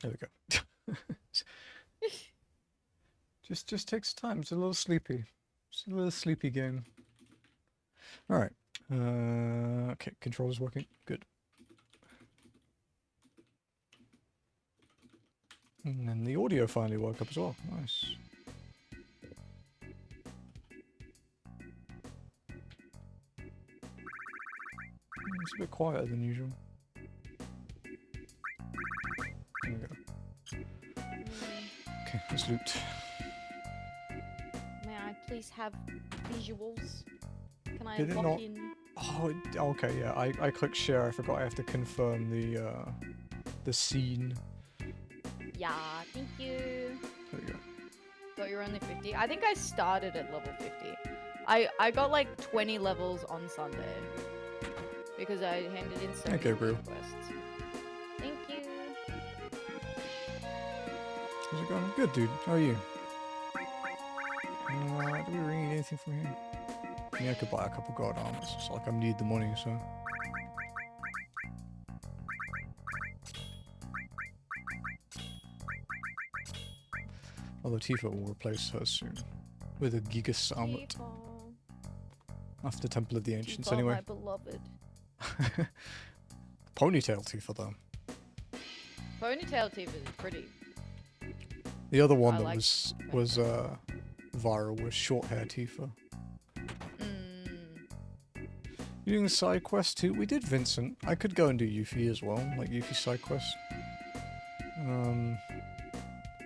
There we go. just takes time. It's a little sleepy. It's a little sleepy game. All right. Okay, controller's working. Good. And then the audio finally woke up as well. Nice. It's a bit quieter than usual. There we go. Okay, let's loot. May I please have visuals? Can I Did it lock not? in? Oh, okay, yeah. I clicked share. I forgot I have to confirm the scene. Yeah, thank you. There we go. Thought you were only 50. I think I started at level 50. I got like 20 levels on Sunday because I handed in so many Gabriel. requests. Thank you. How's it going? Good, dude. How are you? Do we really need anything from here? I mean, I could buy a couple god armors. It's like I need the money, so. Although Tifa will replace her soon with a Gigas armlet after Temple of the Ancients, Tifa, anyway. my beloved. Ponytail Tifa, though. Ponytail Tifa is pretty. The other one I that like was viral was short hair Tifa. You doing the side quest too? We did Vincent. I could go and do Yuffie as well, like Yuffie side quest.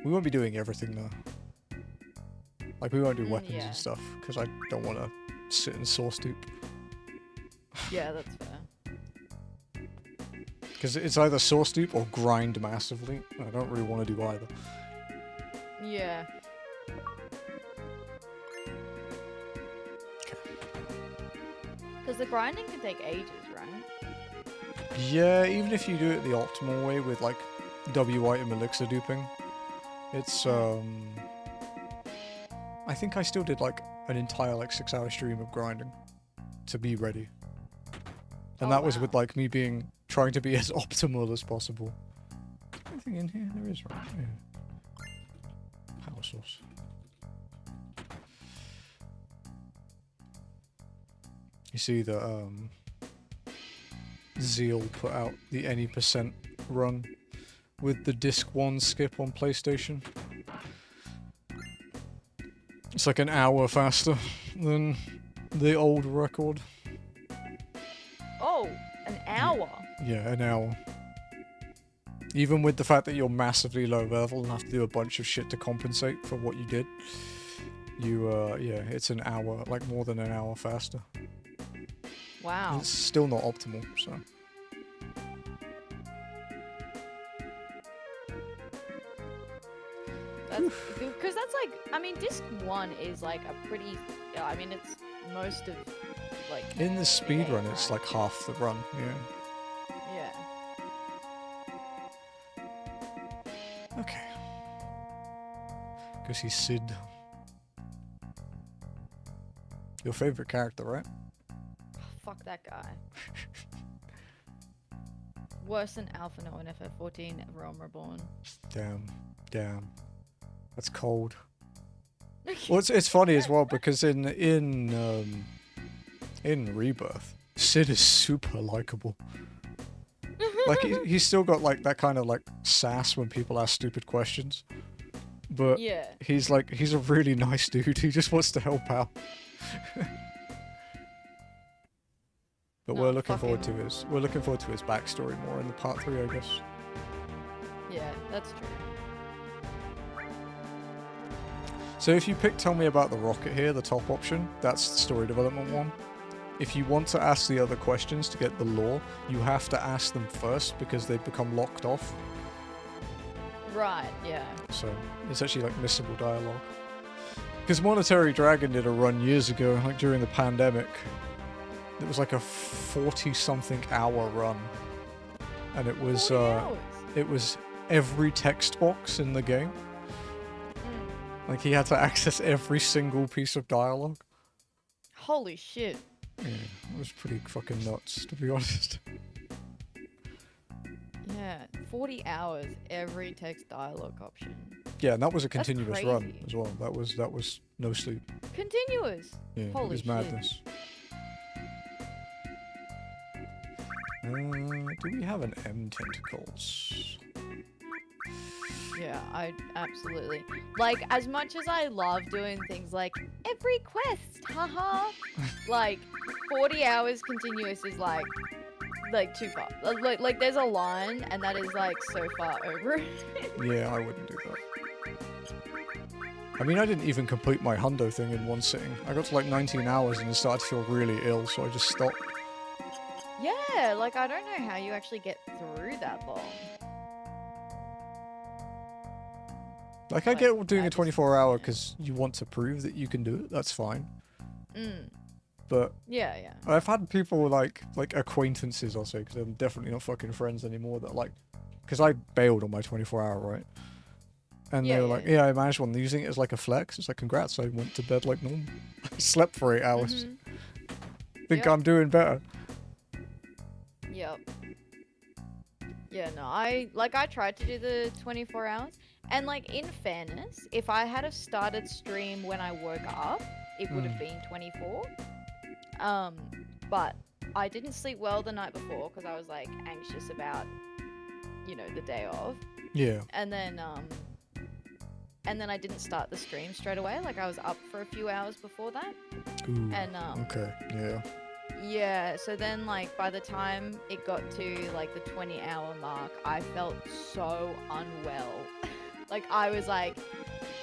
We won't be doing everything though. Like we won't do weapons and stuff because I don't want to sit and source dupe. Yeah, that's fair. Because it's either source dupe or grind massively. I don't really want to do either. Yeah. Because the grinding can take ages, right? Yeah, even if you do it the optimal way with like W item elixir duping, it's I think I still did like an entire like 6-hour stream of grinding to be ready. And that was with like me trying to be as optimal as possible. Anything in here? There is, right? Yeah. Power source. You see that Zeal put out the any percent run with the disc 1 skip on PlayStation. It's like an hour faster than the old record. Oh, an hour? Yeah, an hour. Even with the fact that you're massively low level and have to do a bunch of shit to compensate for what you did, yeah, it's an hour, like more than an hour faster. Wow. It's still not optimal, so. Because that's like, I mean, disc 1 is like a pretty, I mean, it's most of, like... In the speedrun, it's like half the run, yeah. Yeah. Okay. Go see Sid. Your favorite character, right? Fuck that guy. Worse than Alpha No in FF14, Realm Reborn. Damn. That's cold. Well, it's funny as well because in Rebirth, Sid is super likable. Like he's still got like that kind of like sass when people ask stupid questions, but yeah, he's a really nice dude. He just wants to help out. But we're looking forward to his backstory more in the part 3, I guess. Yeah, that's true. So if you pick Tell Me About the Rocket here, the top option, that's the story development one. If you want to ask the other questions to get the lore, you have to ask them first because they become locked off. Right, yeah. So it's actually like missable dialogue. Because Monetary Dragon did a run years ago, like during the pandemic. It was like a 40-something hour run. And it was every text box in the game. Like he had to access every single piece of dialogue. Holy shit. Yeah, it was pretty fucking nuts, to be honest. Yeah, 40 hours every text dialogue option. Yeah, and that was a That's continuous run crazy. as well. That was no sleep. Continuous. Yeah, it Holy was shit. madness. Do we have an M tentacles? Yeah, I absolutely. Like, as much as I love doing things like every quest, haha, like 40 hours continuous is like too far. Like there's a line and that is like so far over it. Yeah, I wouldn't do that. I mean, I didn't even complete my hundo thing in one sitting. I got to like 19 hours and it started to feel really ill, so I just stopped. Yeah, like I don't know how you actually get through that long. Like, I Like, get doing I a just 24-hour can't. because you want to prove that you can do it. That's fine. Mm. But Yeah, yeah. I've had people like acquaintances, I'll say, because I'm definitely not fucking friends anymore. That like, because I bailed on my 24-hour, right? And Yeah, they were yeah, like, yeah. "Yeah, I managed one." Using it as like a flex. It's like, congrats, I went to bed like normal. I slept for 8 hours. Mhm. Think Yep. I'm doing better. Yep. Yeah, no, I tried to do the 24 hours, and like in fairness, if I had have started stream when I woke up, it would have been 24. But I didn't sleep well the night before because I was like anxious about, the day of, Yeah. and then I didn't start the stream straight away. Like I was up for a few hours before that, Ooh. and Okay. Yeah. yeah, so then like by the time it got to like the 20-hour mark, I felt so unwell. Like I was like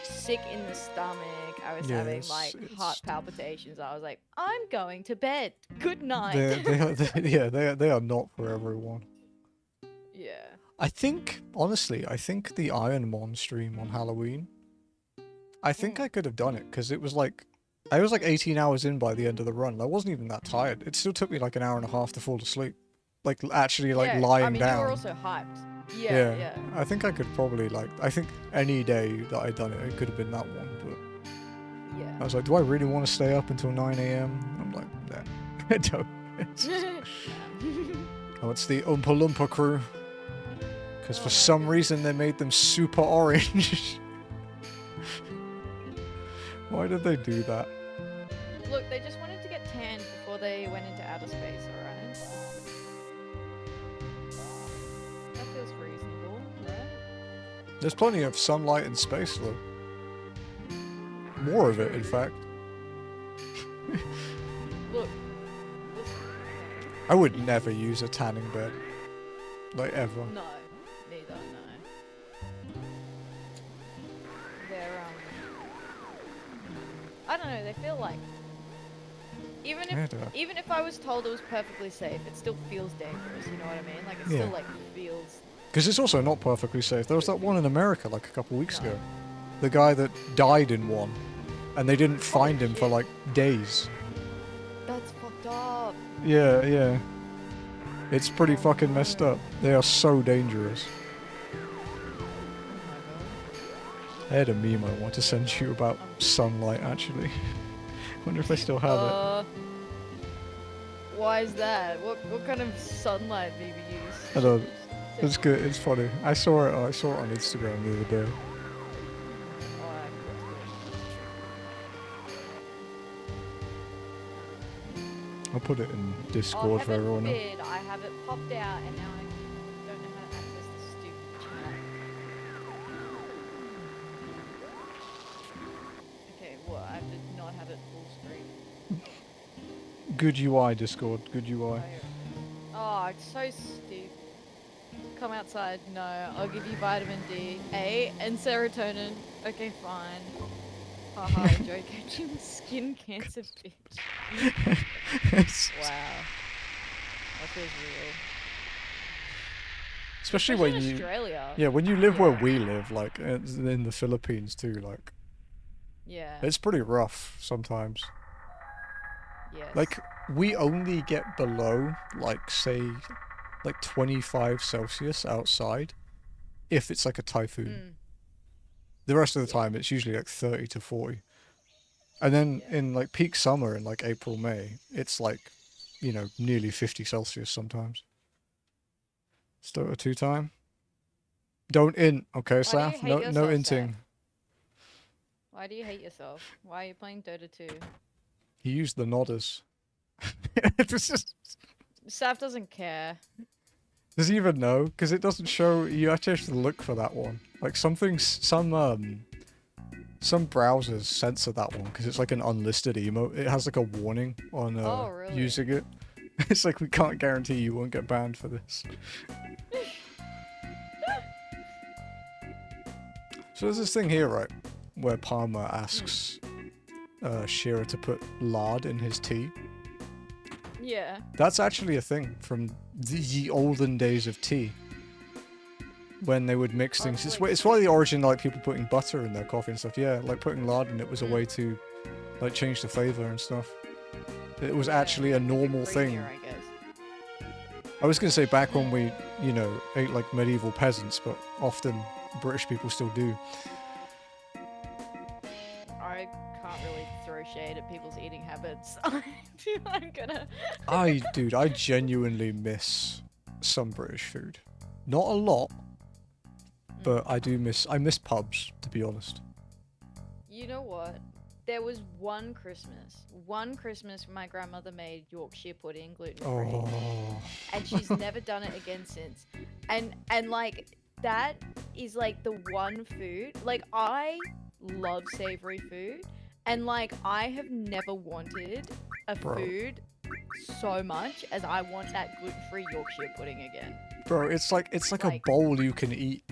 sick in the stomach. I was having Yes, like heart it's palpitations. I was like, I'm going to bed. Good night. they are not for everyone. Yeah. I think honestly, I think the Ironmon stream on Halloween. I think I could have done it because it was like I was like 18 hours in by the end of the run. I wasn't even that tired. It still took me like an hour and a half to fall asleep. Like actually like Yeah, lying I mean, you were down. also hyped. Yeah, Yeah, yeah. I think I could probably like. I think any day that I'd done it, it could have been that one. But I Yeah. was like, do I really want to stay up until 9 a.m.? I'm like, nah, I don't. Oh, it's the Oompa Loompa crew. Because Oh for my some goodness. reason they made them super orange. Why did they do that? Look, they just wanted to get tanned before they went into outer space, alright? That feels reasonable, right? There's plenty of sunlight in space though. More of it, in fact. Look, listen, I would never use a tanning bed. Like, ever. no, neither, no. They're, I don't know, they feel like, even Yeah, if, they are. even if I was told it was perfectly safe, it still feels dangerous, you know what I mean? Like, it Yeah. still, like, feels, Because it's also not perfectly safe. There was that one in America like a couple weeks No. ago. The guy that died in one. And they didn't find him for shit. like days. that's fucked up. Yeah, yeah. It's pretty Oh, fucking messed no. up. They are so dangerous. Oh my I had a meme I want to send you about sunlight, actually. Wonder if I still have it. god. Why Is that? What kind of sunlight do you use? I don't know. It's good. It's funny. I saw it. I saw it on Instagram the other day. Alright, I'll put it in oh, Discord for heaven everyone. forbid, I have it popped out and now I don't know how to access the stupid chat. Okay, what? I did not have it full screen. Good UI, Discord. Good UI. Oh, oh, it's so stupid. Come outside. No, I'll give you vitamin D, A, and serotonin. Okay, fine. Haha, enjoy catching skin cancer, bitch. Wow. That feels real. Especially Especially when in you, Australia. yeah, when you live where Yeah. we live, like in the Philippines too, like Yeah. it's pretty rough sometimes. Yes. Like we only get below, like say, like 25 Celsius outside, if it's like a typhoon. The rest of the time, it's usually like 30 to 40. And then Yeah. in like peak summer in like April, May, it's like, nearly 50 Celsius sometimes. Start a 2 time. Don't int, okay, Why do you Saf? hate No, yourself, no Saf? inting. Why do you hate yourself? Why are you playing Dota 2? He used the nodders. Saf doesn't care. Does he even know? Because it doesn't show. You actually have to look for that one. Like some browsers censor that one because it's like an unlisted emote. It has like a warning on Oh, really? using it. It's like we can't guarantee you won't get banned for this. So there's this thing here, right, where Palmer asks Shira to put lard in his tea. Yeah. That's actually a thing from the olden days of tea. When they would mix things. It's why the origin, like people putting butter in their coffee and stuff. Yeah, like putting lard in it was a way to like change the flavor and stuff. It was actually a normal thing. I guess. I was going to say back when we, you know, ate like medieval peasants, but often British people still do. I can't really throw shade at people's eating habits. I'm gonna. Dude, I genuinely miss some British food. Not a lot, but I miss pubs, to be honest. You know what? There was one Christmas my grandmother made Yorkshire pudding gluten-free. Oh. And she's never done it again since. And like that is like the one food. Like I love savory food and like I have never wanted a food so much as I want that gluten-free Yorkshire pudding again. Bro, it's like a bowl you can eat.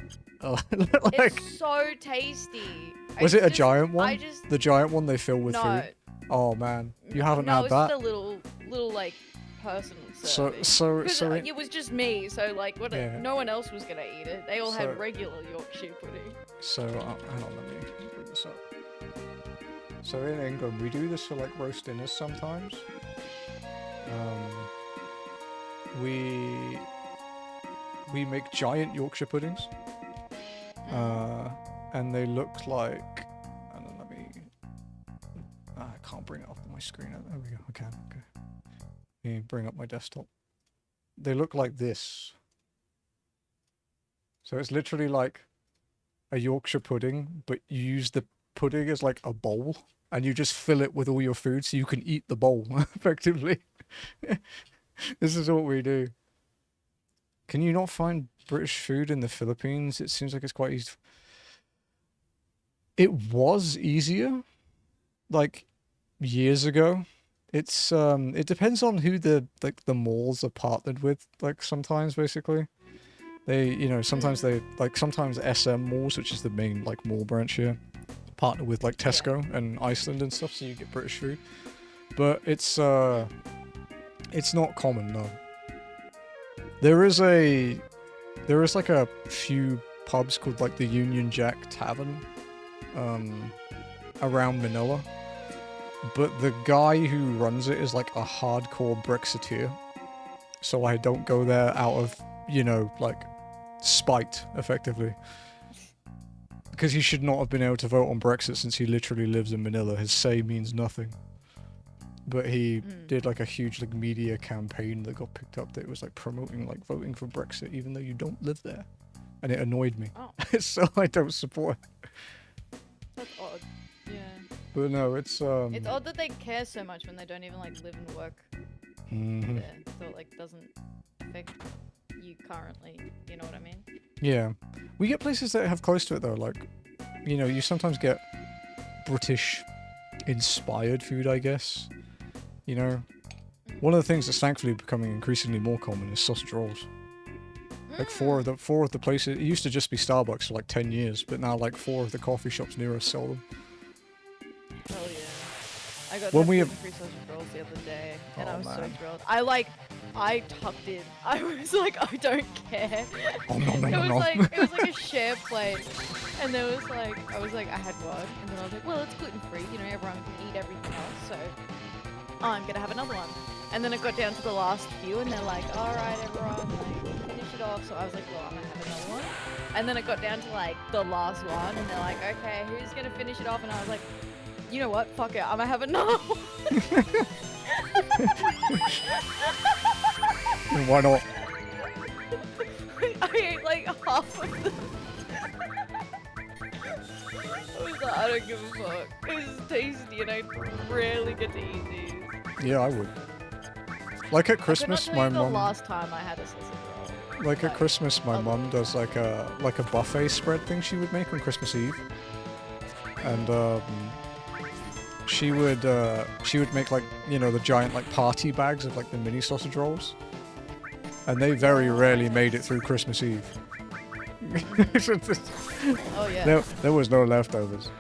Like, it's so tasty. Was it a giant one? The giant one they fill with food? Oh man, you haven't had that? No, it's just a little like personal serving. So it was just me, so like no one else was gonna eat it. They all had regular Yorkshire pudding. So hang on, let me bring this up. So in England, we do this for like roast dinners sometimes. We make giant Yorkshire puddings. And they look like. And then let me. I can't bring it up on my screen. There we go. I can. Okay. Let me bring up my desktop. They look like this. So it's literally like a Yorkshire pudding, but you use the pudding as like a bowl, and you just fill it with all your food so you can eat the bowl effectively. This is what we do. Can you not find British food in the Philippines? It seems like it's quite easy. It was easier, like years ago. It's it depends on who the malls are partnered with. Like sometimes, basically, they sometimes sometimes SM malls, which is the main like mall branch here, partner with like Tesco and Iceland and stuff, so you get British food. But it's not common, no. There is like a few pubs called like the Union Jack Tavern around Manila, but the guy who runs it is like a hardcore Brexiteer, so I don't go there out of like spite, effectively, because he should not have been able to vote on Brexit since he literally lives in Manila. His say means nothing. But he did like a huge like media campaign that got picked up that was like promoting like voting for Brexit even though you don't live there. And it annoyed me. Oh. So I don't support it. That's odd. Yeah. But no, it's It's odd that they care so much when they don't even like live and work there. So it like doesn't affect you currently, you know what I mean? Yeah. We get places that have close to it though, like you sometimes get British inspired food, I guess. One of the things that's thankfully becoming increasingly more common is sausage rolls. Like four of the places, it used to just be Starbucks for like 10 years, but now like 4 of the coffee shops near us sell them. Hell yeah. I got gluten-free sausage rolls the other day, and I was so thrilled. I tucked in. I was like, I don't care. Oh, no. It was like a share plate, and there was like, I had one, and then I was like, well, it's gluten-free, everyone can eat everything else, so I'm gonna have another one. And then it got down to the last few, and they're like, all right, everyone, like, finish it off. So I was like, well, I'm gonna have another one. And then it got down to like the last one, and they're like, okay, who's gonna finish it off? And I was like, you know what? Fuck it, I'm gonna have another one. Why not? I ate like like half of them. I was like, I don't give a fuck. It was tasty and I rarely get to eat these. Yeah, I would. Like at Christmas, I my could not tell you mum. the last time I had a sausage roll. Like at Christmas, my other mum than does like a buffet spread thing she would make on Christmas Eve, and she would make like, you know, the giant like party bags of like the mini sausage rolls, and they very rarely made it through Christmas Eve. Oh yeah. There was no leftovers.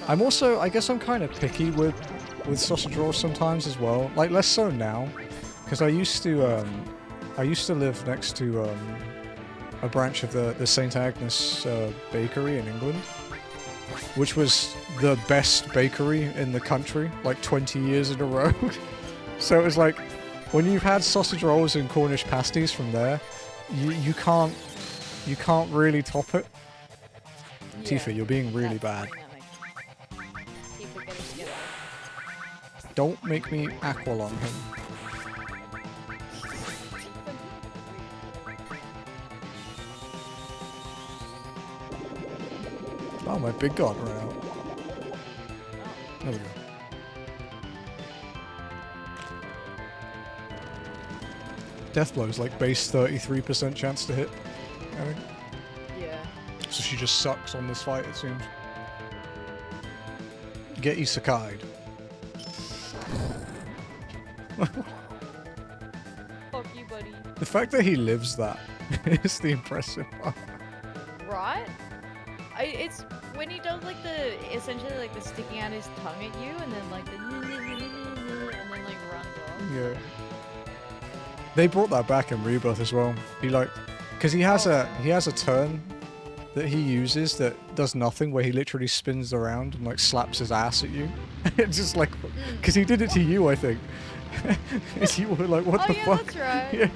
I'm also, I guess I'm kind of picky with sausage rolls sometimes as well. Like less so now, because I used to live next to a branch of the St. Agnes bakery in England, which was the best bakery in the country, like 20 years in a row. So it was like, when you've had sausage rolls and Cornish pasties from there, you can't really top it. Yeah. Tifa, you're being really bad. Tifa, get it together. Don't make me aqualung him. Oh, my big god ran out. There we go. Deathblow's like base 33% chance to hit, I think. Yeah. So she just sucks on this fight, it seems. Get isekai'd. Fuck you, buddy. The fact that he lives that is the impressive part. Right? It's when he does like essentially like the sticking out his tongue at you and then like the and then like runs off. Yeah. They brought that back in Rebirth as well. He like, because he has a turn that he uses that does nothing, where he literally spins around and like slaps his ass at you. It's just like, because he did it to you, I think. You were like, what the fuck? That's right. Yeah.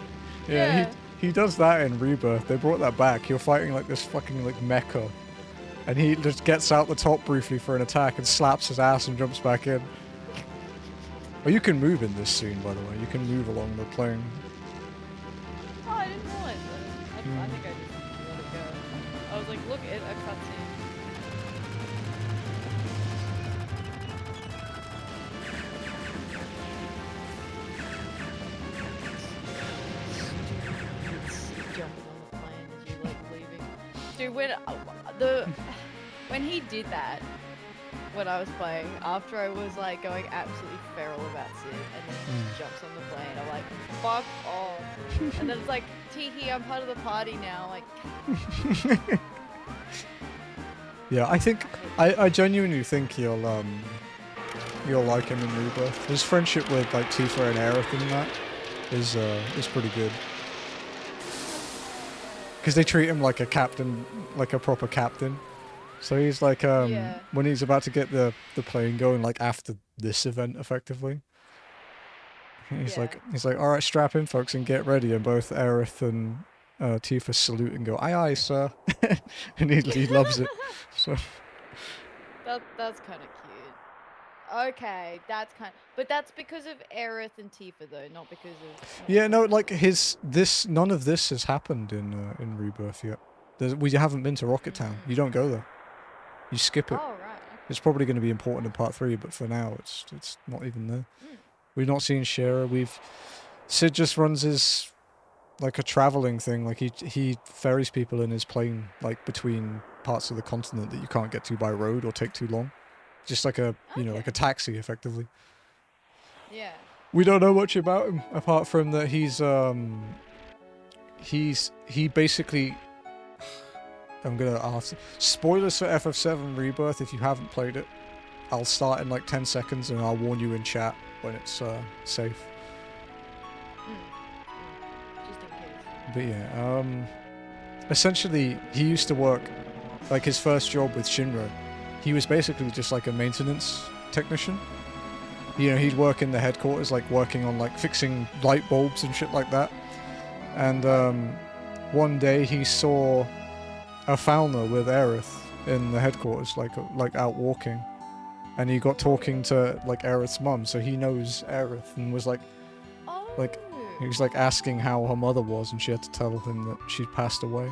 Yeah. He does that in Rebirth. They brought that back. You're fighting like this fucking like mecha, and he just gets out the top briefly for an attack and slaps his ass and jumps back in. Oh, you can move in this scene, by the way. You can move along the plane. Oh, I didn't realize that. I think I just let it go. I was like, look at a cutscene. Jumping on the plane as you like leaving. Dude, when he did that, when I was playing, after I was like going absolutely feral about Sid, and then he jumps on the plane, I'm like, fuck off. And then it's like, Tiki, I'm part of the party now. Like, Yeah, I think I genuinely think you'll like him in Rebirth. His friendship with like Tifa and Aerith and that is pretty good. Because they treat him like a captain, like a proper captain. So he's like, when he's about to get the plane going, like after this event, effectively, he's like, all right, strap in, folks, and get ready. And both Aerith and Tifa salute and go, aye, aye, sir. And he loves it. So that's kind of cute. Okay, but that's because of Aerith and Tifa though, not because of. yeah, no, like none of this has happened in Rebirth yet. We haven't been to Rocket Town. You don't go there. You skip it. Oh right. It's probably going to be important in part 3, but for now, it's not even there. We've not seen Shara. Sid just runs his like a traveling thing. Like he ferries people in his plane like between parts of the continent that you can't get to by road or take too long. Just like a like a taxi, effectively. Yeah. We don't know much about him apart from that he basically. I'm gonna ask. Spoilers for FF7 Rebirth if you haven't played it. I'll start in like 10 seconds and I'll warn you in chat when it's safe. Just in case. But yeah, essentially he used to work, like his first job with Shinra, he was basically just like a maintenance technician. You know, he'd work in the headquarters, like working on like fixing light bulbs and shit like that. And one day he saw a Falna with Aerith in the headquarters, like out walking, and he got talking to like Aerith's mum, so he knows Aerith and was like, Oh. like He was like asking how her mother was, and she had to tell him that she'd passed away.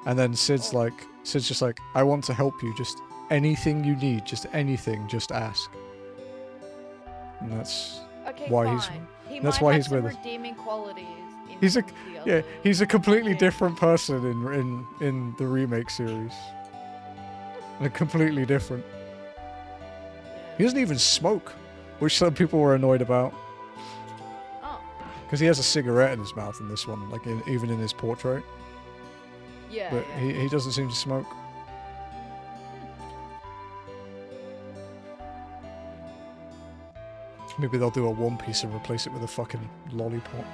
And then Sid's just like, I want to help you. Just anything you need, just anything, just ask. And that's Okay, why fine. that's might why have he's some with us. redeeming qualities. In He's a the other he's a completely game. different person in the remake series. Like completely different. He doesn't even smoke, which some people were annoyed about. Oh. Because he has a cigarette in his mouth in this one, like even in his portrait. Yeah. But yeah. he doesn't seem to smoke. Maybe they'll do a One Piece and replace it with a fucking lollipop.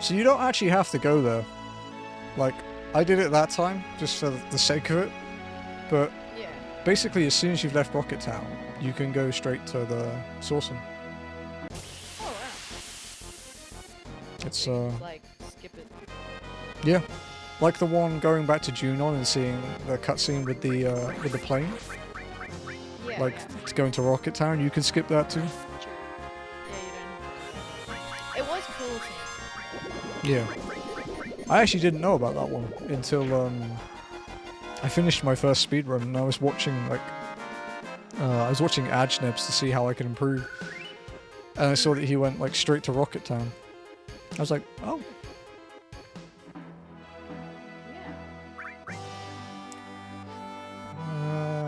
So you don't actually have to go there. Like, I did it that time, just for the sake of it. But Yeah. basically, as soon as you've left Rocket Town, you can go straight to the Saucer. Oh wow. It's So you just, like skip it. yeah, like the one going back to Junon and seeing the cutscene with the plane. Yeah. Like yeah. going to Rocket Town, you can skip that too. True. Yeah, you don't. It was cool seeing. Yeah. I actually didn't know about that one until I finished my first speedrun and I was watching Ajnebs to see how I could improve. And I saw that he went like straight to Rocket Town. I was like, oh. Yeah.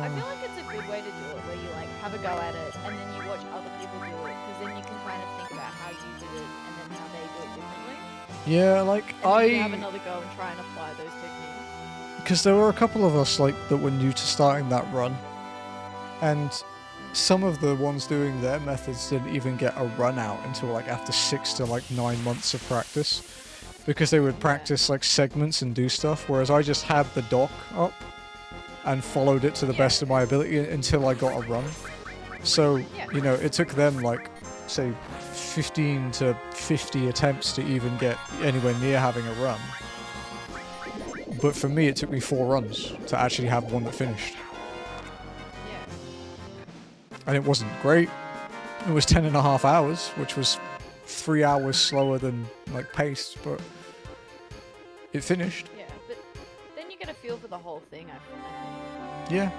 I feel like it's a good way to do it, where you like have a go at it and then you watch other people do it, because then you can kind of think about how you did it and then how they do it differently. Yeah, like And then you can have another go and try and apply those techniques. because there were a couple of us like that were new to starting that run, and some of the ones doing their methods didn't even get a run out until like after 6 to like 9 months of practice, because they would practice like segments and do stuff, whereas I just had the dock up and followed it to the best of my ability until I got a run. So, you know, it took them like, say, 15 to 50 attempts to even get anywhere near having a run. But for me, it took me 4 runs to actually have one that finished. And it wasn't great. It was 10.5 hours, which was 3 hours slower than like pace, but it finished. Yeah, but then you get a feel for the whole thing, I think. Yeah.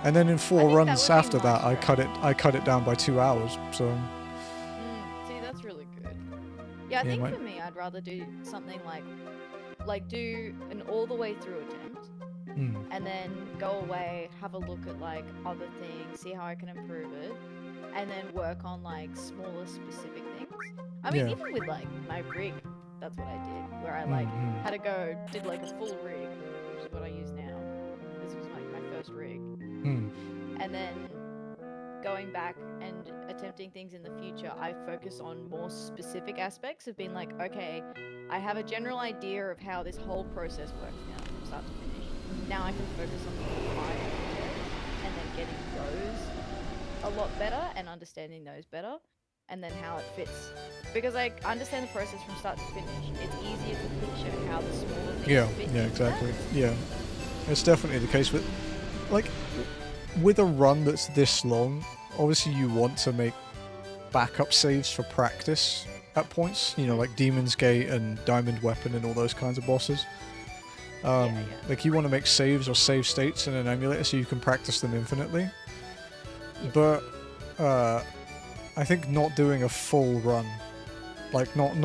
And then in 4 think that runs would be after my that, I cut it down by 2 hours. So See, that's really good. Yeah, I think for me, I'd rather do something like do an all the way through attempt, and then go away, have a look at like other things, see how I can improve it, and then work on like smaller specific things. I mean, even with like my rig, that's what I did, where I like had to go, did like a full rig, which is what I use now. This was like my first rig. And then going back and attempting things in the future, I focus on more specific aspects of being like, okay, I have a general idea of how this whole process works now from start to finish. Now I can focus on the fine details and then getting those a lot better and understanding those better, and then how it fits. Because I understand the process from start to finish, it's easier to picture how the smaller things fit into exactly. that. Yeah. It's definitely the case with, like, with a run that's this long, obviously you want to make backup saves for practice at points, you know, like Demon's Gate and Diamond Weapon and all those kinds of bosses. Like you want to make saves or save states in an emulator so you can practice them infinitely. But I think not doing a full run, like not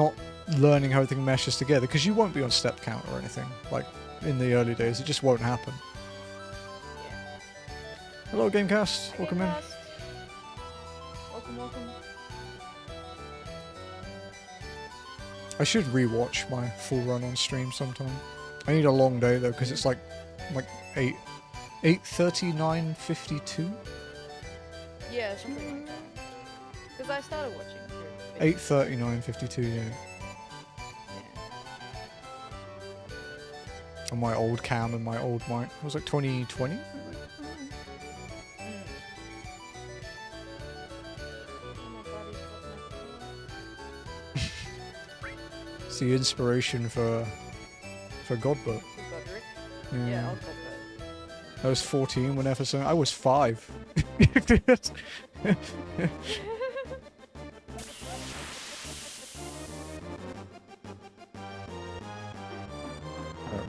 learning how everything meshes together, because you won't be on step count or anything, like in the early days, it just won't happen. Hello Gamecast, welcome in. Welcome. I should rewatch my full run on stream sometime. I need a long day though, because it's like 8:39:52. Yeah, something like that. Because I started watching through. 8:39:52, yeah. On my old cam and my old mic. It was like 2020. It's the inspiration for Godbook. Yeah, I'll I was 14 when FF7. I was 5.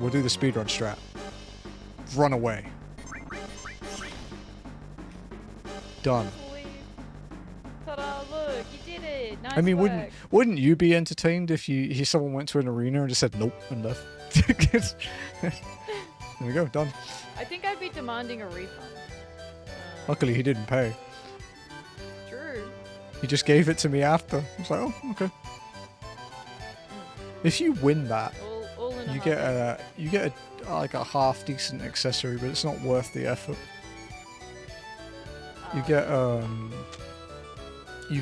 we'll do the speedrun strat. Run away. Done. Ta-da, look, you did it. Nice I mean, work. wouldn't you be entertained if someone went to an arena and just said nope and left? There we go, done. I think I'd be demanding a refund. Luckily, he didn't pay. True. He just gave it to me after. I was like, oh, okay. If you win that, All in a you get like a half decent accessory, but it's not worth the effort. You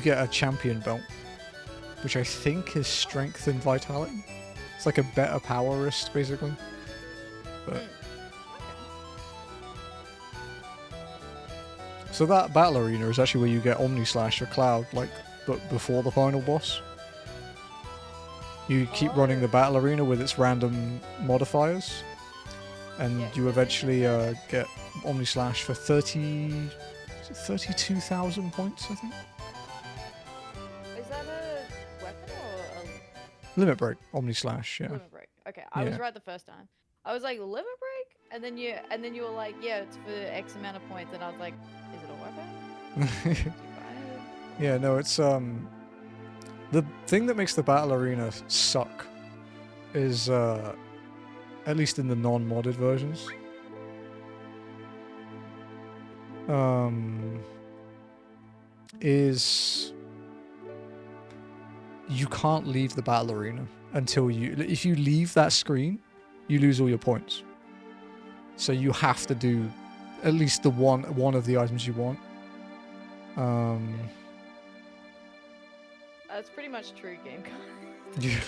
get a champion belt, which I think is strength and vitality. It's like a better power wrist, basically. But so that battle arena is actually where you get Omni Slash or Cloud, like, but before the final boss. You keep running the battle arena with its random modifiers, and you eventually get Omni Slash for 32,000 points, I think. Is that a weapon or a Limit Break, Omni Slash, yeah. limit break? Okay, I was right the first time. I was like, limit break? And then you were like, yeah, it's for X amount of points, and I was like, is it a weapon? Do you buy it? Yeah, no, it's the thing that makes the battle arena suck is at least in the non-modded versions. Is you can't leave the battle arena until if you leave that screen, you lose all your points. So you have to do at least the one of the items you want. That's pretty much true game. Yeah.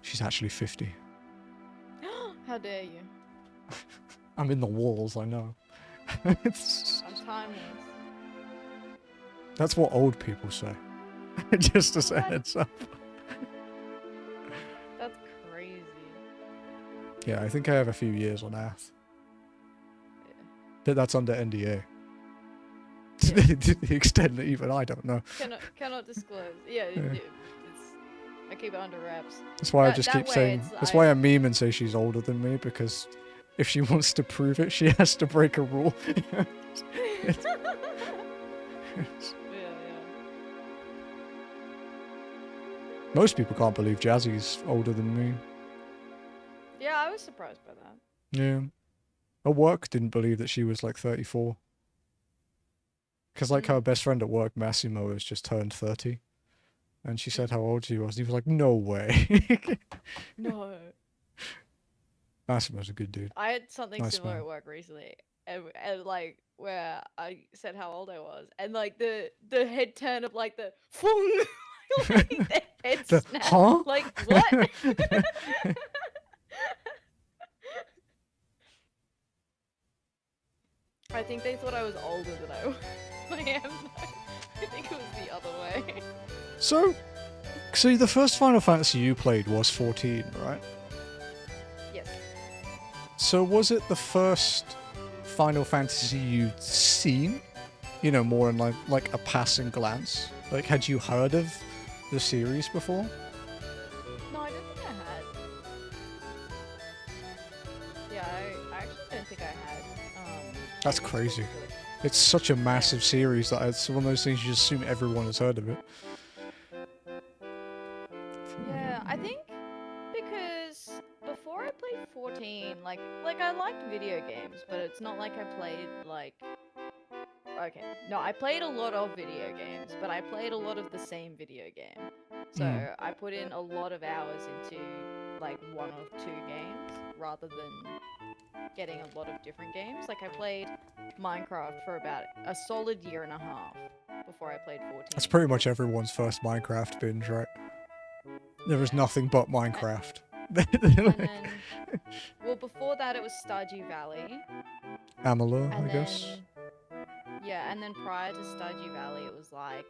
She's actually 50. How dare you? I'm in the walls, I know. I'm timeless. That's what old people say. Just as a heads up. That's crazy. Yeah, I think I have a few years on Earth. Yeah. But that's under NDA. The extent that even I don't know. Cannot disclose. Yeah, I keep it under wraps. That's why I just keep saying. That's why I meme and say she's older than me, because if she wants to prove it, she has to break a rule. Yeah. Most people can't believe Jazzy's older than me. Yeah, I was surprised by that. Yeah. At work, didn't believe that she was like 34. Because like her best friend at work, Massimo, has just turned 30. And she said how old she was. And he was like, no way. No. Massimo's a good dude. I had something Nice similar man. at work recently. And like, where I said how old I was. And like, the head turn of like the fung. Like, the head snap. Huh? Like, what? I think they thought I was older than I am. I think it was the other way. So the first Final Fantasy you played was 14, right? Yes. So was it the first Final Fantasy you'd seen? You know, more in like a passing glance? Like, had you heard of the series before? No, I don't think I had. Yeah, I actually don't think I had. That's crazy. It's such a massive series that it's one of those things you just assume everyone has heard of it. Yeah, I think because before I played 14, like I liked video games, but it's not like I played like... Okay, no, I played a lot of video games, but I played a lot of the same video game. So I put in a lot of hours into like one or two games rather than getting a lot of different games. Like I played Minecraft for about a solid year and a half before I played 14. That's pretty much everyone's first Minecraft binge, right? There was nothing but Minecraft. And then, well, before that it was Stardew Valley. Amalur, And I guess. then, yeah, and then prior to Stardew Valley, it was like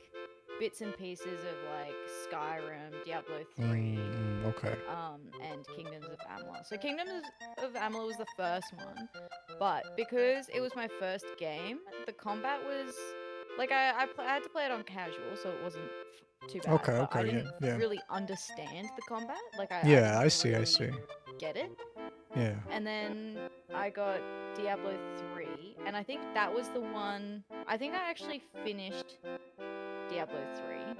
bits and pieces of like Skyrim, Diablo 3, Okay. and Kingdoms of Amalur. So Kingdoms of Amalur was the first one, but because it was my first game, the combat was like I had to play it on casual, so it wasn't too bad. Okay, But I okay, didn't yeah. really understand the combat. Like I Yeah, I didn't see, I really see. get it. Yeah. And then I got Diablo 3, and I think that was the one. I think I actually finished Diablo 3.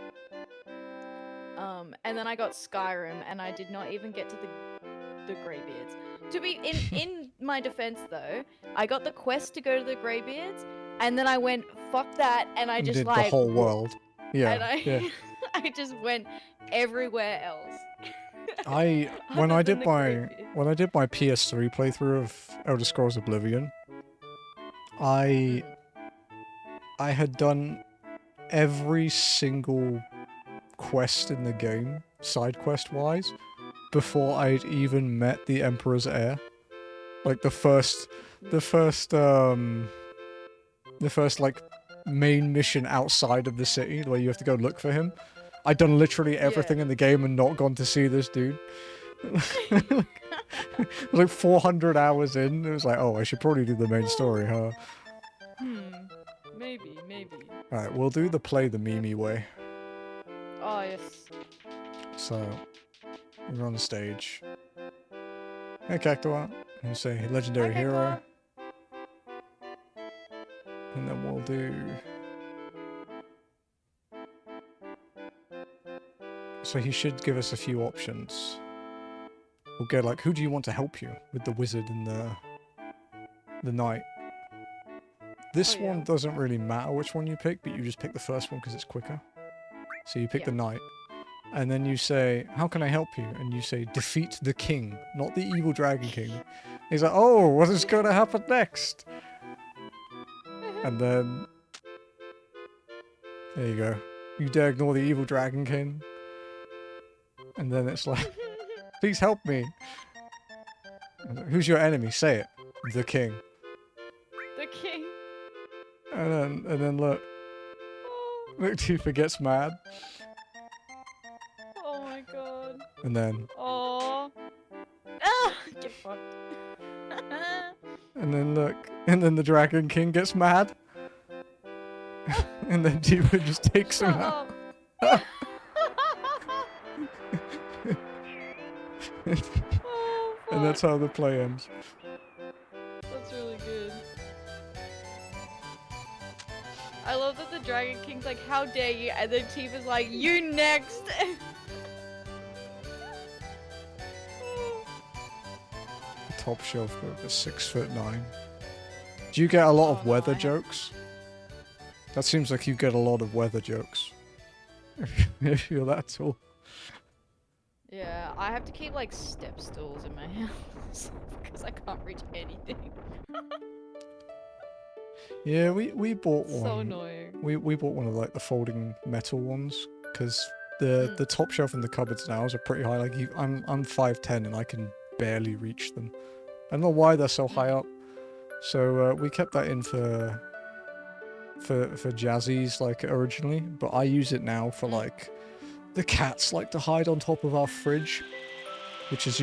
And then I got Skyrim, and I did not even get to the Greybeards. To be in my defense, though, I got the quest to go to the Greybeards, and then I went fuck that, and I You just did the like whole world. Yeah, and I yeah. I just went everywhere else. When Other I than did the my PS3 playthrough of Elder Scrolls Oblivion, I had done every single quest in the game, side quest wise, before I'd even met the Emperor's heir. Like the first like main mission outside of the city where you have to go look for him. I'd done literally everything in the game and not gone to see this dude. It was like 400 hours in. It was like, oh, I should probably do the main story, huh? Maybe. Alright, we'll do the play the Mimi way. Oh yes. So, we're on stage. Hey, Cactua. And say, legendary Hi, hero. Cactua. And then we'll do... So he should give us a few options. We'll go like, who do you want to help you? With the wizard and the knight. This one doesn't really matter which one you pick, but you just pick the first one because it's quicker. So you pick the knight. And then you say, how can I help you? And you say, defeat the king, not the evil dragon king. He's like, oh, what is going to happen next? And then... There you go. You dare ignore the evil dragon king. And then it's like, please help me. Who's your enemy? Say it. The king. The king. And then look. Look, Tifa gets mad. Oh my god. And then... Oh. Ah! Get fucked. And then look. And then the Dragon King gets mad. And then Tifa just takes him out. And that's how the play ends. That's really good. I love that the Dragon King's like, how dare you? And then Tifa's like, you next! Top shelf over 6'9". Do you get a lot of weather jokes? That seems like you get a lot of weather jokes. If you're that tall. Yeah, I have to keep like step stools in my house because I can't reach anything. Yeah, we bought one. So annoying. We bought one of like the folding metal ones because the top shelf in the cupboards now are pretty high. Like I'm 5'10" and I can barely reach them. I don't know why they're so high up. So we kept that in for Jazzy's like originally, but I use it now for like the cats like to hide on top of our fridge, which is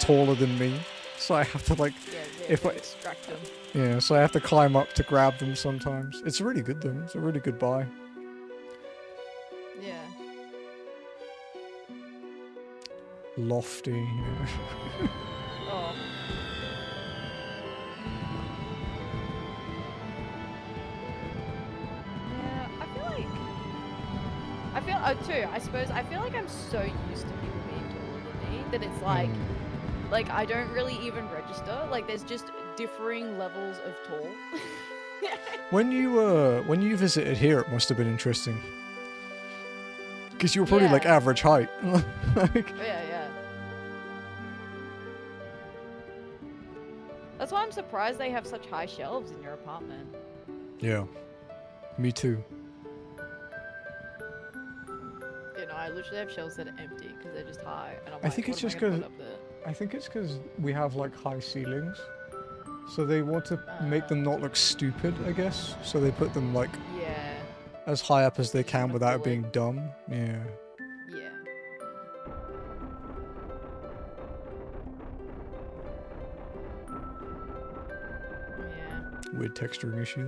taller than me. So I have to like extract them. Yeah, so I have to climb up to grab them sometimes. It's really good though. It's a really good buy. Yeah. Lofty. Oh. Yeah, I feel like I'm so used to people being taller than me that it's like I don't really even register. Like there's just differing levels of tall. When you visited here, it must have been interesting. Because you were probably like average height. Yeah. That's why I'm surprised they have such high shelves in your apartment. Yeah. Me too. You know, I literally have shelves that are empty because they're just high, and I'm like, I think it's just because we have like high ceilings, so they want to make them not look stupid, I guess. So they put them like as high up as they can without it being dumb. Yeah. Yeah. Weird texturing issue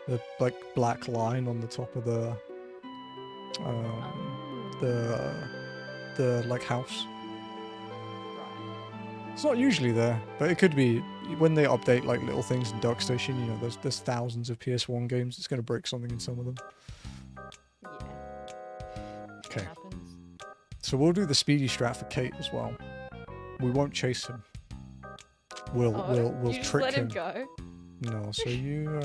though. The like black line on the top of the the like house. Right. It's not usually there, but it could be when they update like little things in DuckStation. You know, there's thousands of PS1 games. It's gonna break something in some of them. Yeah. Okay. It happens. So we'll do the speedy strat for Kate as well. We won't chase him. We'll you just trick let him him. go. No, so you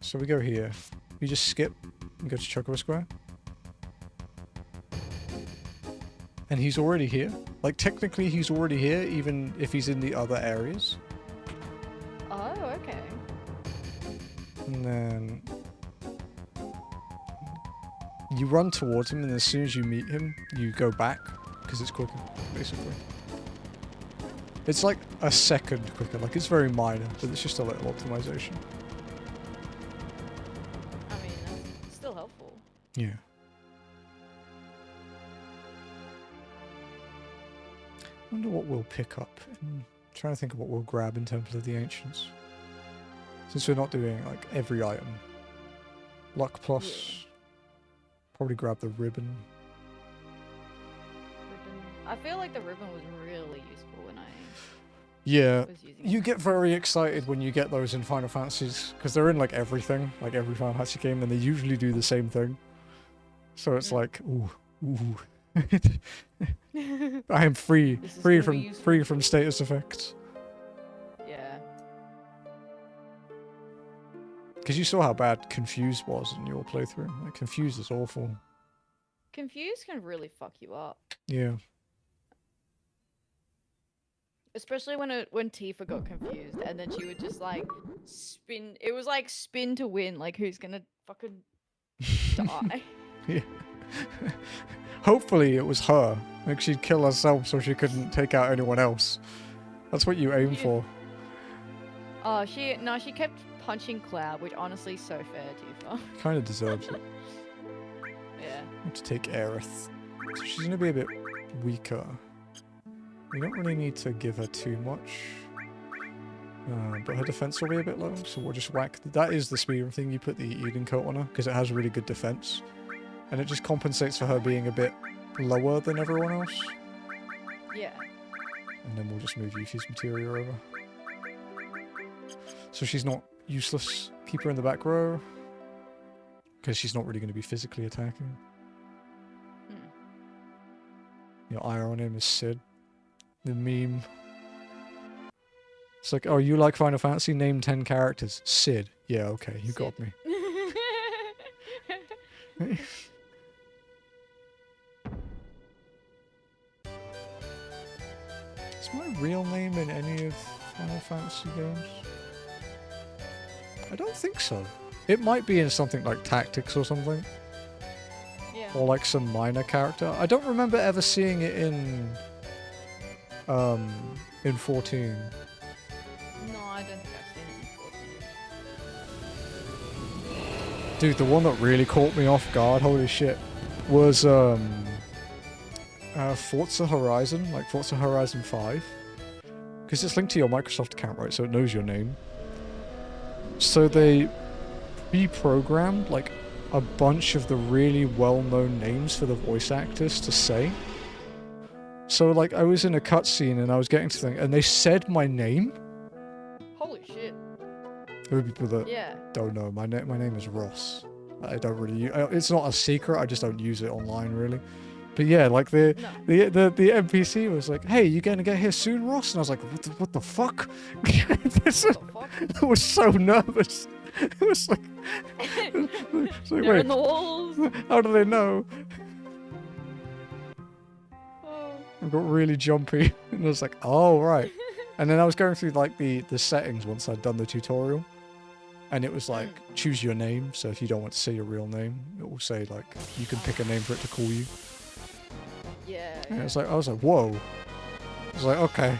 so we go here. You just skip and go to Chocobo Square. And he's already here. Like technically he's already here even if he's in the other areas. Oh, okay. And then you run towards him, and as soon as you meet him, you go back, because it's quicker, basically. It's like a second quicker, like it's very minor, but it's just a little optimization. I mean, that's still helpful. Yeah. I wonder what we'll pick up. I'm trying to think of what we'll grab in Temple of the Ancients. Since we're not doing, like, every item. Luck plus... Yeah. Probably grab the ribbon. Ribbon. I feel like the ribbon was really useful when I Yeah, was using you it. get very excited when you get those in Final Fantasies, because they're in like everything, like every Final Fantasy game, and they usually do the same thing. So it's like, ooh, ooh. I am free, This is free gonna be from useful. status effects. Yeah. Because you saw how bad Confused was in your playthrough. Like Confused is awful. Confused can really fuck you up. Yeah. Especially when Tifa got confused and then she would just like spin. It was like spin to win. Like who's gonna fucking die? Yeah. Hopefully it was her. Like she'd kill herself so she couldn't take out anyone else. That's what you aim for. Oh, she kept punching Cloud, which honestly is so fair, Tifa. Kind of deserves it. Yeah. To take Aerith. So she's gonna be a bit weaker. We don't really need to give her too much. But her defense will be a bit low, so we'll just whack. That is the speedrun thing, you put the Eden coat on her, because it has really good defense. And it just compensates for her being a bit lower than everyone else. Yeah. And then we'll just move Yuffie's materia over. So she's not useless. Keep her in the back row. Because she's not really going to be physically attacking. Your IRL name is Sid. The meme. It's like, oh, you like Final Fantasy? Name 10 characters. Sid. Yeah, okay, you got me. Is my real name in any of Final Fantasy games? I don't think so. It might be in something like Tactics or something. Yeah. Or like some minor character. I don't remember ever seeing it in 14. No, I don't think I've seen it in 14. Dude, the one that really caught me off guard, holy shit, was Forza Horizon, like Forza Horizon 5. Because it's linked to your Microsoft account, right? So it knows your name. So they reprogrammed like a bunch of the really well-known names for the voice actors to say. So like I was in a cutscene and I was getting to things and they said my name. Holy shit. There would be people that Yeah. don't know. My name is Ross. I don't really it's not a secret, I just don't use it online really. But yeah, like the NPC was like, "Hey, you gonna get here soon, Ross?" And I was like, "What the fuck?" I was so nervous. It was like, it's like They're wait, in the walls. how do they know? Oh. I got really jumpy, and I was like, "Oh right." And then I was going through like the settings once I'd done the tutorial, and it was like, choose your name. So if you don't want to say your real name, it will say like you can pick a name for it to call you. Yeah. And I was like, whoa. I was like, okay,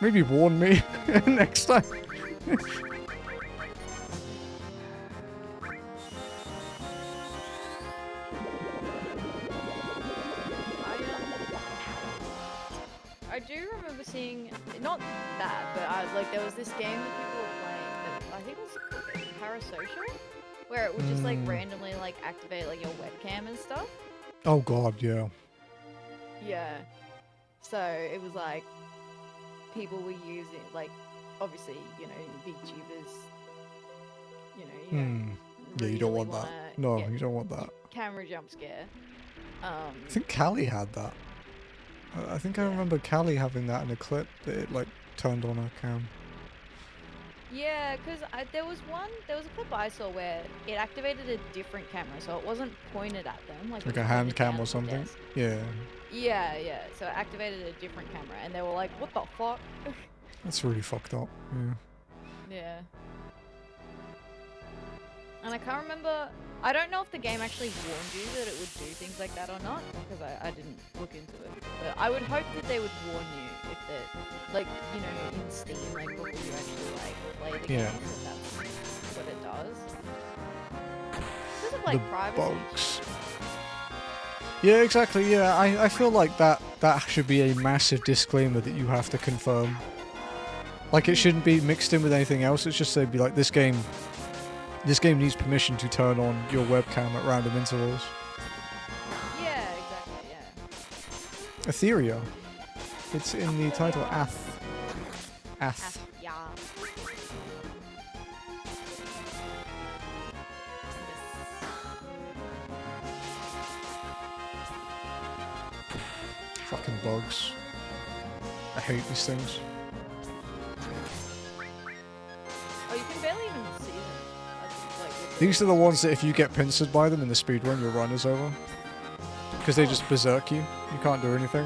maybe warn me next time. I do remember seeing, not that, but like there was this game that people were playing that I think was called Parasocial, where it would just like randomly like activate like your webcam and stuff. Oh god, yeah. Yeah. So it was like people were using, like, obviously, you know, VTubers, you know, you don't Yeah, you don't really want that. wanna No, get you don't want that. camera jump scare. I think Callie had that. I think I remember Callie having that in a clip that it like turned on her cam. Yeah, because there was a clip I saw where it activated a different camera, so it wasn't pointed at them, like it Like was a hand pointed cam down or at the something. desk. Yeah. Yeah, so it activated a different camera, and they were like, what the fuck? That's really fucked up. Yeah. Yeah. And I can't remember, I don't know if the game actually warned you that it would do things like that or not, because I didn't look into it. But I would hope that they would warn you if that, like, you know, in Steam, like, before you actually, like, play the game, that's what it does. Because of, like, privacy. Bugs. Yeah, exactly, yeah. I feel like that should be a massive disclaimer that you have to confirm. Like, it shouldn't be mixed in with anything else, it's just they'd be like, this game needs permission to turn on your webcam at random intervals. Yeah, exactly, yeah. Etheria. It's in the title, Ath. Yeah. Fucking bugs. I hate these things. Oh, you can barely even see them. Like, These are the ones that if you get pincered by them in the speedrun, your run is over. Because they just berserk you. You can't do anything.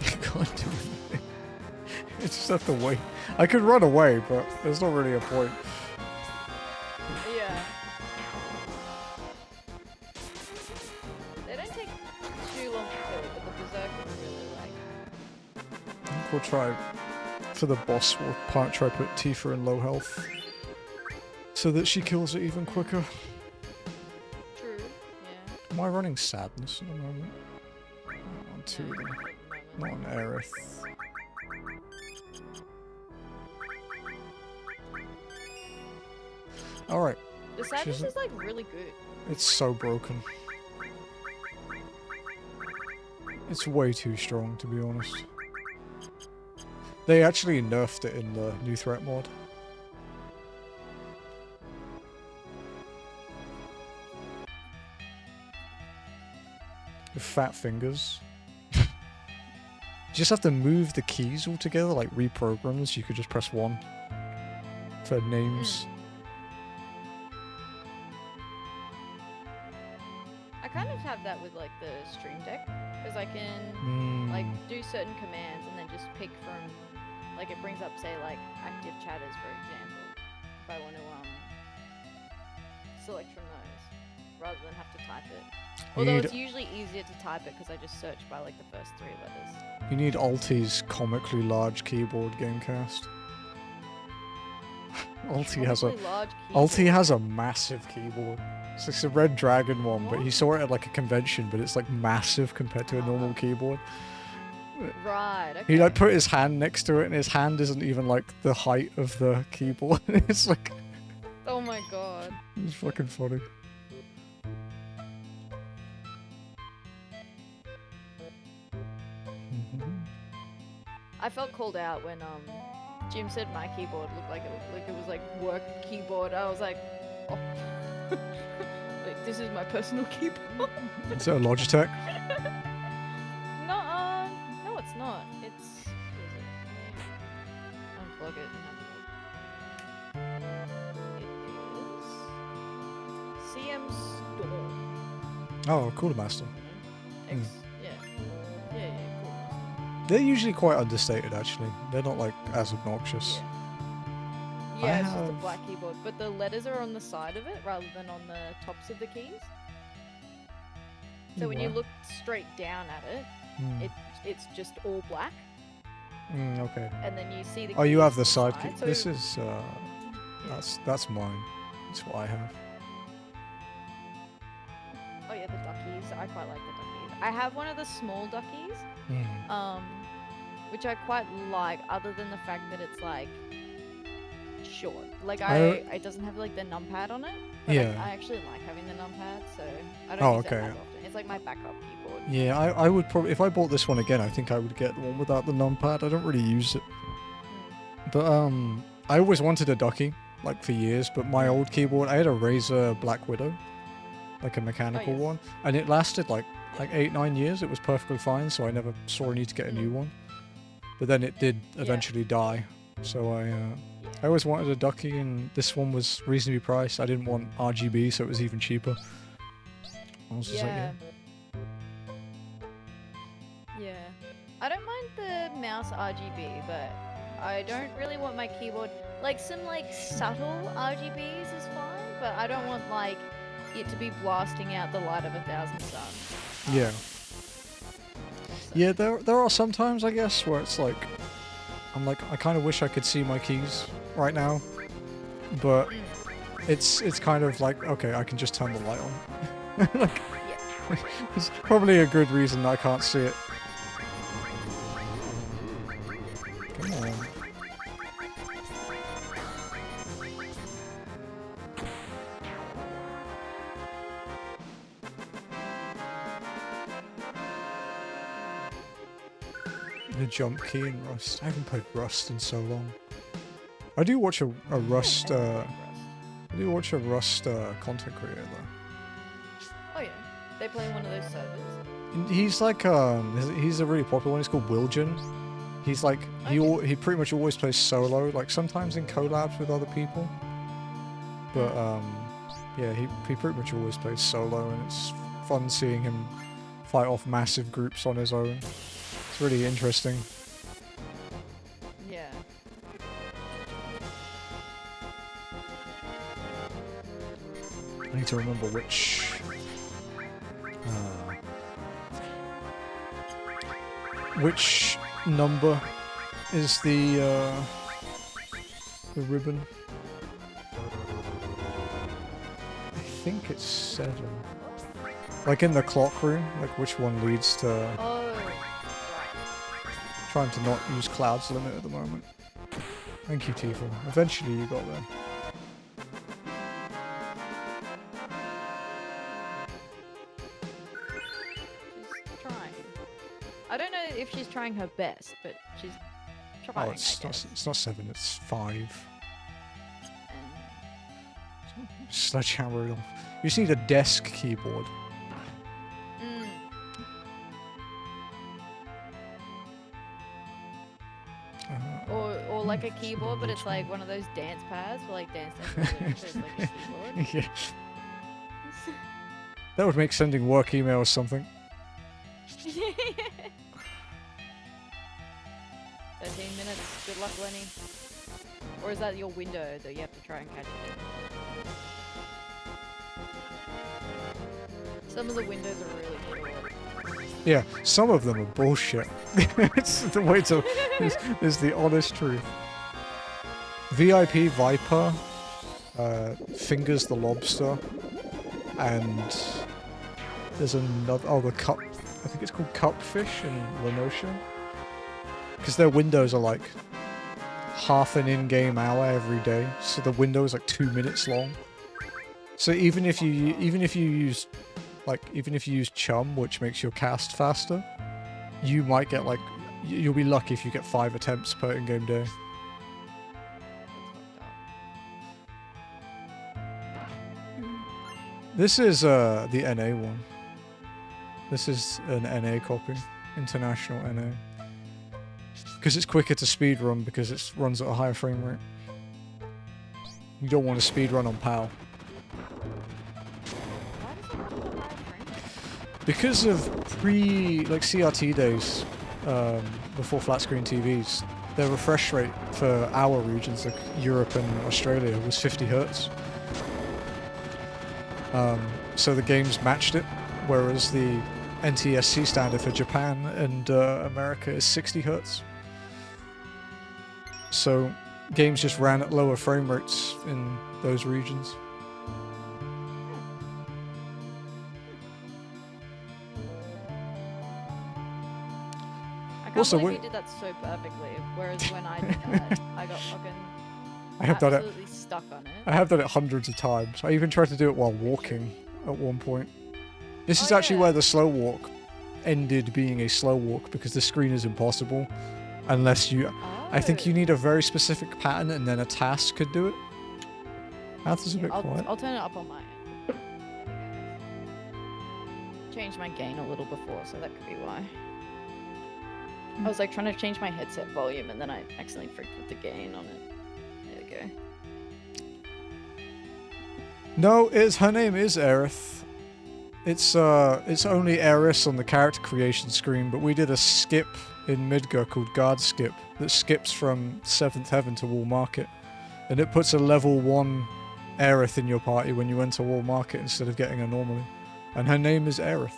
You can't do anything. It's just have to wait. I could run away, but there's not really a point. yeah. They don't take too long to kill, but the berserkers are really like. I think we'll try, for the boss, we'll try put Tifa in low health. So that she kills it even quicker. True, yeah. Am I running Sadness at the moment? Not on two, not on Aerith. Alright. The sadness is like really good. It's so broken. It's way too strong, to be honest. They actually nerfed it in the new threat mod. With fat fingers. You just have to move the keys all together, like reprogram them, so you could just press 1 for names. I kind of have that with like the stream deck, because I can like do certain commands and then just pick from, like it brings up say like active chatters for example, if I want to select from those, rather than have to type it. Although it's usually easier to type it because I just search by like the first 3 letters. You need Alti's comically large keyboard, Gamecast. Alti has a massive keyboard. It's like a Red Dragon one, but he saw it at like a convention, but it's like massive compared to a normal keyboard. Right, okay. He like put his hand next to it, and his hand isn't even like the height of the keyboard. It's like... Oh my god. It's fucking funny. I felt called out when Jim said my keyboard looked like it was like work keyboard. I was like, oh. Like, this is my personal keyboard. Is it a Logitech? No, it's not. It's unplug it and it is CM Storm. Oh, Cooler Master. Yeah, cool. They're usually quite understated, actually. They're not like as obnoxious. Yeah, it's just a black keyboard, but the letters are on the side of it rather than on the tops of the keys. So when you look straight down at it, it's just all black. Okay. and then you see the. Oh, you have keys the on sidekick. So This is yeah. that's mine. That's what I have. Oh yeah, the duckies. I quite like the duckies. I have one of the small duckies, Mm. which I quite like. Other than the fact that it's like short, like I it doesn't have like the numpad on it. But yeah. I actually like having the numpad, so I don't Oh, use it okay. as often. It's like my backup keyboard. Yeah, I would probably if I bought this one again, I think I would get the one without the numpad. I don't really use it. But I always wanted a ducky, like for years, but my old keyboard, I had a Razer Black Widow, like a mechanical one, and it lasted like 8-9 years. It was perfectly fine, so I never saw a need to get a new one. But then it did eventually die, so I always wanted a ducky, and this one was reasonably priced. I didn't want RGB, so it was even cheaper. I was just like, yeah. Yeah. I don't mind the mouse RGB, but I don't really want my keyboard like some like subtle RGBs is fine, but I don't want like it to be blasting out the light of 1,000 suns. Yeah. Yeah, there are some times I guess where it's like I'm like I kind of wish I could see my keys right now, but it's kind of like okay, I can just turn the light on. Like, it's probably a good reason I can't see it. Come on. The jump key in Rust. I haven't played Rust in so long. I do watch a Rust. I do watch a Rust content creator though. Oh yeah, they play one of those servers. He's like he's a really popular one. He's called Wilgen. He's like he pretty much always plays solo. Like sometimes in collabs with other people. But yeah, he pretty much always plays solo, and it's fun seeing him fight off massive groups on his own. It's really interesting. Yeah. I need to remember which number is the ribbon. I think it's 7. Like in the clock room, like which one leads to... Oh, right. Trying to not use Cloud's limit at the moment. Thank you, Tifa. Eventually you got there. She's trying. I don't know if she's trying her best, but she's trying. Oh, it's not 7, it's 5. Sledgehammer. You just need a desk keyboard. Or like a keyboard, but it's like one of those dance pads for like dance. It's like a keyboard. Yeah. That would make sending work emails something. 13 minutes. Good luck, Lenny. Or is that your window that you have to try and catch it in? Some of the windows are really short. Yeah, some of them are bullshit. It's the way to is the honest truth. VIP Viper, Fingers the Lobster, and there's another, the cup, I think it's called Cupfish in Lenosha. Because their windows are like half an in-game hour every day, so the window is like 2 minutes long. So even if you use Chum, which makes your cast faster, you might get like, you'll be lucky if you get 5 attempts per in-game day. This is the NA one. This is an NA copy, international NA. Because it's quicker to speedrun because it runs at a higher frame rate. You don't want to speedrun on PAL. Because of CRT days, before flat screen TVs, their refresh rate for our regions, like Europe and Australia, was 50 Hz. So the games matched it, whereas the NTSC standard for Japan and America is 60 Hz. So games just ran at lower frame rates in those regions. I can't Also, believe you did that so perfectly. Whereas when I did that, I got fucking I have done it. absolutely stuck on it. I have done it hundreds of times. I even tried to do it while walking at one point. This is Oh, actually yeah. where the slow walk ended being a slow walk, because the screen is impossible unless you... I think you need a very specific pattern and then a task could do it. Mouth is a bit quiet. I'll turn it up on my end. Changed my gain a little before, so that could be why. I was like trying to change my headset volume and then I accidentally freaked with the gain on it. There we go. No, her name is Aerith. It's only Aeris on the character creation screen, but we did a skip in Midgar called Guard Skip that skips from 7th Heaven to Wall Market. And it puts a level 1 Aerith in your party when you enter Wall Market instead of getting her normally. And her name is Aerith.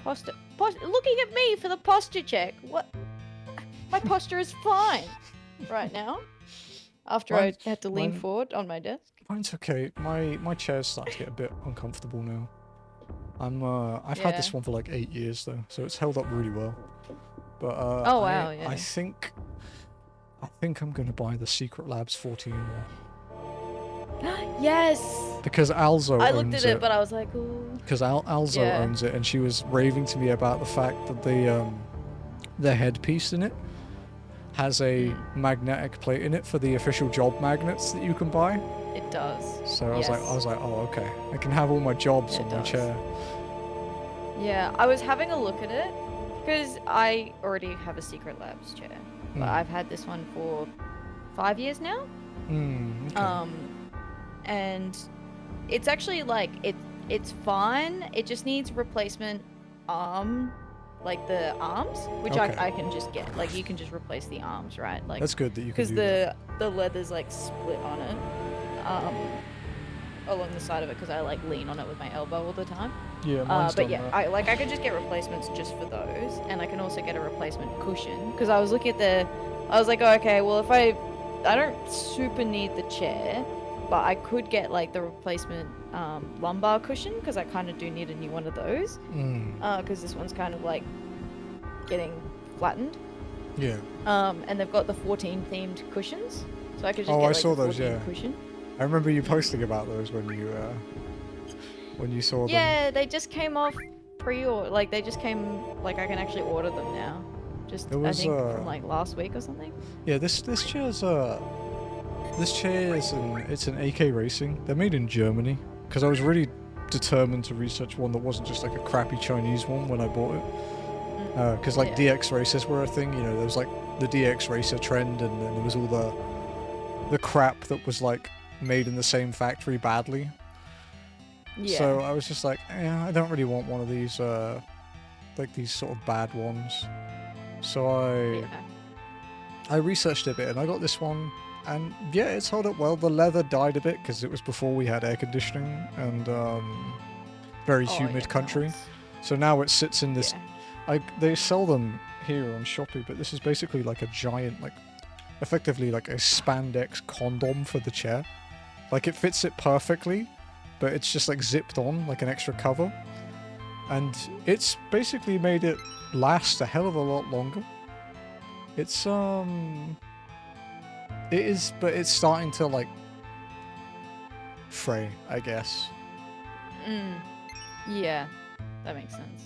Looking at me for the posture check. What? My posture is fine right now. After I had to lean forward on my desk. Mine's okay. My chair's starting to get a bit uncomfortable now. I've had this one for like 8 years though, so it's held up really well. But oh wow, yeah. I think I'm gonna buy the Secret Labs 14 one. Yes. Because Alzo I looked owns at it, but I was like, ooh. Because Alzo owns it, and she was raving to me about the fact that the headpiece in it has a magnetic plate in it for the official job magnets that you can buy. It does. So I was like, oh okay, I can have all my jobs on my chair. Yeah, I was having a look at it because I already have a Secret Labs chair, but I've had this one for 5 years now. Okay. And it's actually like it's fine. It just needs replacement arm, like the arms, which I can just get. Like you can just replace the arms, right? Like that's good that you can do because the leather's like split on it, along the side of it because I like lean on it with my elbow all the time. Yeah, mine's but yeah, I could just get replacements just for those, and I can also get a replacement cushion because I was looking at I was like, oh, okay, well if I don't super need the chair, but I could get like the replacement lumbar cushion because I kind of do need a new one of those. Because this one's kind of like getting flattened. Yeah. And they've got the 14 themed cushions, so I could just get I like saw a 14 those. Yeah. cushion. I remember you posting about those when you saw them. Yeah, they just came off pre-order. Like they just came. Like I can actually order them now. Just I think from like last week or something. Yeah, this chair's it's an AK Racing. They're made in Germany. Because I was really determined to research one that wasn't just like a crappy Chinese one when I bought it. Because like DX racers were a thing, you know, there was like the DX racer trend, and then there was all the crap that was like made in the same factory badly. Yeah. So I was just like, yeah, I don't really want one of these like these sort of bad ones. So I researched a bit and I got this one. And yeah, it's held up well. The leather died a bit because it was before we had air conditioning and very humid country. So now it sits in this... they sell them here on Shopee, but this is basically like a giant, like, effectively like a spandex condom for the chair. Like it fits it perfectly, but it's just like zipped on, like an extra cover. And it's basically made it last a hell of a lot longer. It's, it is, but it's starting to, like, fray, I guess. Yeah, that makes sense.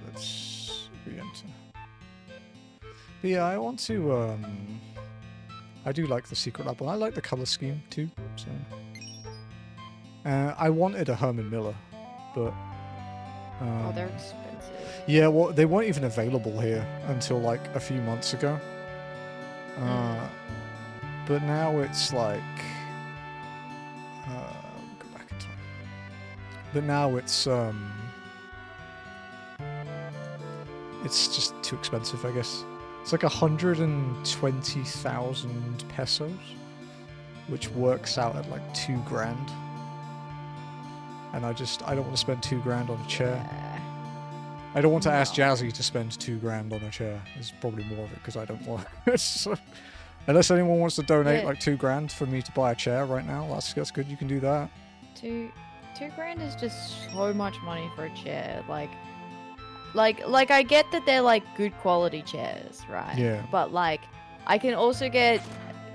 Let's re-enter. But yeah, I want to, I do like the Secret Lab one. I like the color scheme, too, so... I wanted a Herman Miller, but... oh, they're expensive. Yeah, well, they weren't even available here until like a few months ago. But now it's like... go back in time. But now it's just too expensive, I guess. It's like 120,000 pesos, which works out at like $2,000. And I don't want to spend $2,000 on a chair. I don't want to ask No. Jazzy to spend $2 on a chair. There's probably more of it because I don't want it. So, unless anyone wants to donate Yeah. like $2 for me to buy a chair right now, that's good. You can do that. Two grand is just so much money for a chair. Like I get that they're like good quality chairs, right? Yeah. But like, I can also get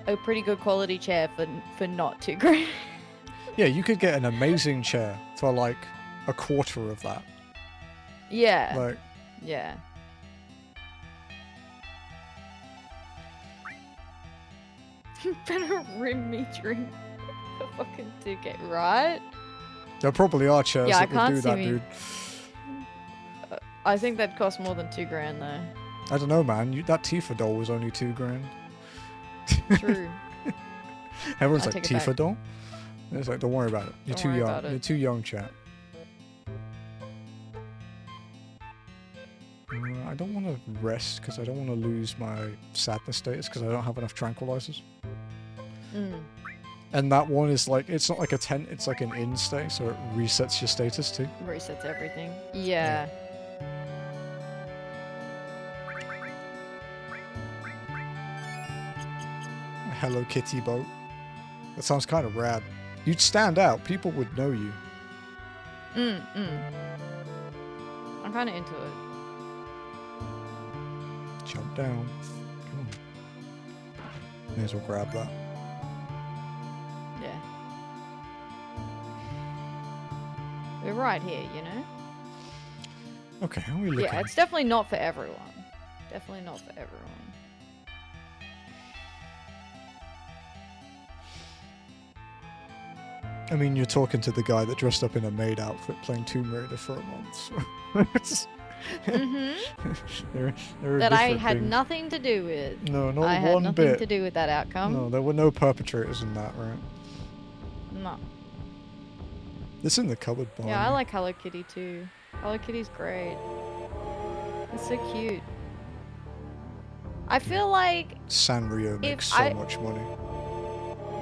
a pretty good quality chair for not $2,000. Yeah, you could get an amazing chair for like a quarter of that. Yeah. Like, Yeah. Better rim me drink the fucking ticket, right? there probably are chairs Yeah, I that would can't do see that, me- dude. I think that'd cost more than $2,000 though. I don't know, man. That Tifa doll was only $2,000. True. Everyone's I like, take it back. Tifa doll? And it's like, don't worry about it. You're Don't too worry young. about it. You're too young, chat. I don't want to rest because I don't want to lose my sadness status because I don't have enough tranquilizers. Mm. And that one is like, it's not like a tent, it's like an in stay, so it resets your status too. Resets everything. Yeah. A Hello Kitty boat. That sounds kind of rad. You'd stand out. People would know you. I'm kind of into it. Jump down. Come on. May as well grab that. Yeah. We're right here, you know? Okay, how are we looking? Yeah, it's definitely not for everyone. Definitely not for everyone. I mean, you're talking to the guy that dressed up in a maid outfit playing Tomb Raider for a month. So they're That I different had thing. nothing to do with. No, not I had one nothing bit. to do with that outcome. No, there were no perpetrators in that, right? No. This in the cupboard behind Yeah, I me. like Hello Kitty too. Hello Kitty's great. It's so cute. I feel like, Sanrio makes if so I- much money.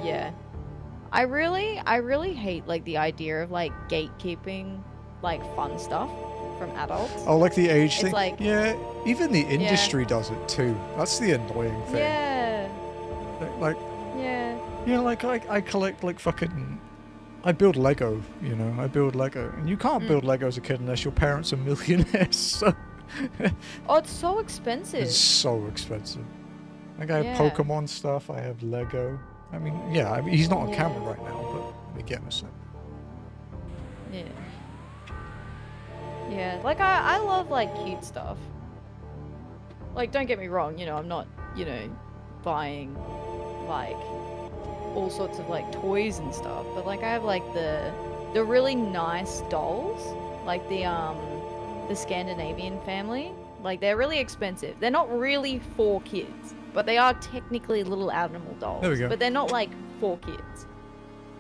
yeah. I really hate like the idea of like gatekeeping like fun stuff from adults. Oh, like the age It's thing? like- yeah, even the industry does it too. That's the annoying thing. Yeah. Like, Yeah. you know, like I collect like fucking. I build Lego, you know. I build Lego, and you can't build Lego as a kid unless your parents are millionaires. So Oh, it's so expensive. it's so expensive. Like I have Yeah. Pokemon stuff. I have Lego. I mean, yeah. I mean, he's not on Yeah. camera right now, but let me get him a sec. Yeah. Yeah, like I love like cute stuff. Like, don't get me wrong, you know, I'm not, you know, buying like all sorts of like toys and stuff, but like I have like the really nice dolls, like the Scandinavian family. Like they're really expensive. They're not really for kids, but they are technically little animal dolls. There we go. But they're not like for kids.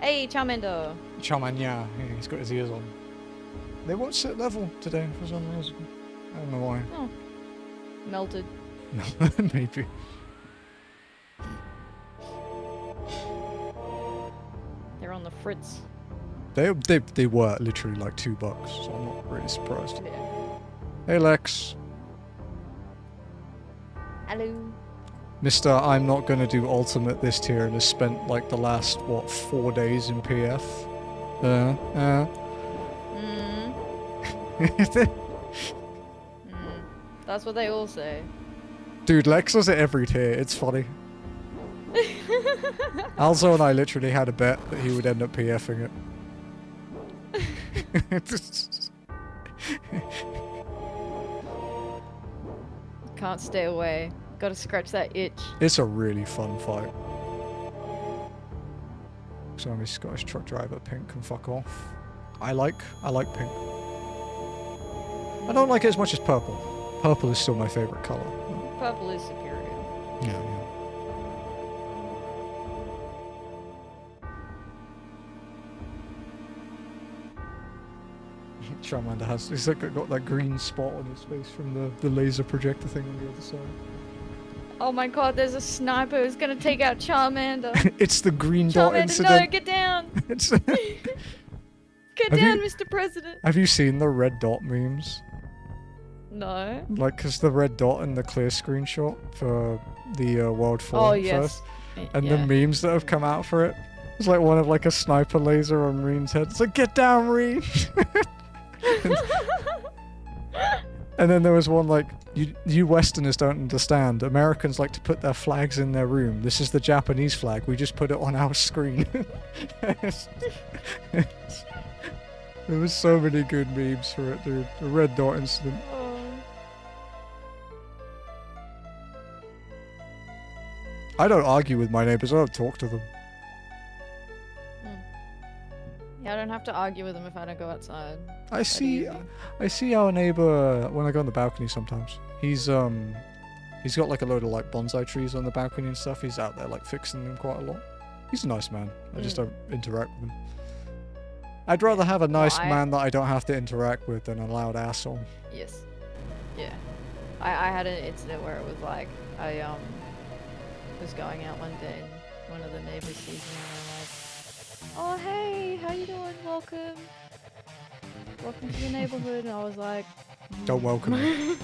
Hey, Charmander. Charmander, yeah, he's got his ears on. They won't sit level today for some reason. I don't know why. Oh, melted. No, maybe. They're on the fritz. They were literally like $2, so I'm not really surprised. Yeah. Hey Lex, Hello. Mister, I'm not gonna do ultimate this tier and has spent like the last what 4 days in PF. That's what they all say. Dude, Lex does it every tier. It's funny. Alzo and I literally had a bet that he would end up PFing it. Can't stay away. Gotta scratch that itch. It's a really fun fight. So I'm a Scottish truck driver. Pink can fuck off. I like pink. I don't like it as much as purple. Purple is still my favorite color. Purple is superior. Yeah. Charmander has. He's like got that green spot on his face from the laser projector thing on the other side. Oh my god, there's a sniper who's gonna take out Charmander. It's the green dot Charmander, incident. no, get down! It's Get Have down, you- Mr. President! Have you seen the red dot memes? No. Like, cause the red dot in the clear screenshot for the World 4 Oh yes. first, and yeah. the memes that have come out for it. It's like one of like a sniper laser on Reen's head. It's like, get down, Reen! And then there was one like, you Westerners don't understand. Americans like to put their flags in their room. This is the Japanese flag. We just put it on our screen. There was so many good memes for it, dude. The red dot incident. I don't argue with my neighbors. I don't talk to them. Yeah, I don't have to argue with them if I don't go outside. I see our neighbor when I go on the balcony sometimes. He's got like a load of like bonsai trees on the balcony and stuff. He's out there like fixing them quite a lot. He's a nice man. I just don't interact with him. I'd rather have a nice man that I don't have to interact with than a loud asshole. Yes. Yeah. I had an incident where it was like I was going out one day and one of the neighbors sees me and I'm like, oh hey, how you doing? Welcome to the neighborhood. And I was like, don't welcome me.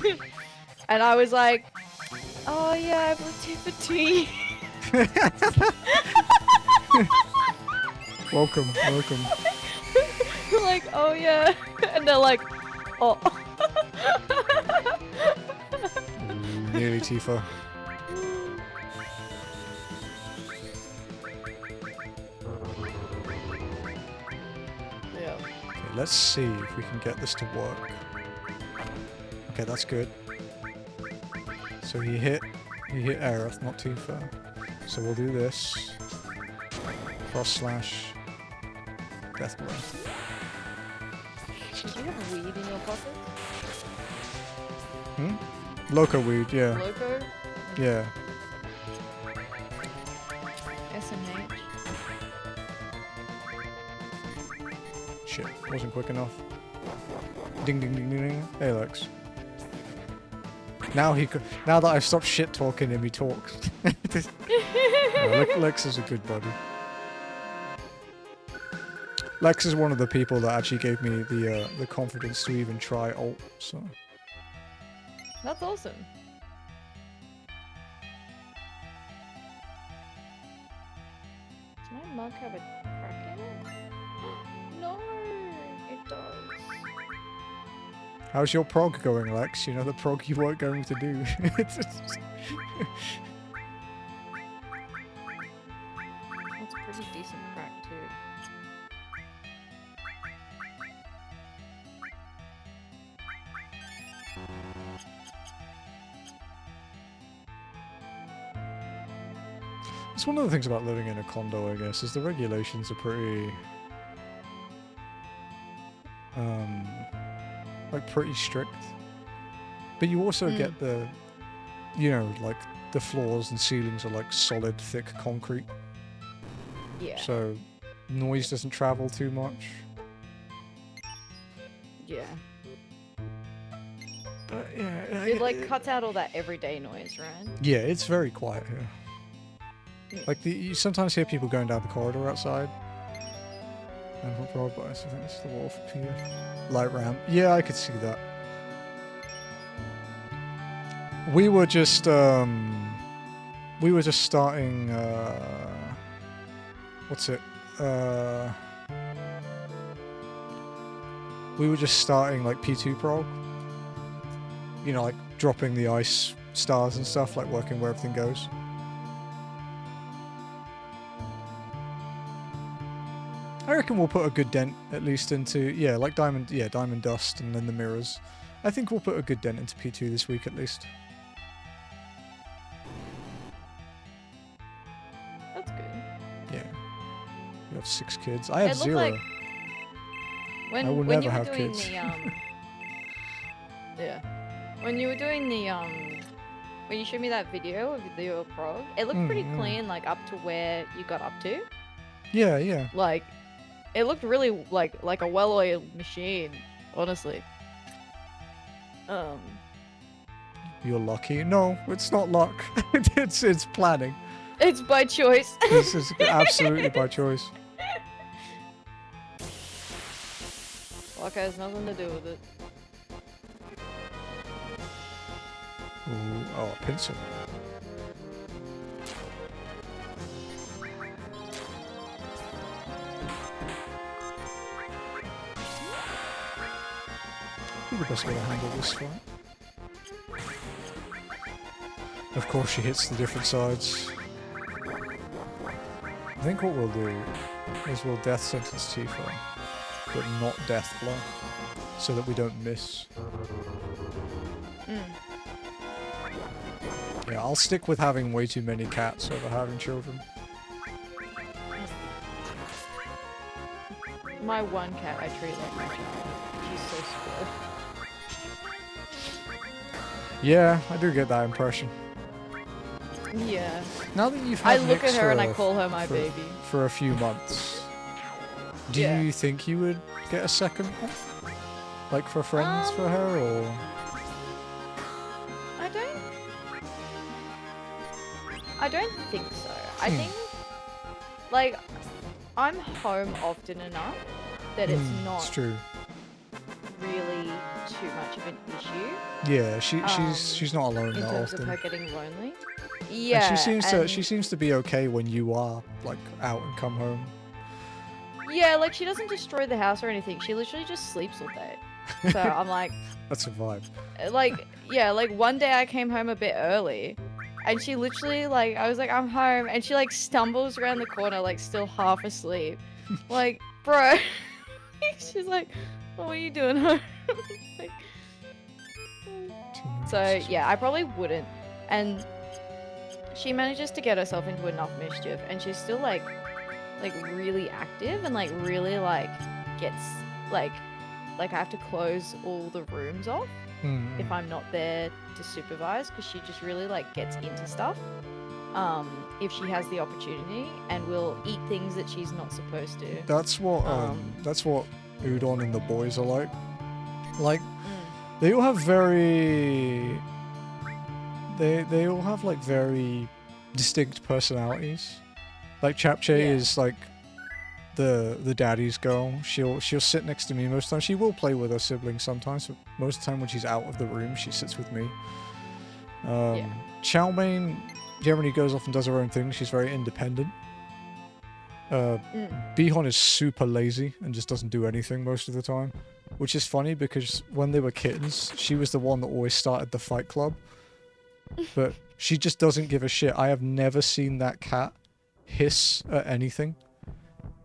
And I was like, oh yeah, I've lived here for 2 years. Welcome. Like, oh yeah. And they're like, oh. Nearly Tifa. Yeah. Okay, let's see if we can get this to work. Okay, that's good. So he hit Aerith, not Tifa. So we'll do this. Cross slash. Death blow. Did you have weed in your pocket? Loco weed, yeah. Loco? Yeah. SMH. Shit, wasn't quick enough. Ding ding ding ding ding. Hey Lex. Now that I've stopped shit talking him, he talks. No, Lex is a good buddy. Lex is one of the people that actually gave me the confidence to even try ult, so. That's awesome. Does my mug have a crack in it? No, it does. How's your prog going, Lex? You know the prog you weren't going to do. That's a pretty decent crack too. It's one of the things about living in a condo, I guess, is the regulations are pretty, like pretty strict. But you also get the, you know, like the floors and ceilings are like solid, thick concrete. Yeah. So noise doesn't travel too much. Yeah. But yeah, It like cuts out all that everyday noise, right? yeah, it's very quiet here. Like you sometimes hear people going down the corridor outside. And what road bias? I think this is the wall here. Light ramp. Yeah, I could see that. We were just starting what's it? We were just starting like P2 prog. You know, like dropping the ice stars and stuff, like working where everything goes. I reckon we'll put a good dent at least into, yeah, like diamond dust and then the mirrors. I think we'll put a good dent into P2 this week at least. That's good. Yeah. We have 6 kids. I have 0. Like I will when never you were have doing kids. the yeah. When you were doing the when you showed me that video of your prog, it looked pretty clean, like up to where you got up to. Yeah, yeah. Like it looked really like a well-oiled machine, honestly. You're lucky. No, it's not luck. it's planning. It's by choice. This is absolutely by choice. Luck has nothing to do with it. Ooh, oh, a pencil. I think the best way to handle this fight. Of course, she hits the different sides. I think what we'll do is we'll death sentence Tifa, but not death blow, so that we don't miss. Yeah, I'll stick with having way too many cats over having children. My one cat I treat like my child. She's so spoiled. Yeah, I do get that impression. Yeah. Now that you've I had look Nyx at her and I for- call her my for- baby. for a few months, do Yeah. you think you would get a second one? Like for friends for her, or? I don't think so. I think, like, I'm home often enough that it's It's not true. really too much of an issue Yeah, she's not alone in that terms often. of her getting lonely. And Yeah, she seems to be okay when you are like out and come home. yeah, like she doesn't destroy the house or anything. She literally just sleeps all day. So I'm like, That's a vibe. yeah, like one day I came home a bit early, and she literally like I was like I'm home, and she like stumbles around the corner like still half asleep, like bro. She's like, oh, what are you doing home? Like, so yeah, I probably wouldn't. And she manages to get herself into enough mischief, and she's still like really active and like really like gets like I have to close all the rooms off if I'm not there to supervise, because she just really like gets into stuff if she has the opportunity, and will eat things that she's not supposed to. That's what Udon and the boys are like. Like they all have very they all have like very distinct personalities. Like Chapche is like the daddy's girl. She'll sit next to me most of the time. She will play with her siblings sometimes, but most of the time when she's out of the room, she sits with me. Chow Mein generally goes off and does her own thing. She's very independent. Bihon is super lazy and just doesn't do anything most of the time, which is funny because when they were kittens, she was the one that always started the fight club. But she just doesn't give a shit. I have never seen that cat hiss at anything.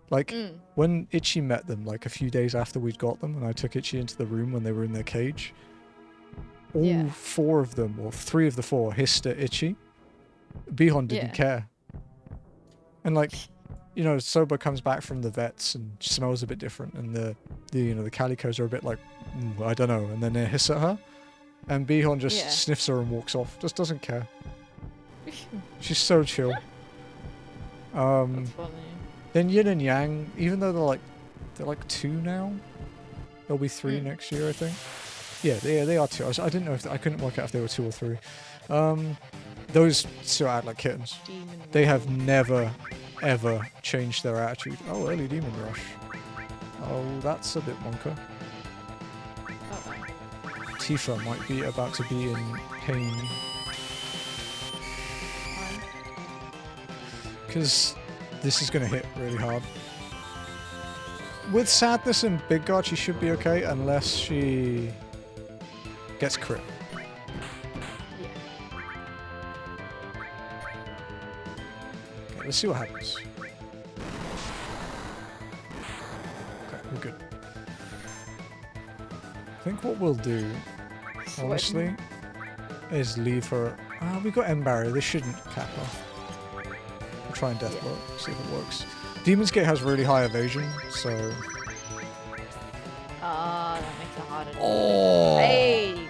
Like, when Itchy met them, like a few days after we'd got them, and I took Itchy into the room when they were in their cage, all four of them, or three of the four, hissed at Itchy. Bihon didn't care. And like, you know, Soba comes back from the vets and smells a bit different, and the calicos are a bit like, I don't know, and then they hiss at her, and Bihon just sniffs her and walks off. Just doesn't care. She's so chill. That's funny. Then Yin and Yang, even though they're like 2 now, they'll be 3 next year, I think. Yeah, they are 2. I didn't know if I couldn't work out if they were 2 or 3. Those still act like kittens. They have never ever changed their attitude. Oh, early Demon Rush. Oh, that's a bit wonka. Tifa might be about to be in pain. Because this is going to hit really hard. With Sadness and Big Guard, she should be okay, unless she gets crit. Okay, let's see what happens. Okay, we're good. I think what we'll do, honestly, is leave her... we've got M Barrier, this shouldn't cap her. We'll try and Death Blow, see if it works. Demon's Gate has really high evasion, so... That makes it harder. Oh! Hey!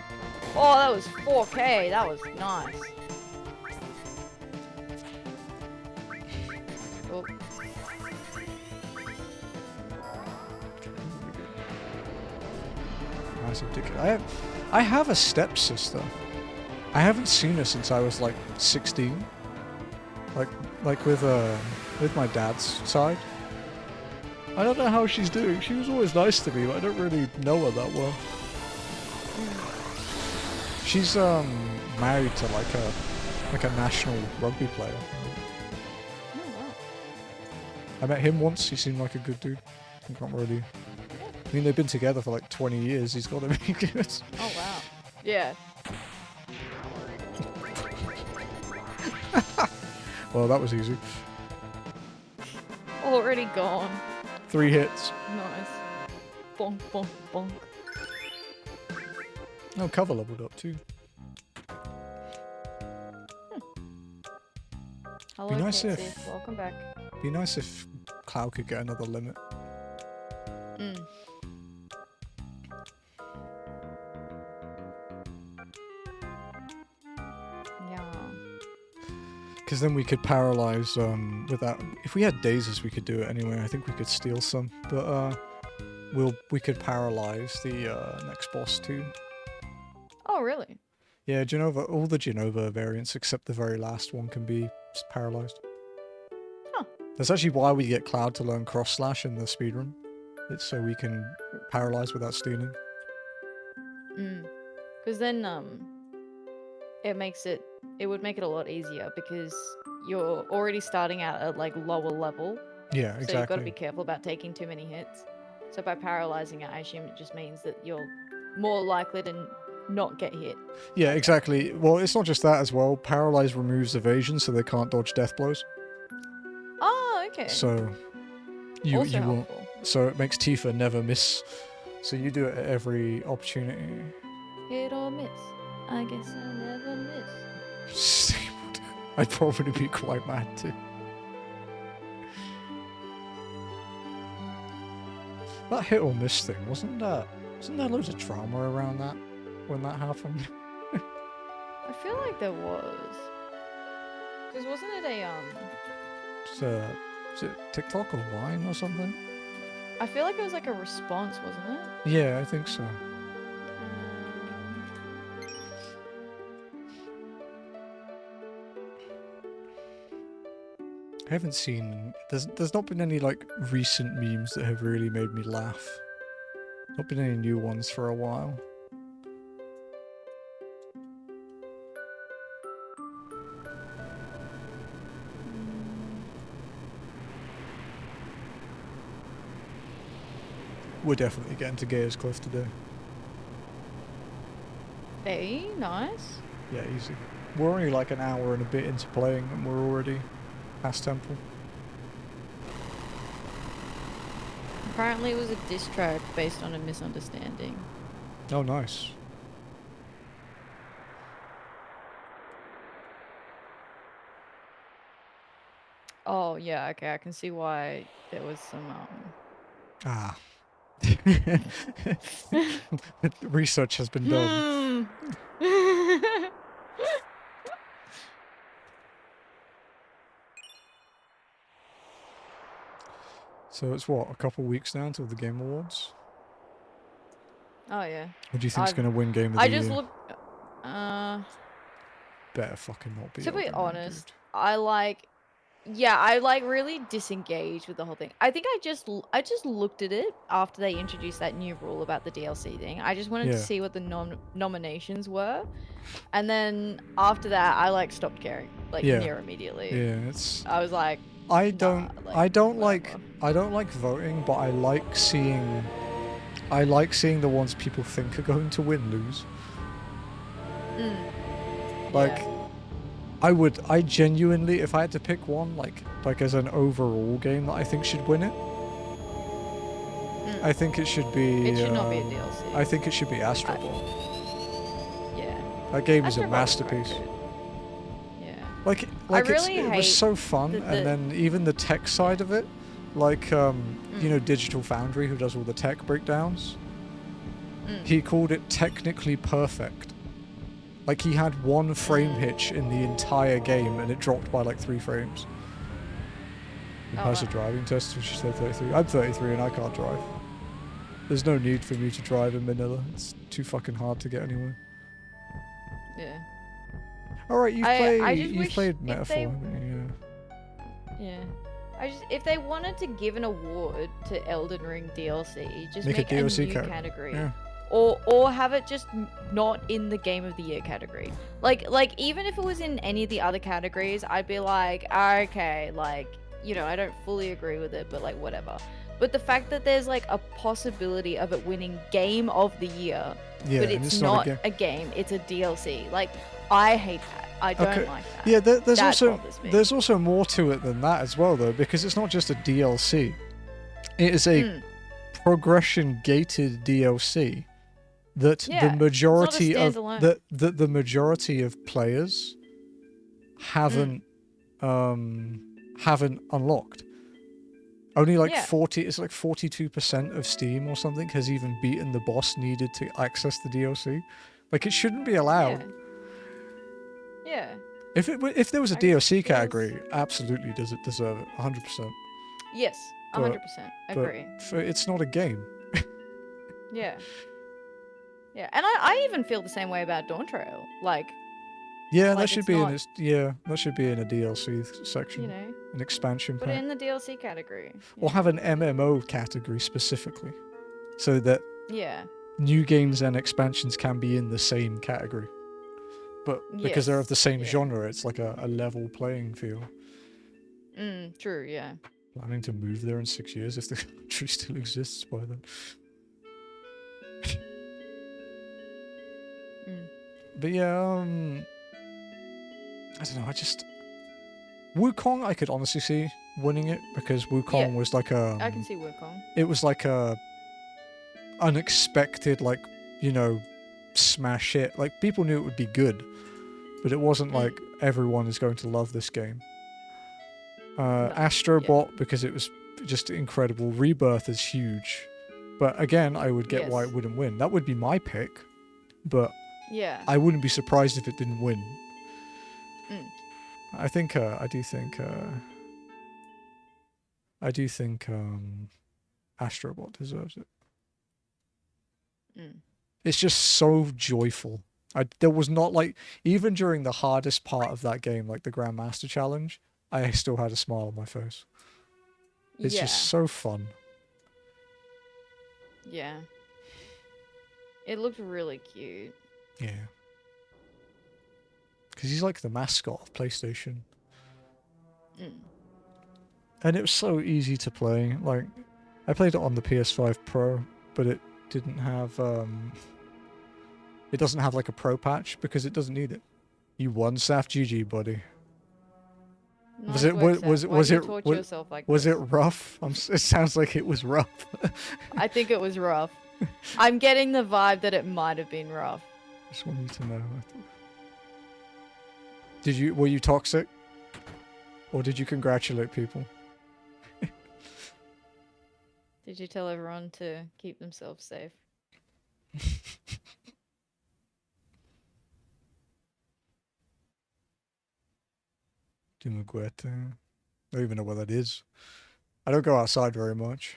Oh, that was 4K. That was nice. Oh. Nice ridiculous. I have a stepsister. I haven't seen her since I was like 16. Like with my dad's side. I don't know how she's doing. She was always nice to me, but I don't really know her that well. She's married to like a national rugby player. Oh, wow. I met him once. He seemed like a good dude. I can't really. I mean, they've been together for like 20 years. He's got to be good. Oh, wow. Yeah. Well, that was easy. Already gone. 3 hits. Nice. Bonk, bonk, bonk. Oh, cover leveled up too. Hello, nice Patsy. if- Welcome back. Be nice if Cloud could get another limit. Mm. Yeah. Because then we could paralyze without. If we had daisies, we could do it anyway. I think we could steal some, but we could paralyze the next boss too. Oh, really? Yeah, Genova. All the Genova variants except the very last one can be paralyzed. Huh. That's actually why we get Cloud to learn cross slash in the speedrun. It's so we can paralyze without stealing. Because then it would make it a lot easier because you're already starting out at like lower level. Yeah, So you've got to be exactly. careful about taking too many hits. So by paralyzing it, I assume it just means that you're more likely to not get hit. Yeah, exactly. Well, it's not just that as well. Paralyze removes evasion, so they can't dodge death blows. Oh, okay. So you also won't. helpful. So it makes Tifa never miss. So you do it at every opportunity. Hit or miss. I guess I never miss. I'd probably be quite mad too. That hit or miss thing, wasn't there loads of drama around that when that happened? I feel like there was. Because wasn't it a Is it TikTok or Vine or something? I feel like it was like a response, wasn't it? Yeah, I think so. I haven't seen. There's not been any like recent memes that have really made me laugh. Not been any new ones for a while. We're definitely getting to Gaia's Cliff today. Hey, nice. Yeah, easy. We're only like an hour and a bit into playing and we're already past Temple. Apparently it was a diss track based on a misunderstanding. Oh, nice. Oh, yeah, okay, I can see why there was some, Ah. Research has been done. So it's what, a couple weeks now until the Game Awards? Oh, yeah. What do you think's going to win Game of the I Year? just looked, Better fucking not be. to be Elden Ring, honest, dude. I really disengaged with the whole thing. I think I just looked at it after they introduced that new rule about the DLC thing. I just wanted to Yeah. see what the nominations were, and then after that, I like stopped caring like Yeah. near immediately. Yeah, it's. I was like, I nah, don't. like, I don't like. whatever. I don't like voting, but I like seeing. I like seeing the ones people think are going to win lose. Like, Yeah. I genuinely, if I had to pick one, like as an overall game that I think should win it, I think it should be. It should not be a DLC. I think it should be Astro Ball. Yeah. That game is a Astro Ball was quite masterpiece. good. Yeah. Like really it was hate so fun, the- and then even the tech side of it, like you know, Digital Foundry, who does all the tech breakdowns. He called it technically perfect. Like he had one frame hitch in the entire game, and it dropped by like 3 frames. He passed a wow. driving test, which said 33. I'm 33 and I can't drive. There's no need for me to drive in Manila. It's too fucking hard to get anywhere. Yeah. All right, you've wish played if Metaphor, they- haven't you? Yeah. If they wanted to give an award to Elden Ring DLC, just Make a make a DLC new category. category. Yeah. or have it just not in the Game of the Year category. Like even if it was in any of the other categories, I'd be like, okay, like, you know, I don't fully agree with it, but like whatever. But the fact that there's like a possibility of it winning Game of the Year, Yeah, but and it's not not a game, it's a DLC. Like, I hate that. I don't like that. Yeah, there's that bothers me. there's also more to it than that as well, though, because it's not just a DLC. It is a progression gated DLC that the majority of the majority of players haven't unlocked. Only like 42% of Steam or something has even beaten the boss needed to access the DLC. Like, it shouldn't be allowed. Yeah. If there was a DLC category, absolutely does it deserve it, 100%. Yes, 100%. Agree. But it's not a game. Yeah. Yeah, and I even feel the same way about Dawn Trail. Like, yeah, like that should be in a DLC section, you know, an expansion put pack. it in the DLC category. Or have an MMO category specifically, so that yeah, new games and expansions can be in the same category. But because they're of the same genre, it's like a level playing field. True, yeah. Planning to move there in 6 years if the country still exists by then. But yeah, I don't know, Wukong I could honestly see winning it, because Wukong was like I can see Wukong. It was like a unexpected, like, you know, smash hit. Like, people knew it would be good, but it wasn't like everyone is going to love this game. Astrobot, because it was just incredible. Rebirth is huge, but again, I would get why it wouldn't win. That would be my pick, but I wouldn't be surprised if it didn't win. I do think Astrobot deserves it. It's just so joyful. There was not, like, even during the hardest part of that game, like the Grandmaster Challenge, I still had a smile on my face. It's just so fun. Yeah. It looked really cute. Yeah. Because he's like the mascot of PlayStation. And it was so easy to play. Like, I played it on the PS5 Pro, but it didn't have, it doesn't have like a pro patch because it doesn't need it. You won, Saf. GG, buddy. Nice was it rough? It sounds like it was rough. I think it was rough. I'm getting the vibe that it might have been rough. Just want you to know. Were you toxic? Or did you congratulate people? Did you tell everyone to keep themselves safe? I don't even know what that is. I don't go outside very much.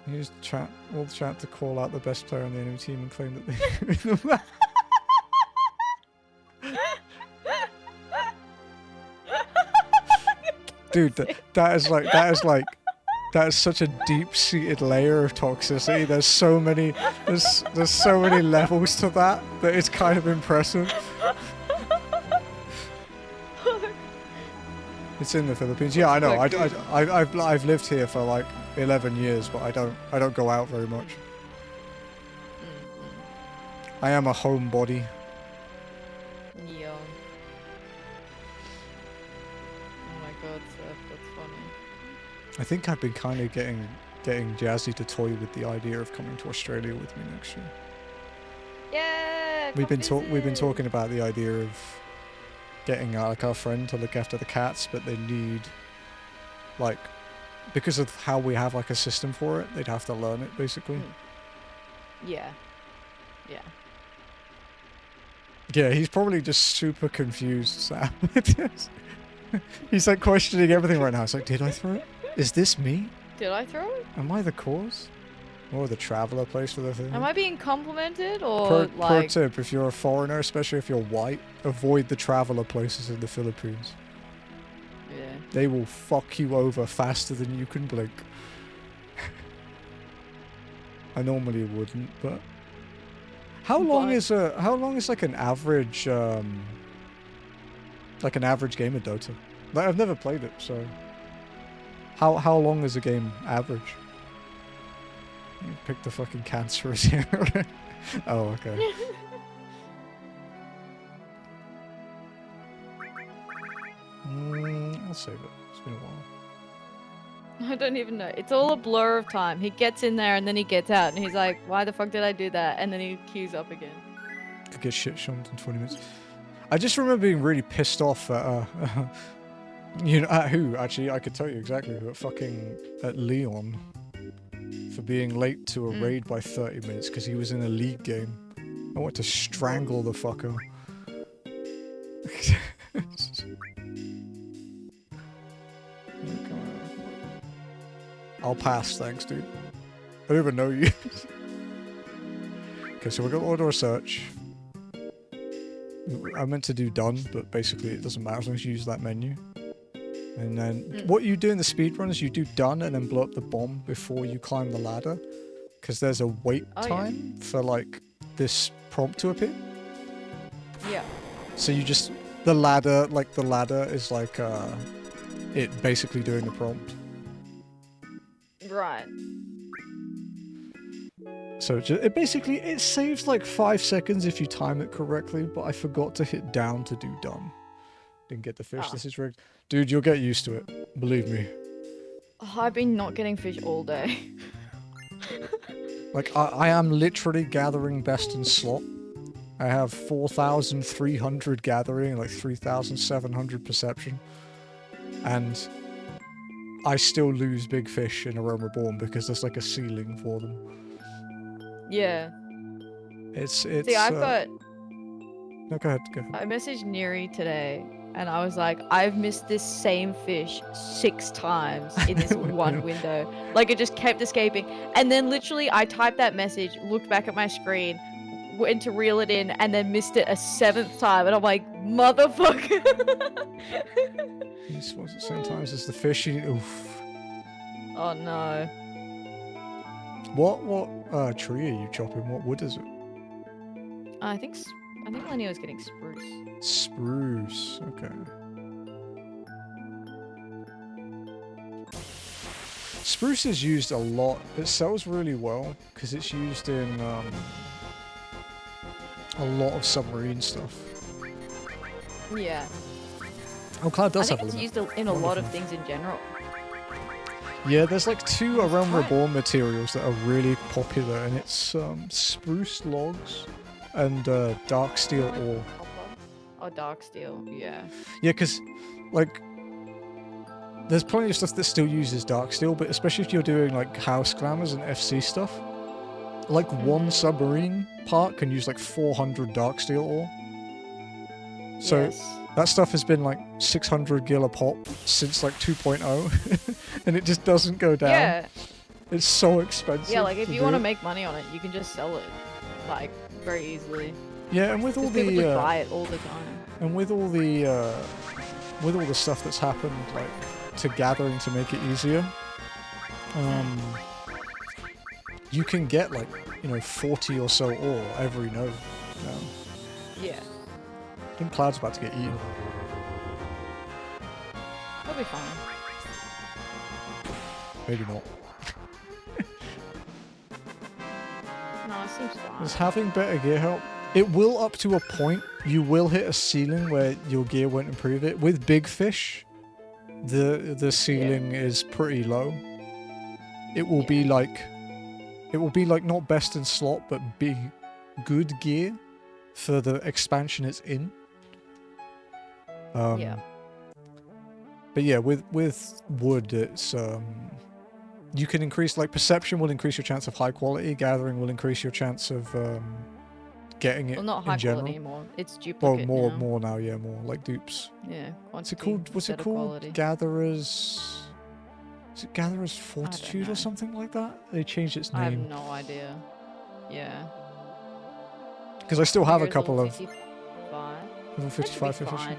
Use all the chat to call out the best player on the enemy team and claim that they... Dude, that is such a deep-seated layer of toxicity. There's so many levels to that it's kind of impressive. It's in the Philippines. Yeah, I know. I've lived here for like 11 years, but I don't go out very much. I am a homebody. Yeah. Oh my god, Seth, that's funny. I think I've been kind of getting Jazzy to toy with the idea of coming to Australia with me next year. Yeah. We've been talking about the idea of getting like our friend to look after the cats, but they need, like, because of how we have like a system for it, they'd have to learn it basically. Yeah. Yeah. Yeah, he's probably just super confused, Sam. He's like questioning everything right now. It's like, did I throw it? Is this me? Did I throw it? Am I the cause? Or the traveler place for the thing? Am I being complimented or Pro tip, if you're a foreigner, especially if you're white, avoid the traveler places in the Philippines. Yeah. They will fuck you over faster than you can blink. I normally wouldn't, but how long is like an average game of Dota? Like I've never played it, so how long is a game average? You picked the fucking cancerous here. Oh, okay. I'll save it. It's been a while. I don't even know. It's all a blur of time. He gets in there and then he gets out and he's like, why the fuck did I do that? And then he queues up again. Could get shit shown in 20 minutes. I just remember being really pissed off at, you know, at who, actually, I could tell you exactly who, at Leon for being late to a raid by 30 minutes because he was in a league game. I want to strangle the fucker. I'll pass, thanks, dude. I don't even know you. Okay, so we got auto search. I meant to do done, but basically it doesn't matter as long as you use that menu. And then what you do in the speedrun is you do done and then blow up the bomb before you climb the ladder. Because there's a wait time for like this prompt to appear. Yeah. So you just, the ladder is like it basically doing the prompt. Right. So it basically, it saves like 5 seconds if you time it correctly, but I forgot to hit down to do done. Didn't get the fish, this is rigged. Dude, you'll get used to it, believe me. Oh, I've been not getting fish all day. Like, I am literally gathering best in slot. I have 4,300 gathering, like 3,700 perception. And I still lose big fish in a Realm Reborn because there's like a ceiling for them. Yeah. It's See, I've got... No, go ahead. I messaged Neri today, and I was like, I've missed this same fish 6 times in this one window. Like, it just kept escaping. And then literally, I typed that message, looked back at my screen, went to reel it in, and then missed it a 7th time. And I'm like, motherfucker. You spawns at the same times as the fish. Oof. Oh, no. What tree are you chopping? What wood is it? I think Lenny getting spruce. Spruce, okay. Spruce is used a lot. It sells really well because it's used in a lot of submarine stuff. Yeah. Oh, Cloud does have a I think limit. it's used in a lot of things in general. Yeah, there's like 2 Realm Reborn materials that are really popular, and it's spruce logs and dark steel ore. Oh, dark steel, yeah. Yeah, because like there's plenty of stuff that still uses dark steel, but especially if you're doing like house glamours and FC stuff, like one submarine part can use like 400 dark steel ore. So that stuff has been like 600 gil a pop since like 2.0 and it just doesn't go down. Yeah. It's so expensive. Yeah, like if you want to make money on it, you can just sell it like very easily. Yeah, and with all the people just buy it all the time. And with all the stuff that's happened like to gathering to make it easier, you can get like, you know, 40 or so ore every node now. Yeah. I think Cloud's about to get eaten. He'll be fine. Maybe not. No, it seems fine. Does having better gear help? It will up to a point. You will hit a ceiling where your gear won't improve it. With big fish, the ceiling is pretty low. It will be like not best in slot, but be good gear for the expansion it's in. Yeah. But yeah, with wood, it's you can increase, like, perception will increase your chance of high quality. Gathering will increase your chance of getting it. Well, not high in general. quality anymore. It's duplicate. Well, now. more now. Yeah, more like dupes. Yeah. What's it called? What's it called? Quality. Gatherers. Is it Gatherers Fortitude or something like that? They changed its name. I have no idea. Yeah. Because I still have a couple of 55. level 55 fish. Fine.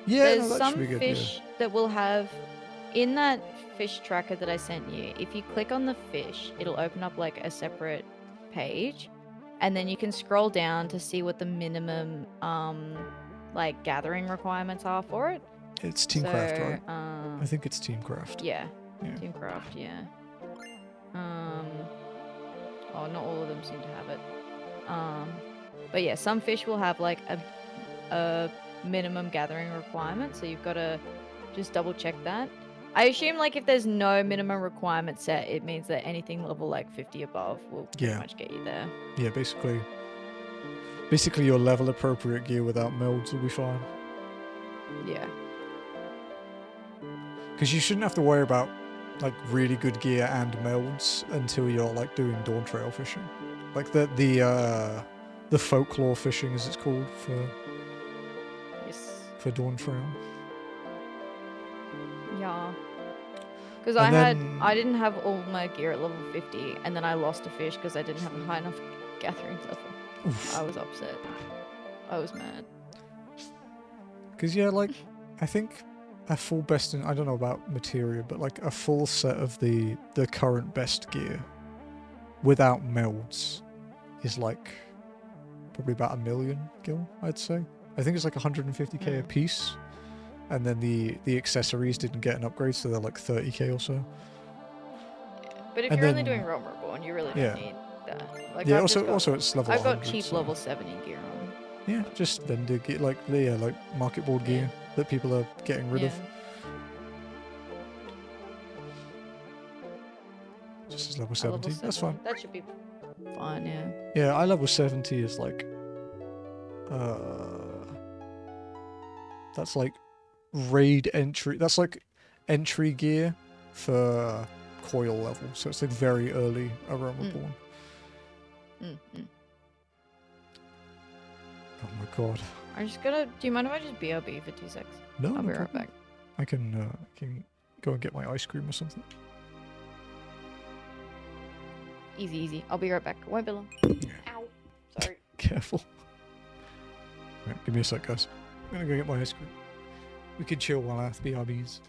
Yeah, There's no, that some should be good, fish that will have in that fish tracker that I sent you, if you click on the fish, it'll open up like a separate page, and then you can scroll down to see what the minimum like gathering requirements are for it. It's Teamcraft, So, right? I think it's Teamcraft. Yeah, Yeah. Teamcraft, yeah. Oh, not all of them seem to have it. But yeah, some fish will have like a minimum gathering requirement, so you've got to just double check that. I assume like if there's no minimum requirement set, it means that anything level like 50 above will pretty much get you there. Yeah, basically your level appropriate gear without melds will be fine. Yeah. Because you shouldn't have to worry about like really good gear and melds until you're like doing dawn trail fishing. Like the folklore fishing, as it's called for dawn trail. Yeah. Because I didn't have all my gear at level 50, and then I lost a fish because I didn't have a high enough gathering level. Oof. I was upset. I was mad. Because yeah, like I think a full best in, I don't know about materia, but like a full set of the current best gear without melds is like probably about 1 million gil, I'd say. I think it's like 150k a piece, and then the accessories didn't get an upgrade, so they're like 30k or so. But if you're only doing Realm Reborn, you really don't need that. Like, yeah, also it's level 100. I've got cheap level 70 gear on. Yeah, just vendor gear, like market board gear that people are getting rid of. Just as level 70. That's fine. That should be fine, yeah. Yeah, I level 70 is like that's like raid entry. That's like entry gear for coil level. So it's like very early Realm Reborn. Oh my god. I'm just gonna. Do you mind if I just BRB for 2 secs? No, I'll be right back. I can go and get my ice cream or something. Easy, easy. I'll be right back. Won't be long. Ow. Sorry. Careful. Right, give me a sec, guys. I'm gonna go get my ice cream. We can chill while I BRBs.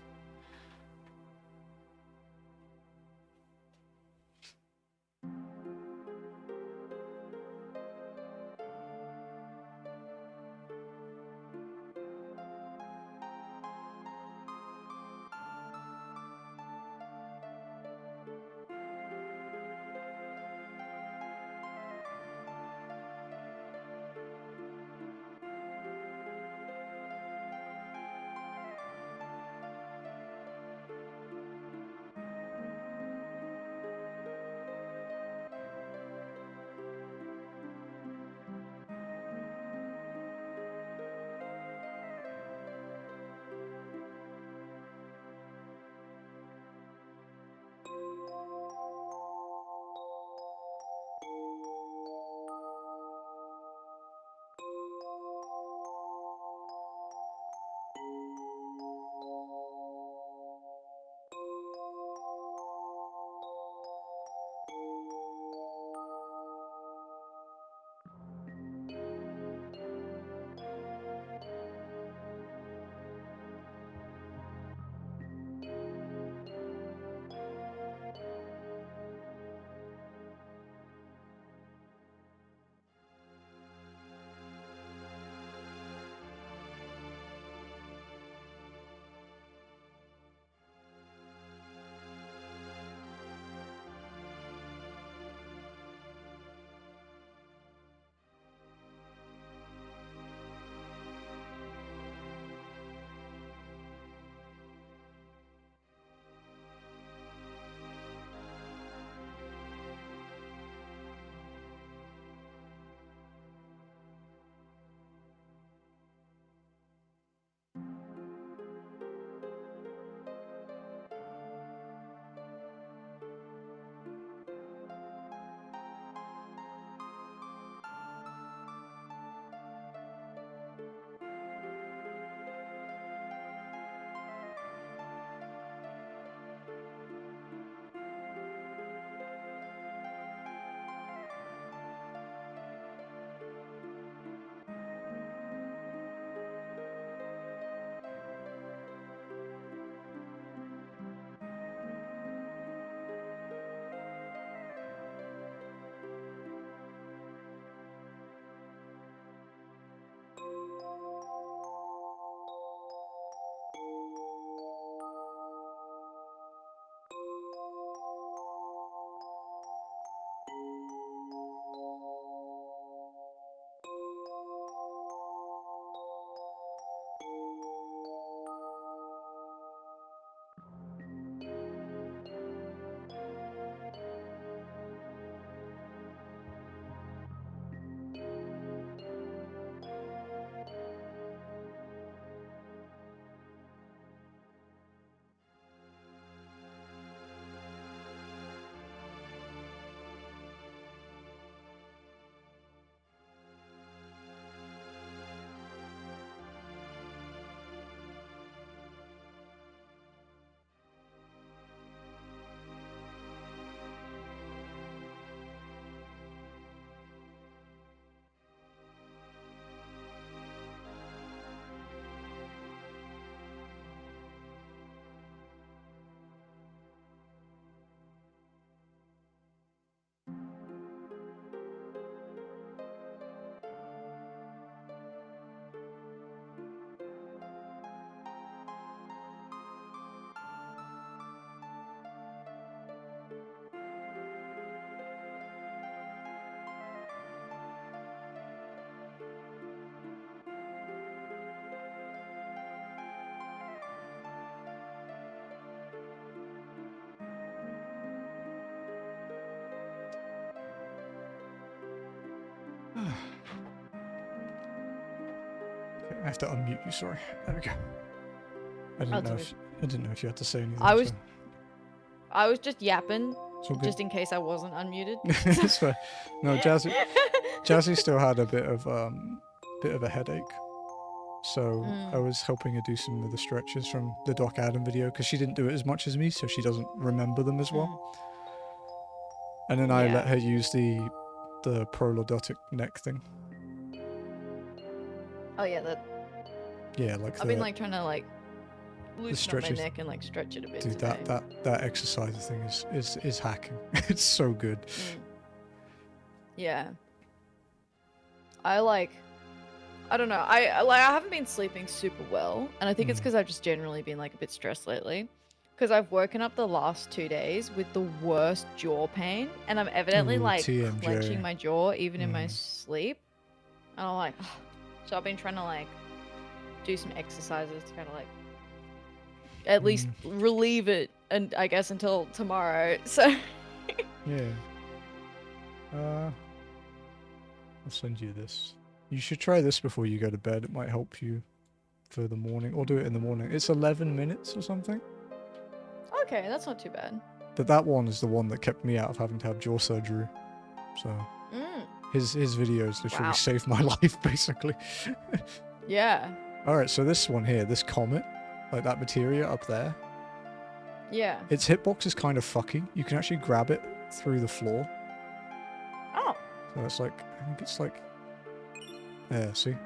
have to unmute you. Sorry. There we go. I didn't know. I didn't know if you had to say anything. I was just yapping, It's all good. just in case I wasn't unmuted. That's fair. No, Jazzy still had a bit of a headache, so I was helping her do some of the stretches from the Doc Adam video because she didn't do it as much as me, so she doesn't remember them as well. And then I let her use the prolordotic neck thing. Oh yeah, that. Yeah, like I've been like trying to like loosen up my stretches. neck and like stretch it a bit. Dude, today. that exercise thing is hacking. It's so good. Yeah. I don't know. I haven't been sleeping super well, and I think it's because I've just generally been like a bit stressed lately. Because I've woken up the last 2 days with the worst jaw pain, and I'm evidently like TMJ. clenching my jaw even in my sleep. And I'm like, so I've been trying to like do some exercises to kind of like at least relieve it, and I guess until tomorrow. So yeah. I'll send you this. You should try this before you go to bed. It might help you for the morning, or do it in the morning. It's 11 minutes or something. okay, that's not too bad. But that one is the one that kept me out of having to have jaw surgery. So his videos literally saved my life, basically. Yeah. Alright, so this one here, this comet, like that materia up there. Yeah. Its hitbox is kind of fucky. You can actually grab it through the floor. Oh. So it's like, I think it's like... There, see?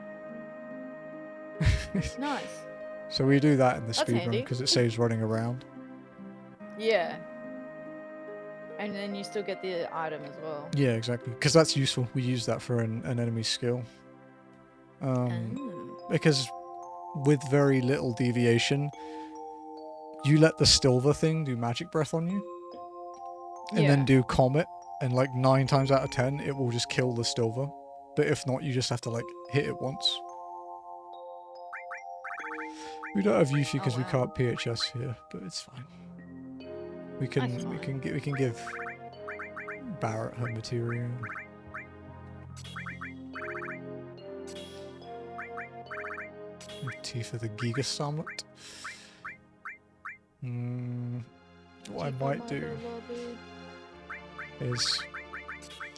Nice. So we do that in the That's speedrun handy. because it saves running around. Yeah. And then you still get the item as well. Yeah, exactly. Because that's useful. We use that for an enemy skill. Because with very little deviation, you let the Stilver thing do magic breath on you. And then do Comet, and like 9 times out of 10, it will just kill the Stilver. But if not, you just have to like hit it once. We don't have Yuffie because we can't PHS here, but it's fine. We can give Barrett her material. Tifa the Giga Summit. What I might do is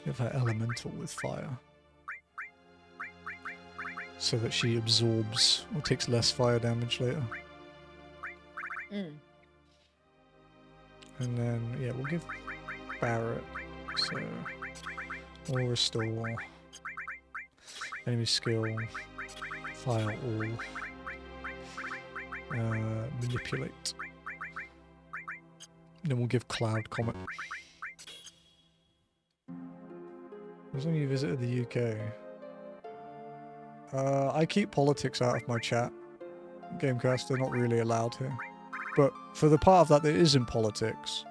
give her elemental with fire, so that she absorbs or takes less fire damage later. And then, yeah, we'll give Barrett, so, or restore, enemy skill, fire all, manipulate. Then we'll give Cloud Comet. As long as you visited the UK. I keep politics out of my chat. Gamecast, they're not really allowed here. But for the part of that that isn't politics,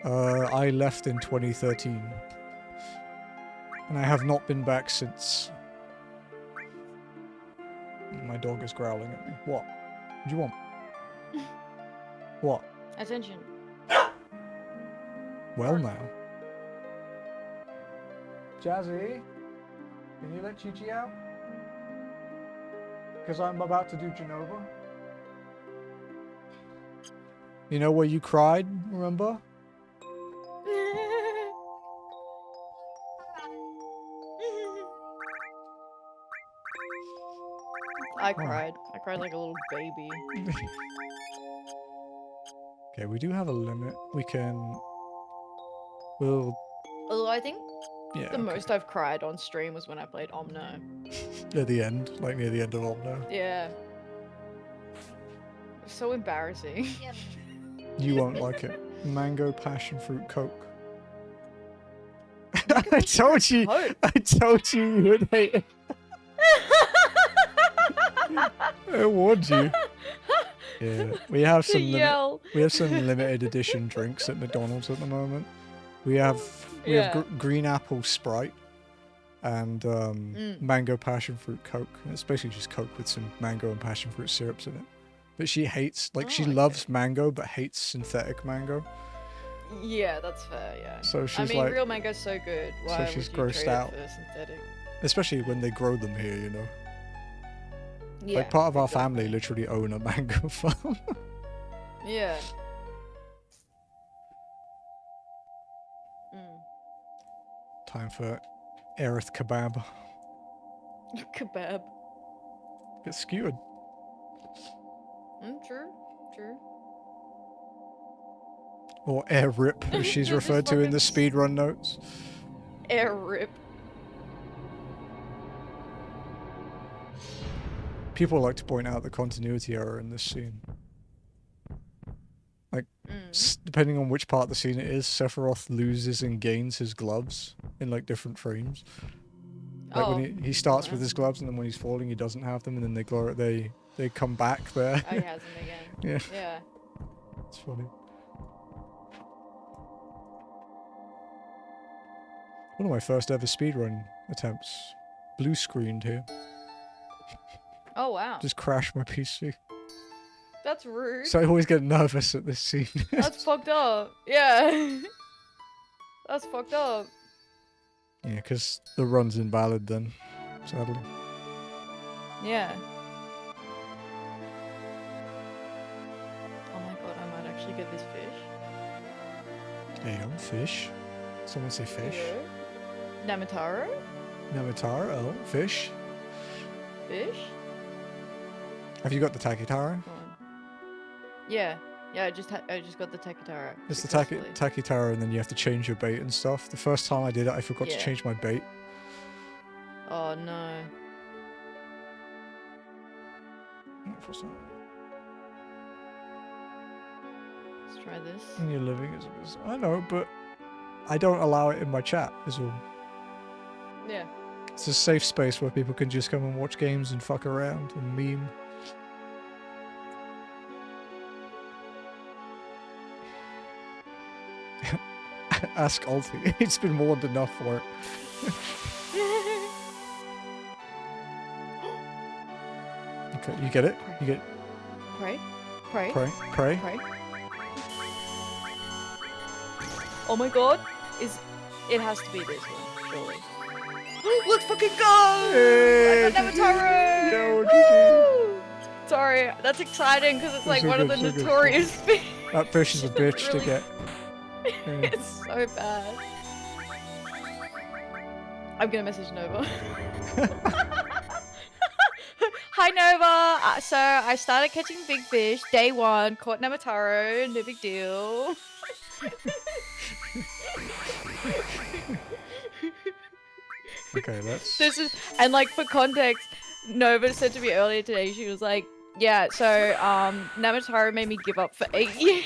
I left in 2013. And I have not been back since. My dog is growling at me. What? What do you want? What? Attention. Well now. Jazzy, can you let Chi-Chi out? Because I'm about to do Genova. You know where you cried, remember? I cried. I cried like a little baby. Okay, we do have a limit. We'll... Although I think the most I've cried on stream was when I played Omno. At the end, like near the end of Omno. Yeah. So embarrassing. You won't like it. Mango passion fruit Coke. I told you! I told you you would hate it. I warned you. Yeah, we have some limited edition drinks at McDonald's at the moment. We have green apple Sprite and mango passion fruit Coke. It's basically just Coke with some mango and passion fruit syrups in it. But she hates, she loves mango but hates synthetic mango. Yeah, that's fair. Yeah. So she's like, real mango's so good. Why so she's would you grossed trade out. it for synthetic? Especially when they grow them here, you know. Yeah. Like, part of our family exactly. literally own a mango farm. Yeah. Mm. Time for Aerith kebab. Kebab. Get skewered. True. True. Or air rip, as she's Just referred to in fucking the speedrun notes. air rip. People like to point out the continuity error in this scene. Like, depending on which part of the scene it is, Sephiroth loses and gains his gloves in like different frames. Like when he starts with his gloves, and then when he's falling, he doesn't have them, and then they come back there. Oh, he has them again. Yeah, Yeah. it's funny. One of my first ever speedrun attempts, blue screened here. Oh wow. Just crashed my PC. That's rude. So I always get nervous at this scene. That's fucked up. Yeah. That's fucked up. Yeah, because the run's invalid then, sadly. Yeah. Oh my god, I might actually get this fish. Hey, fish. Someone say fish. Yeah. Namataro? Namatara, oh, fish. Fish? Have you got the Takitara? Yeah. Yeah, I just got the Takitara. It's the Takitara, and then you have to change your bait and stuff. The first time I did it, I forgot to change my bait. Oh no. Let's try this. And you're living as I know, but I don't allow it in my chat, is all. Yeah. It's a safe space where people can just come and watch games and fuck around and meme. Ask Alti. It's been more than enough for it. Okay, you get it? You get it? Pray. Pray. Pray. Pray. Pray. Oh my god. It has to be this one, surely. Let's fucking go! Hey, I got Namataro! Yo, GG. Sorry, that's exciting because it's like so one good, of the so notorious fish. That fish is a bitch really... to get. Yeah. It's so bad. I'm gonna message Nova. Hi Nova! So I started catching big fish, day 1, caught Namataro, no big deal. Okay, let's... This is, and like for context, Nova said to me earlier today, she was like, yeah, so Namataro made me give up for 8 years.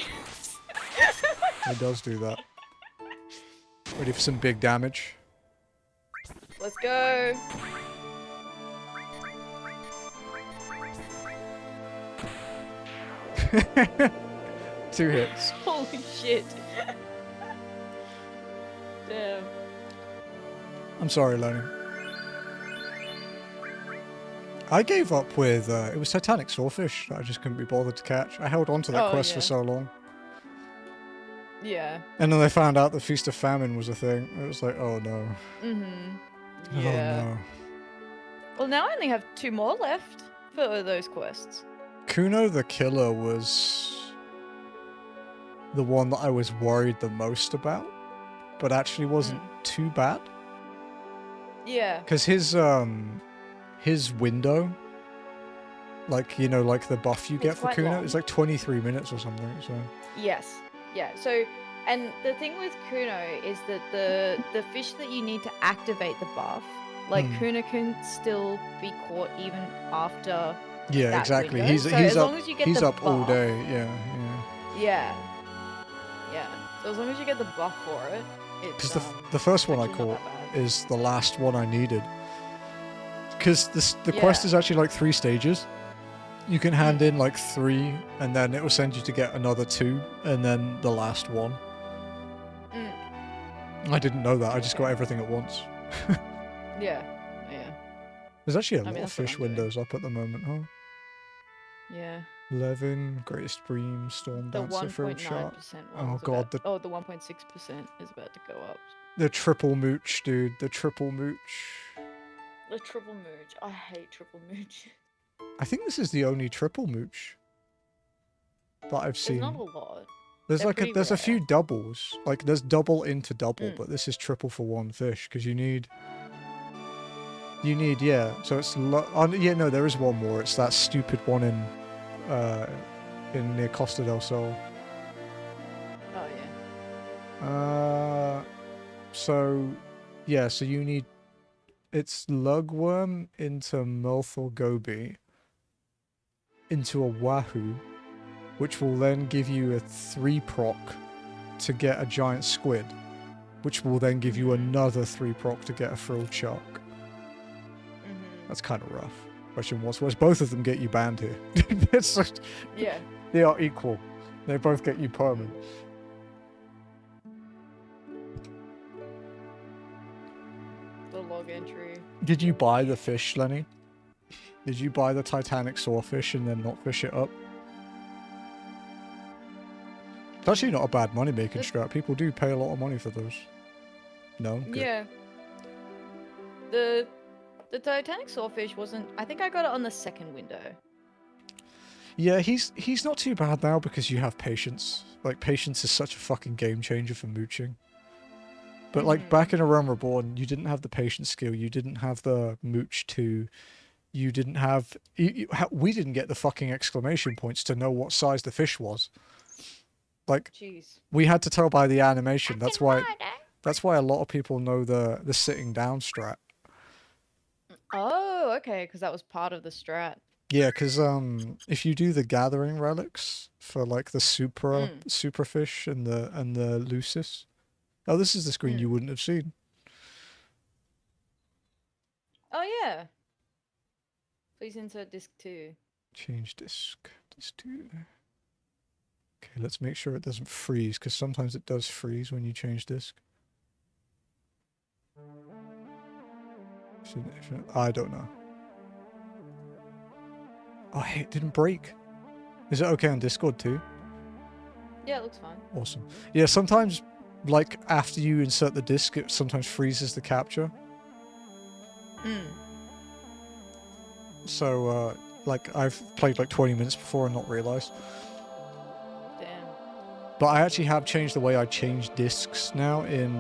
It does do that. Ready for some big damage? Let's go. Two hits. Holy shit. Damn. I'm sorry, Lonnie. I gave up with, it was Titanic Swordfish that I just couldn't be bothered to catch. I held on to that quest for so long. Yeah. And then I found out the Feast of Famine was a thing. It was like, oh no. Mm-hmm. Yeah. Oh no. Well, now I only have 2 more left for those quests. Kuno the Killer was the one that I was worried the most about, but actually wasn't too bad. Yeah. Because his window, like, you know, like the buff you get for Kuno, is like 23 minutes or something, so... Yes. Yeah, so, and the thing with Kuno is that the fish that you need to activate the buff, like Kuno can still be caught even after yeah, that exactly. window. He's so he's as up, long as you get he's the up buff, all day, yeah. Yeah. Yeah. So as long as you get the buff for it, it's because the first one I caught is the last one I needed. Because the quest is actually like 3 stages. You can hand in like 3, and then it will send you to get another 2, and then the last one. I didn't know that. I just got everything at once. Yeah. Yeah. There's actually a lot of fish windows up at the moment, huh? Yeah. 11, Greatest Bream, Storm Dancer, Frill Shark. Oh god, the 1.6% is about to go up. The triple mooch, dude. The triple mooch. The triple mooch. I hate triple mooch. I think this is the only triple mooch that I've There's seen. not a lot. There's They're there's a pretty few doubles. Like there's double into double, Mm. but this is triple for one fish because you need yeah. So it's yeah, no, there is one more. It's that stupid one in near Costa del Sol. Oh yeah. So yeah, so you need it's lugworm into Multh or Gobi into a Wahoo, which will then give you a 3 proc to get a giant squid, which will then give you another 3 proc to get a frilled shark. That's kind of rough. Question was both of them get you banned here? It's just, Yeah. they are equal. They both get you permanent. The log entry. Did you buy the fish, Lenny? Did you buy the Titanic sawfish and then not fish it up? It's actually not a bad money-making strat. People do pay a lot of money for those. No? Good. Yeah. The Titanic sawfish wasn't. I think I got it on the second window. Yeah, he's not too bad now because you have patience. Like, patience is such a fucking game changer for mooching. But, like, back in A Realm Reborn, you didn't have the patience skill, you didn't have the mooch 2, you didn't have... we didn't get the fucking exclamation points to know what size the fish was. Like, Jeez. we had to tell by the animation. That's why a lot of people know the sitting down strat. Oh, okay, because that was part of the strat. Yeah, because if you do the gathering relics for like the super fish and the Lucis. Oh, this is the screen you wouldn't have seen. Oh yeah. Please insert disc 2. Change disc. Disc 2. Okay, let's make sure it doesn't freeze, because sometimes it does freeze when you change disc. I don't know. Oh, hey, it didn't break. Is it okay on Discord too? Yeah, it looks fine. Awesome. Yeah, sometimes, like, after you insert the disc, it sometimes freezes the capture. So, like, I've played like 20 minutes before and not realized. Damn. But I actually have changed the way I change discs now in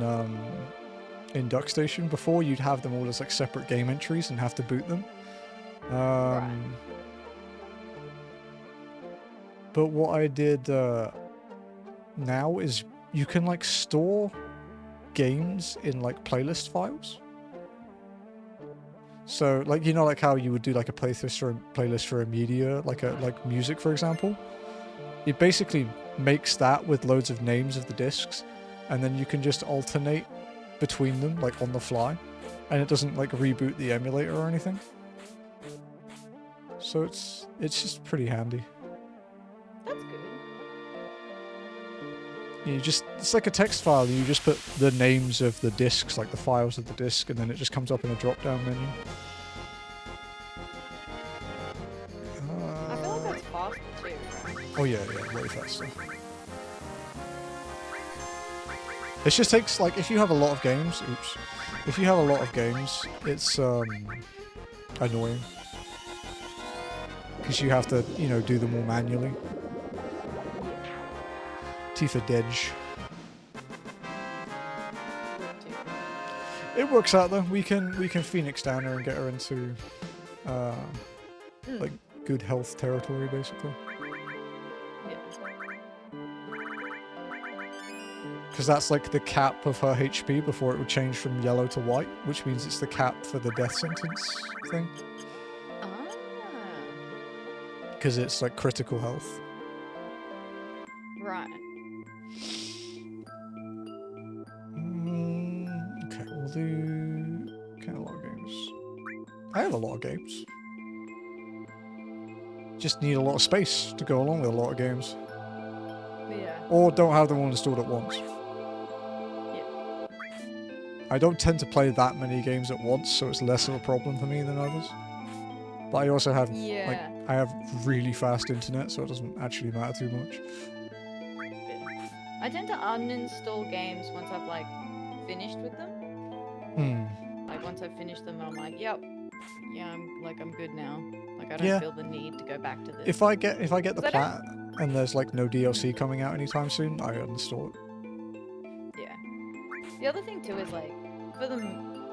DuckStation. Before, you'd have them all as like separate game entries and have to boot them. Right. But what I did now is you can like store games in like playlist files. So like, you know, like how you would do like a playlist for a media, like music, for example. It basically makes that with loads of names of the discs, and then you can just alternate between them like on the fly, and it doesn't like reboot the emulator or anything. So it's just pretty handy. That's good. It's like a text file. You just put the names of the discs, like the files of the disc, and then it just comes up in a drop-down menu. I feel like that's faster too, right? Oh yeah, way faster. It just takes, like, if you have a lot of games, if you have a lot of games, it's annoying. Because you have to, you know, do them all manually. Tifa Dedge. It works out though. We can Phoenix down her and get her into like good health territory basically. Because that's like the cap of her HP before it would change from yellow to white, which means it's the cap for the death sentence thing. Because it's like critical health. Right. Okay, we'll do catalog games. I have a lot of games. Just need a lot of space to go along with a lot of games. Yeah. Or don't have them all installed at once. Yeah. I don't tend to play that many games at once, so it's less of a problem for me than others. But I also have, like, I have really fast internet, so it doesn't actually matter too much. I tend to uninstall games once I've, like, finished with them. Like, once I've finished them, I'm like, yep. Yeah, I'm good now. Like I don't Yeah. feel the need to go back to this. If I get the 'Cause I don't- plat and there's like no DLC coming out anytime soon, I uninstall it. Yeah. The other thing too is like for them,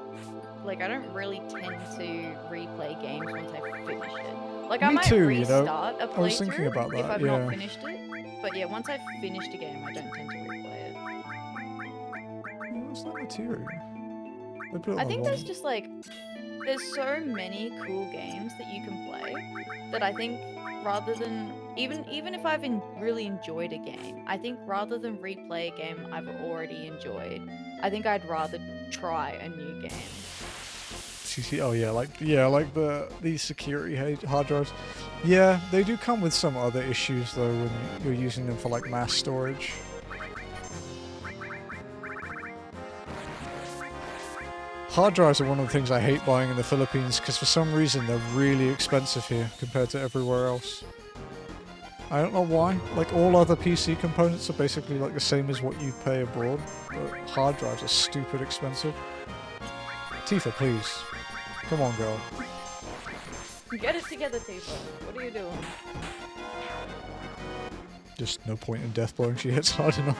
like I don't really tend to replay games once I finish it. Like I Me might too, you know. restart a I was thinking playthrough about if that, I've yeah. not finished it. But yeah, once I've finished a game, I don't tend to replay it. What's that material? They put it I on think the there's wrong- just like there's so many cool games that you can play that I think rather than even if I've really enjoyed a game, I think rather than replay a game I've already enjoyed, I think I'd rather try a new game. CC. Oh yeah, like these security hard drives. Yeah, they do come with some other issues though when you're using them for like mass storage. Hard drives are one of the things I hate buying in the Philippines because for some reason they're really expensive here compared to everywhere else. I don't know why. Like all other PC components are basically like the same as what you pay abroad, but hard drives are stupid expensive. Tifa, please. Come on, girl. Get it together, Tifa. What are you doing? Just no point in death blowing, she hits hard enough.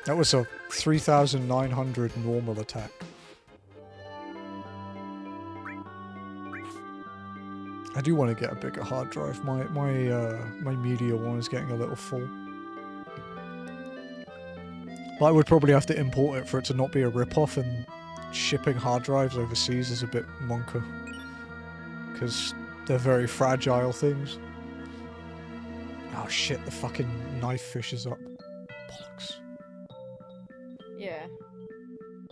That was a 3,900 normal attack. I do want to get a bigger hard drive. My Mideel one is getting a little full. But I would probably have to import it for it to not be a rip-off, and shipping hard drives overseas is a bit monker. Because they're very fragile things. Oh shit, the fucking knife fish is up. Bollocks. Yeah.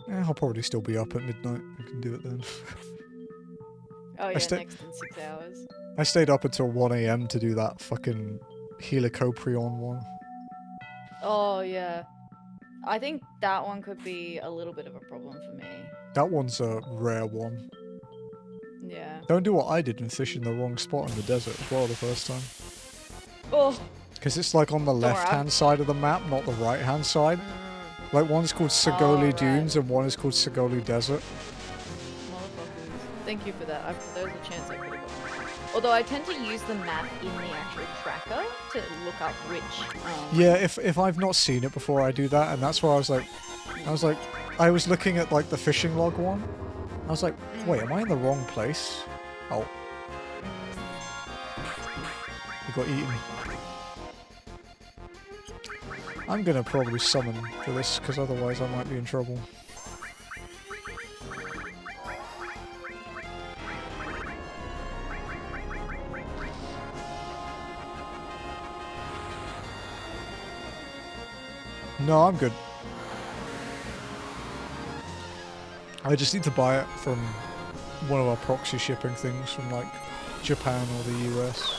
I'll probably still be up at midnight. I can do it then. Oh yeah, sta- next in 6 hours. I stayed up until 1 AM to do that fucking Helicoprion one. Oh yeah. I think that one could be a little bit of a problem for me. That one's a rare one. Yeah. Don't do what I did and fish in the wrong spot in the desert as well the first time. Oh. Because it's like on the worry, left-hand side of the map, not the right-hand side. Like one's called Sagoli right. Dunes and one is called Sagoli Desert. Motherfuckers. Thank you for that. There was a chance I could have gotten that. Although I tend to use the map in the actual tracker to look up which. Yeah, if I've not seen it before, I do that, and that's why I was like, I was looking at like the fishing log one. I was like, wait, am I in the wrong place? Oh, you got eaten. I'm gonna probably summon for this because otherwise I might be in trouble. No, I'm good. I just need to buy it from one of our proxy shipping things from like Japan or the US.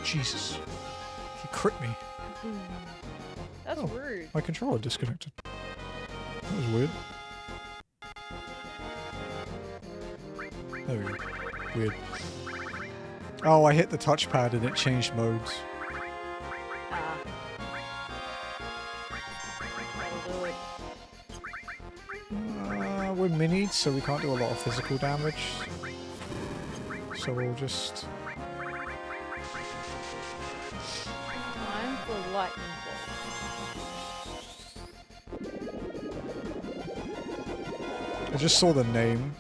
Jesus. He crit me. That's Oh. rude. My controller disconnected. That was weird. There we go. Weird. Oh, I hit the touchpad and it changed modes. Ah. That'll do it. We're minied, so we can't do a lot of physical damage. So we'll just... Time for lightning bolt. I just saw the name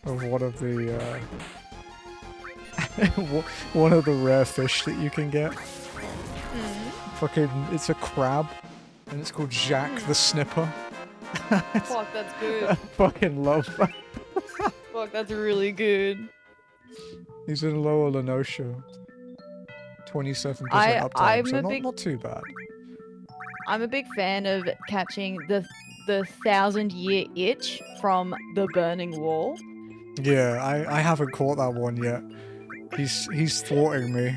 of one of the one of the rare fish that you can get. Fucking, it's a crab, and it's called Jack the Snipper. Fuck, that's good. I fucking love that. Fuck, that's really good. He's in Lower Lenosha. 27% I'm uptime, so a not, big- not too bad. I'm a big fan of catching the 1,000-year itch from the burning wall. Yeah, I haven't caught that one yet. He's thwarting me.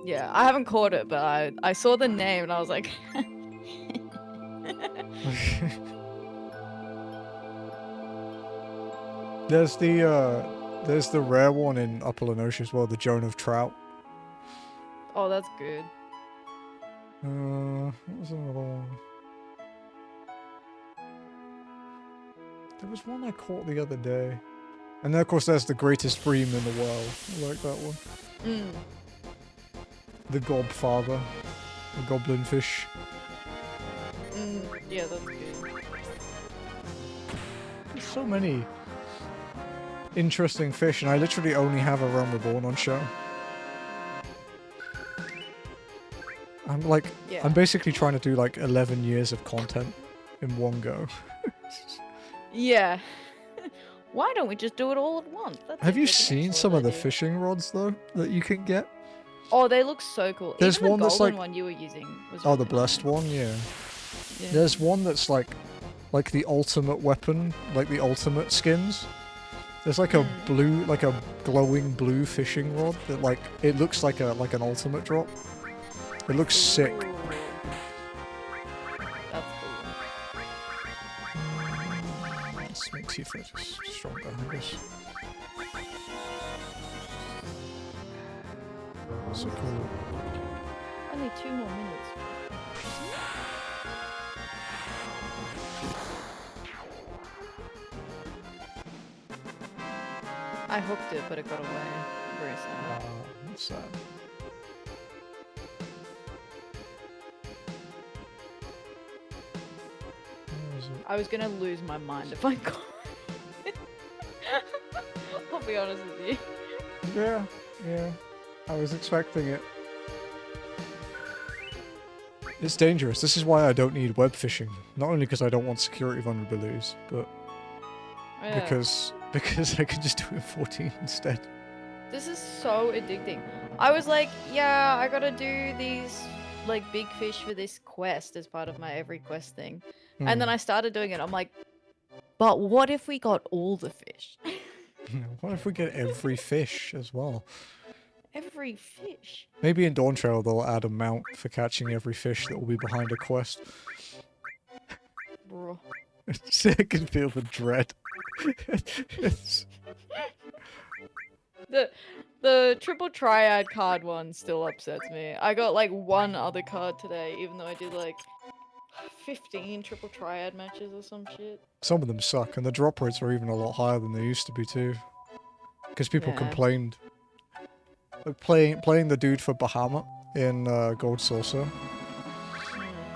Yeah, I haven't caught it, but I saw the name and I was like, There's the rare one in Upper Lenosha as well, the Joan of Trout. Oh, that's good. What was another one? There was one I caught the other day. And then, of course, there's the greatest bream in the world. I like that one. Mm. The Gobfather. The goblin fish. Yeah, that's good. There's so many interesting fish, and I literally only have a Realm Reborn on show. I'm like, Yeah. I'm basically trying to do like 11 years of content in one go. Yeah. Why don't we just do it all at once? That Have you seems like an seen some of excellent the idea. fishing rods though that you can get? Oh, they look so cool. There's Even one the that's golden like, one you were using was oh, really the blessed nice. one, yeah. Yeah. There's one that's like the ultimate weapon, like the ultimate skins. There's like a blue, like a glowing blue fishing rod that like it looks like an ultimate drop. It looks sick. Ooh. That's cool. This makes you feel stronger, I guess. So cool. Only 2 more minutes. I hooked it, but it got away. Very sad. That's sad. Where is it? I was gonna lose my mind if I got it. I'll be honest with you. Yeah, yeah. I was expecting it. It's dangerous. This is why I don't need web phishing. Not only because I don't want security vulnerabilities, but Yeah. because I can just do it in 14 instead. This is so addicting. I was like, yeah, I gotta do these like big fish for this quest as part of my every quest thing. And then I started doing it. I'm like, but what if we got all the fish? What if we get every fish as well? Every fish? Maybe in Dawn Trail they'll add a mount for catching every fish that will be behind a quest. Bro. I can feel the dread. The triple triad card one still upsets me. I got like one other card today, even though I did like 15 triple triad matches or some shit. Some of them suck, and the drop rates are even a lot higher than they used to be too. Because people Yeah. complained. Like playing the dude for Bahamut in Gold Saucer.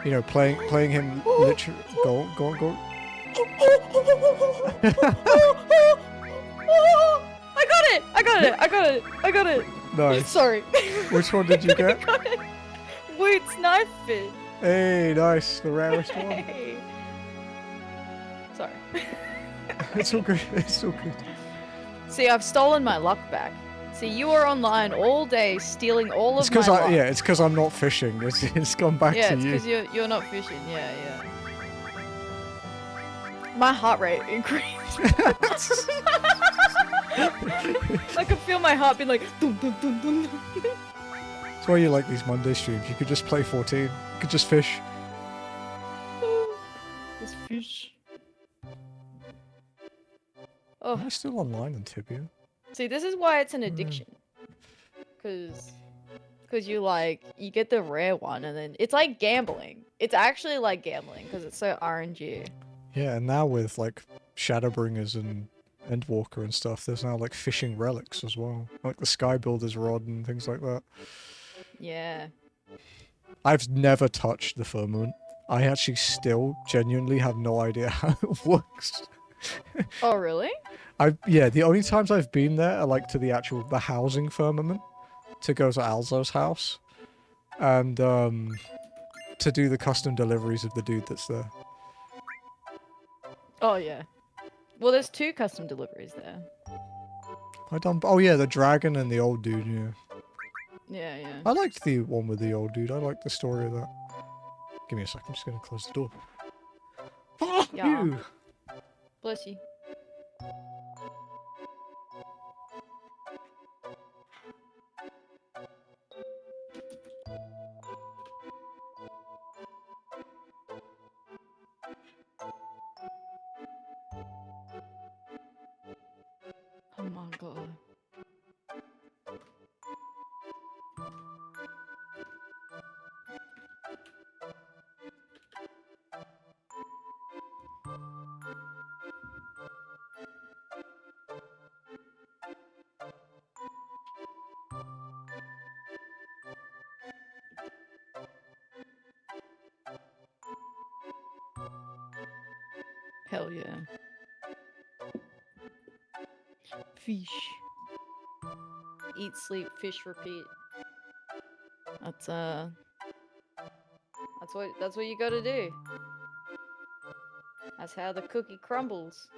You know, playing him literally. Go. I got it! Nice. Sorry. Which one did you get? I got it. Woot's knife fish. Hey, nice. The rarest one. Hey. Sorry. It's all good. It's all good. See, I've stolen my luck back. See, you were online all day stealing all It's of my because luck. it's because I'm not fishing. It's gone back Yeah, to it's you. because you're not fishing. Yeah. My heart rate increased. I could feel my heart being like dum dum dum dum. That's why you like these Monday streams. You could just play 14. You could just fish. This fish. Am Oh, I still online on Tibia? see, this is why it's an addiction. Cause you get the rare one, and then it's like gambling. It's actually like gambling because it's so RNG. Yeah, and now with like Shadowbringers and Endwalker and stuff, there's now like fishing relics as well. Like the Sky Builder's rod and things like that. Yeah. I've never touched the firmament. I actually still genuinely have no idea how it works. Oh, really? Yeah, the only times I've been there are like to the housing firmament to go to Alzo's house and to do the custom deliveries of the dude that's there. Oh, yeah. Well, there's 2 custom deliveries there. Oh yeah, the dragon and the old dude, yeah. Yeah. I liked the one with the old dude. I liked the story of that. Give me a sec, I'm just gonna close the door. Fuck Yeah. you! Bless you. Oh my god. Hell yeah. Fish. Eat, sleep, fish, repeat. That's what you gotta do. That's how the cookie crumbles.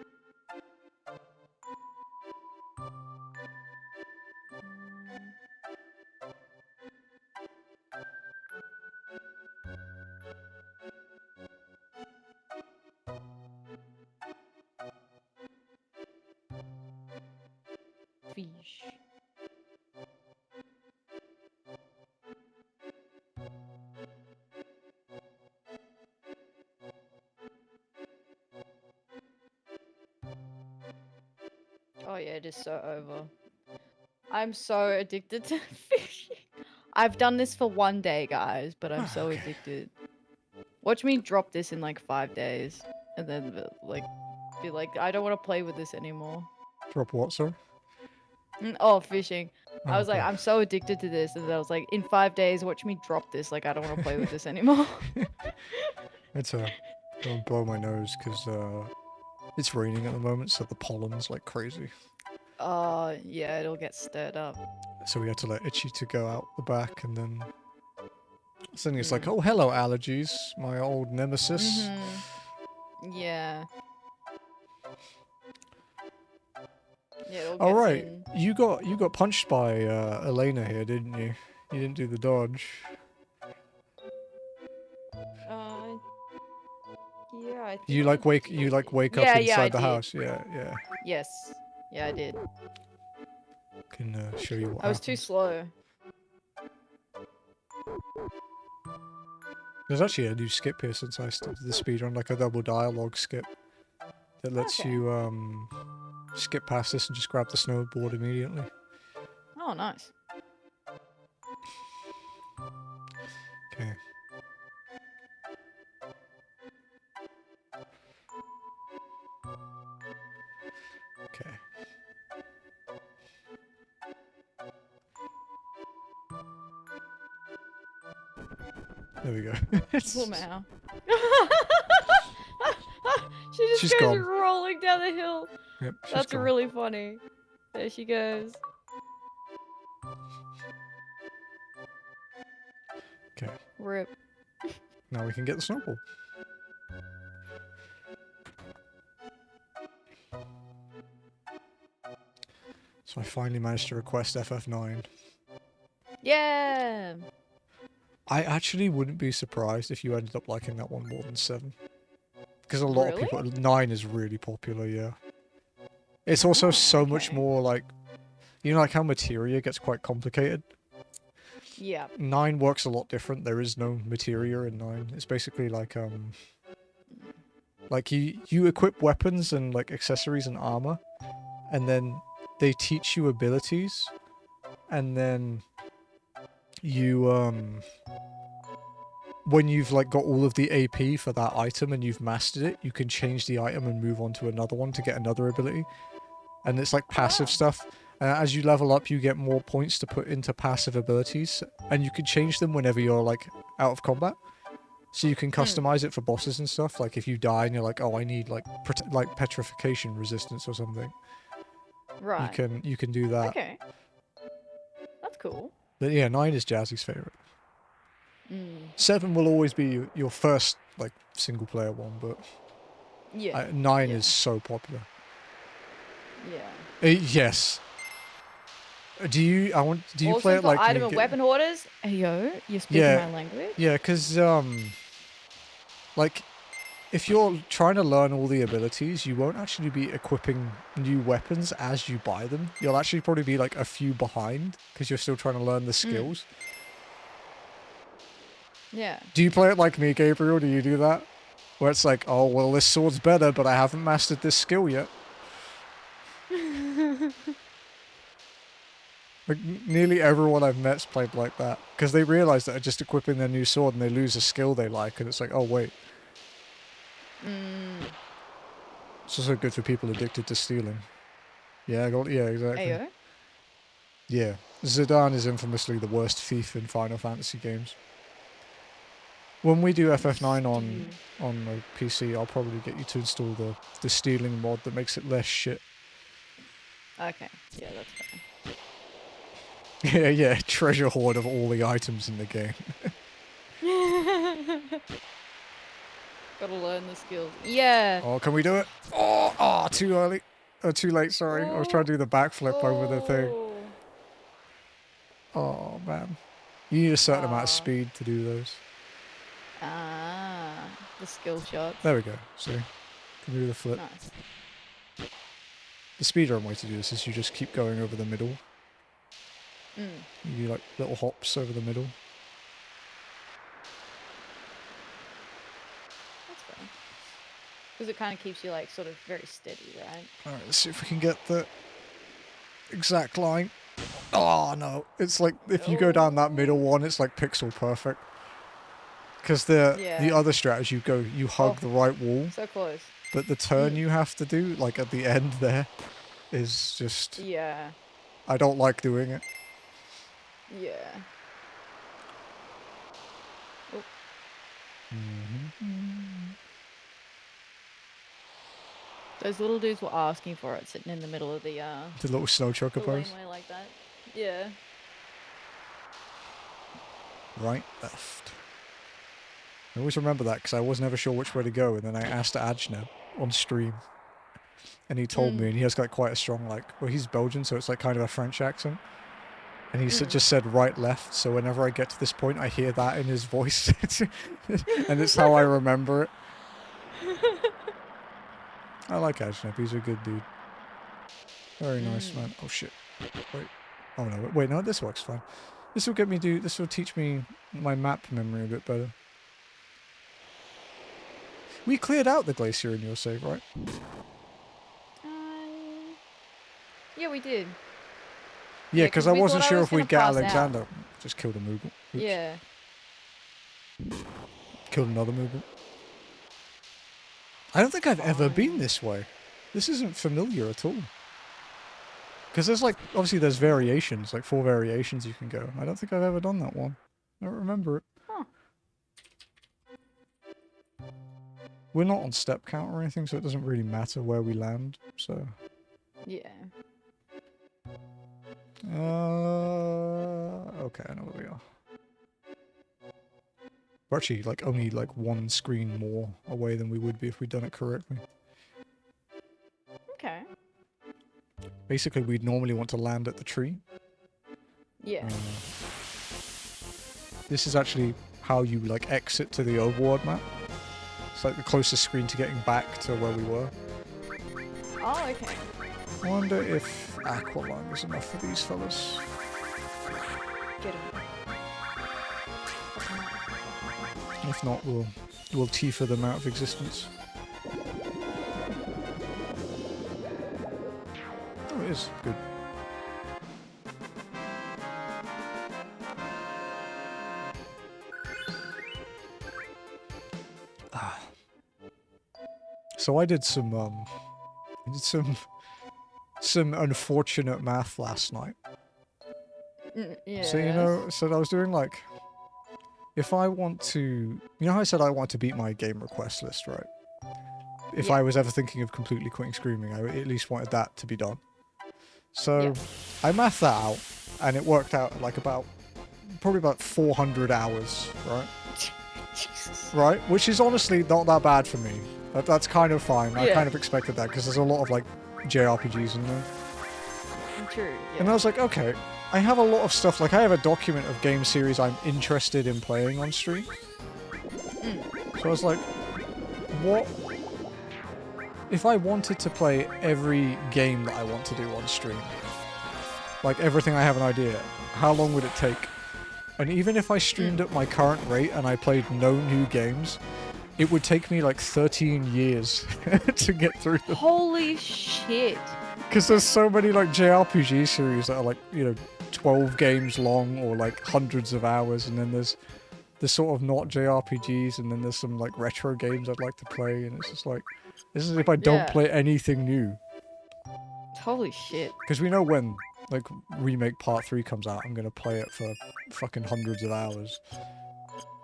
Fish. Oh yeah, it is so over. I'm so addicted to fishing. I've done this for 1 day, guys, but I'm so Okay. addicted. Watch me drop this in like 5 days, and then like be like, I don't want to play with this anymore. Drop what, sir? Oh, fishing. I was like, Okay. I'm so addicted to this, and then I was like, in 5 days, watch me drop this. Like, I don't want to play with this anymore. It's don't blow my nose because it's raining at the moment, so the pollen's like crazy. Oh, yeah, it'll get stirred up. So we had to let Itchy to go out the back, and then suddenly it's like, oh, hello, allergies, my old nemesis. Yeah. Yeah, it'll All get right, in. you got punched by Elena here, didn't you? You didn't do the dodge. Yeah, I think You I wake up Yeah, yeah, I inside the did. house. Yeah, yeah. Yes. Yeah, I did. Can show you what I was too happens. slow. There's actually a new skip here since I started the speedrun, like a double dialogue skip that lets Okay. you skip past this and just grab the snowboard immediately. Oh, nice. Okay. Okay. There we go. Poor Mao. She just She's goes gone. rolling down the hill. Yep, she's That's gone. really funny. There she goes. Okay. Rip. Now we can get the snowball. So I finally managed to request FF9. Yeah. I actually wouldn't be surprised if you ended up liking that one more than 7. Because a lot of Really? people... 9 is really popular, yeah. It's also so much okay. more like... You know, like how materia gets quite complicated? Yeah. 9 works a lot different. There is no materia in 9. It's basically like, Like, you equip weapons and, like, accessories and armor. And then they teach you abilities. And then you, when you've like got all of the AP for that item and you've mastered it, you can change the item and move on to another one to get another ability. And it's like passive stuff. As you level up, you get more points to put into passive abilities, and you can change them whenever you're like out of combat. So you can customize it for bosses and stuff. Like if you die and you're like, oh, I need like petrification resistance or something. Right. You can do that. Okay. That's cool. But yeah, 9 is Jazzy's favorite. 7 will always be your first like single player one, but Yeah. 9 is so popular. Yeah. Yes. Do you Also play it for like item and weapon orders? Hey yo, you're speaking my language? Yeah, because like if you're trying to learn all the abilities, you won't actually be equipping new weapons as you buy them. You'll actually probably be like a few behind because you're still trying to learn the skills. Yeah. Do you play it like me, Gabriel? Do you do that? Where it's like, oh, well, this sword's better, but I haven't mastered this skill yet. Like, nearly everyone I've met's played like that. Because they realize that they're just equipping their new sword and they lose a skill they like, and it's like, oh, wait. It's also good for people addicted to stealing. Yeah, yeah, exactly. Ayo. Yeah. Zidane is infamously the worst thief in Final Fantasy games. When we do FF9 Steal. on the PC, I'll probably get you to install the stealing mod that makes it less shit. Okay. Yeah, that's fair. Yeah, yeah, treasure hoard of all the items in the game. Gotta learn the skills. Yeah. Oh, can we do it? Oh, too early. Oh, too late, sorry. I was trying to do the backflip over the thing. Oh, man. You need a certain amount of speed to do those. Ah, the skill shots. There we go. See? Can do the flip. Nice. The speedrun way to do this is you just keep going over the middle. Mm. You do like little hops over the middle. That's fair. Because it kind of keeps you like sort of very steady, right? Alright, let's see if we can get the exact line. Oh no, it's like if you go down that middle one, it's like pixel perfect. Because the other strategy, you hug the right wall. So close. But the turn you have to do, like at the end there, is just... Yeah. I don't like doing it. Yeah. Oh. Those little dudes were asking for it, sitting in the middle of the little snow chocobos. laneway like that. Yeah. Right, left. I always remember that because I was never sure which way to go, and then I asked Ajna on stream, and he told me, and he has got quite a strong, like, well, he's Belgian, so it's like kind of a French accent, and he just said right, left, so whenever I get to this point, I hear that in his voice, and it's how I remember it. I like Ajna, he's a good dude. Very nice, man. Oh shit. Wait. Oh no, wait, no, this works fine. This will this will teach me my map memory a bit better. We cleared out the glacier in your save, right? Yeah, we did. Yeah, because I wasn't sure if we'd get Alexander. Out. Just killed a Moogle. Oops. Yeah. Killed another Moogle. I don't think I've ever been this way. This isn't familiar at all. Because there's like, obviously there's variations, like 4 variations you can go. I don't think I've ever done that one. I don't remember it. Huh. We're not on step count or anything, so it doesn't really matter where we land, so... Yeah. Okay, I know where we are. We're actually, like, only, like, 1 screen more away than we would be if we'd done it correctly. Okay. Basically, we'd normally want to land at the tree. Yeah. This is actually how you, like, exit to the overworld map. It's like the closest screen to getting back to where we were. Oh, okay. I wonder if Aqualine is enough for these fellas. Get him. If not, we'll Tifa them out of existence. Oh, it is. Good. So I did some unfortunate math last night. Yeah. So, you know, I was doing like, if I want to, you know how I said I want to beat my game request list, right? If I was ever thinking of completely quitting Screaming, I at least wanted that to be done. So I mathed that out, and it worked out like probably about 400 hours, right? Jesus. Right? Which is honestly not that bad for me. That's kind of fine. I kind of expected that, because there's a lot of like JRPGs in there. True, yeah. And I was like, okay, I have a lot of stuff, like I have a document of game series I'm interested in playing on stream. So I was like, what if I wanted to play every game that I want to do on stream? Like everything I have an idea, how long would it take? And even if I streamed at my current rate and I played no new games, it would take me like 13 years to get through them. Holy shit. Because there's so many like JRPG series that are like, you know, 12 games long or like hundreds of hours, and then there's sort of not JRPGs, and then there's some like retro games I'd like to play, and it's just like, this is if I don't play anything new. Holy shit. Because we know when like Remake Part 3 comes out, I'm going to play it for fucking hundreds of hours.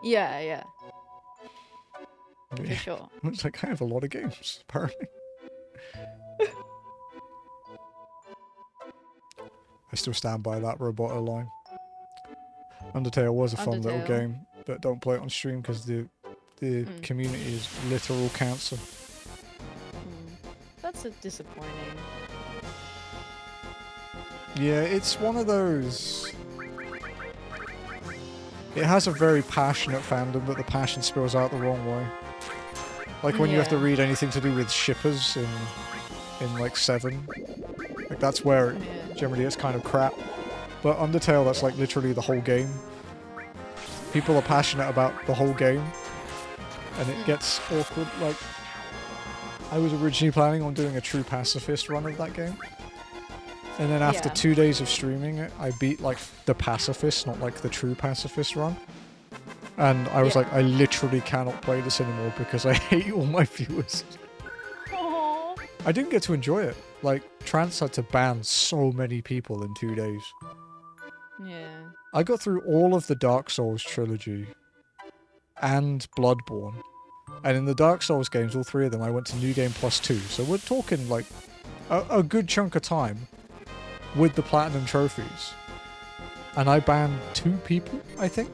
Yeah, yeah. For sure. It's like, I have a lot of games, apparently. I still stand by that Roboto line. Undertale was a fun little Undertale. game, but don't play it on stream because the community is literal cancer. That's disappointing. Yeah, it's one of those... It has a very passionate fandom, but the passion spills out the wrong way. Like when you have to Yeah. read anything to do with shippers in like 7. Like that's where generally it's kind of crap. But Undertale, that's like literally the whole game. People are passionate about the whole game. And it gets awkward. Like, I was originally planning on doing a true pacifist run of that game. And then after 2 days of streaming it, I beat like the pacifist, not like the true pacifist run. And I was like, I literally cannot play this anymore because I hate all my viewers. Aww. I didn't get to enjoy it. Like, Trance had to ban so many people in 2 days. Yeah. I got through all of the Dark Souls trilogy and Bloodborne. And in the Dark Souls games, all 3 of them, I went to New Game Plus 2. So we're talking like a good chunk of time with the Platinum trophies. And I banned 2 people, I think.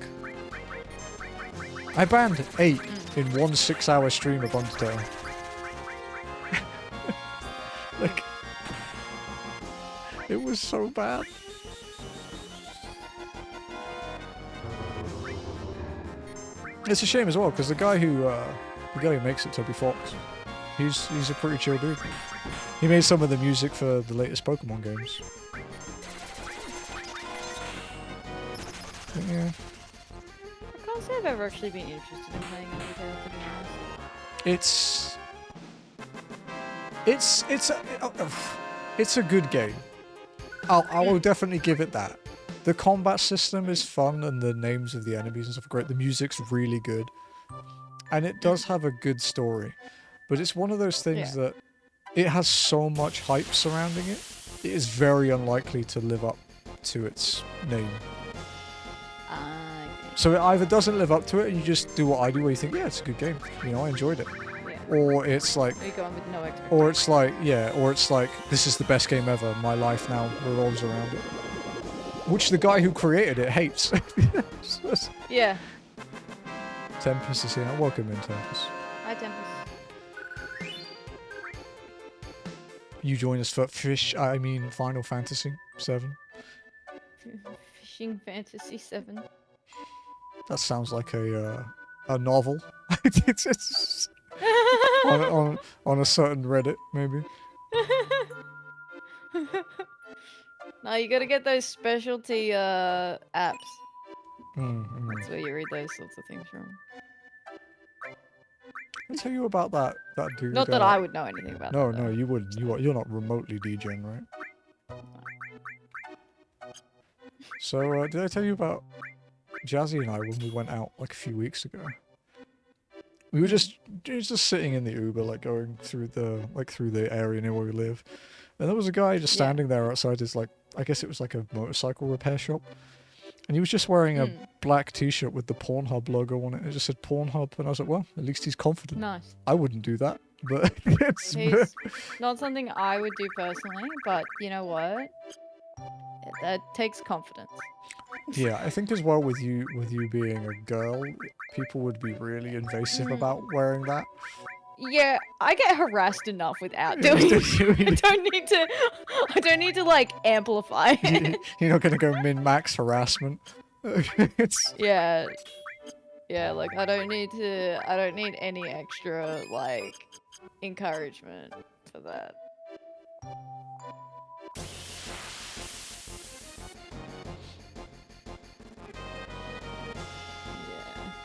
I banned 8 in one 6-hour stream of Undertale. Like, it was so bad. It's a shame as well because the guy who makes it, Toby Fox, he's a pretty chill dude. He made some of the music for the latest Pokemon games. But yeah. I can't say I've ever actually been interested in playing Undertale, to be honest. It's a good game. I will definitely give it that. The combat system is fun and the names of the enemies and stuff are great. The music's really good. And it does have a good story. But it's one of those things that it has so much hype surrounding it. It is very unlikely to live up to its name. So it either doesn't live up to it and you just do what I do where you think, yeah, it's a good game. You know, I enjoyed it. Or it's like, Are you going with no expectations? or it's like, this is the best game ever. My life now revolves around it. Which the guy who created it hates. Yeah. Tempest is here. Welcome in, Tempest. Hi, Tempest. You join us for Final Fantasy 7. Fishing Fantasy 7. That sounds like a novel. it's on a certain Reddit, maybe. No, you gotta get those specialty apps. That's where you read those sorts of things from. I'll tell you about that dude. Not that I would know anything about that. No, you wouldn't. You're not remotely degen, right? So, did I tell you about Jazzy and I when we went out like a few weeks ago? We were just sitting in the Uber, like going through the area near where we live, and there was a guy just standing there outside his I guess it was like a motorcycle repair shop, and he was just wearing a black T-shirt with the Pornhub logo on it. It just said Pornhub, and I was like, well, at least he's confident. Nice. I wouldn't do that, but it's not something I would do personally, but you know what? That takes confidence. Yeah, I think as well with you being a girl, people would be really invasive about wearing that. Yeah, I get harassed enough without doing it. I don't need to like amplify it. You're not gonna go min-max harassment. Yeah, like I don't need any extra like encouragement for that.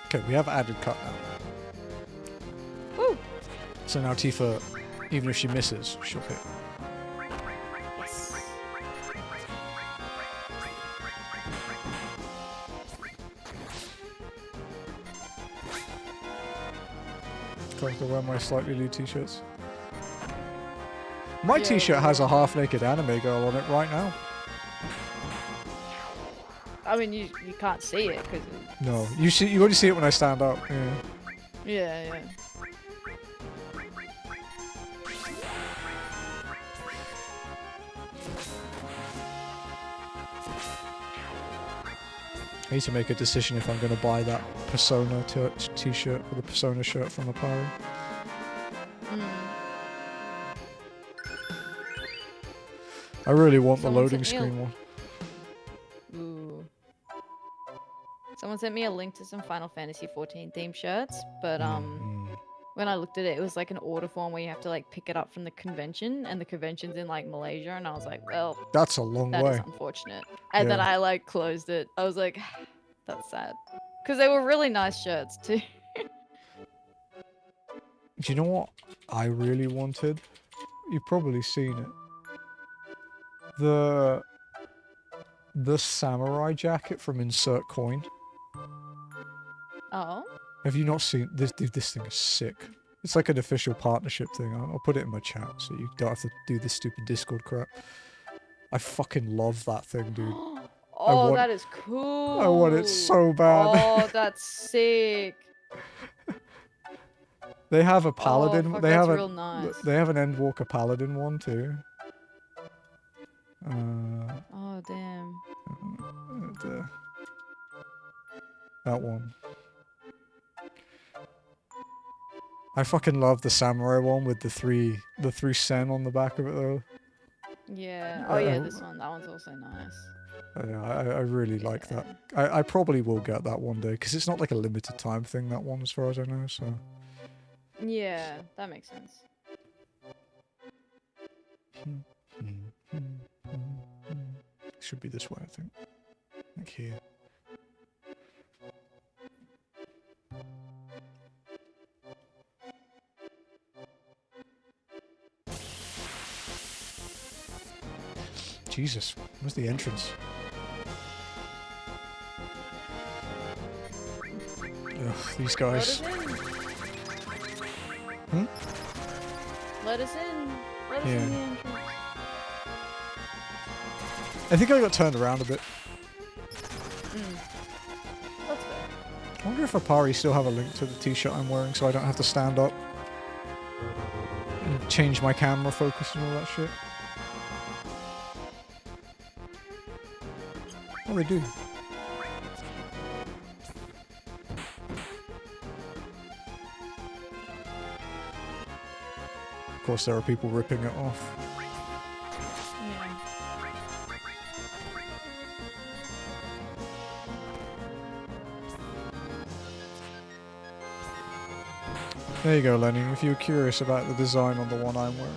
Okay, we have added cut now. Woo! So now Tifa, even if she misses, she'll hit. Yes. Going to wear my slightly lewd t-shirts. My t-shirt has a half-naked anime girl on it right now. I mean, you can't see it because. No, you only see it when I stand up. Yeah. Yeah. I need to make a decision if I'm going to buy that Persona t-shirt or the Persona shirt from Apari. I really want the loading screen one. Ooh. Someone sent me a link to some Final Fantasy 14 themed shirts, but when I looked at it, it was like an order form where you have to like pick it up from the convention, and the convention's in like Malaysia, and I was like, well, that's a long way. That is unfortunate. And then I like closed it. I was like, that's sad, because they were really nice shirts too. Do you know what I really wanted? You've probably seen it. The samurai jacket from Insert Coin. Oh. Have you not seen this? Dude, this thing is sick. It's like an official partnership thing. I'll put it in my chat so you don't have to do this stupid Discord crap. I fucking love that thing, dude. Oh, that is cool. I want it so bad. Oh, that's sick. They have a paladin. Oh, fuck, they that's have real nice. They have an Endwalker paladin one too. Oh damn. That one. I fucking love the samurai one with the three sen on the back of it though. Yeah. Oh yeah, this one. That one's also nice. Yeah, I really like that. I probably will get that one day because it's not like a limited time thing. That one, as far as I know. So. Yeah, that makes sense. Should be this way, I think. Like here. Jesus, where's the entrance? Ugh, these guys. Let us in. Let us in the entrance. I think I got turned around a bit. That's fair. I wonder if Apari still have a link to the t-shirt I'm wearing so I don't have to stand up and change my camera focus and all that shit. Oh, they do. Of course, there are people ripping it off. There you go, Lenny, if you're curious about the design on the one I'm wearing.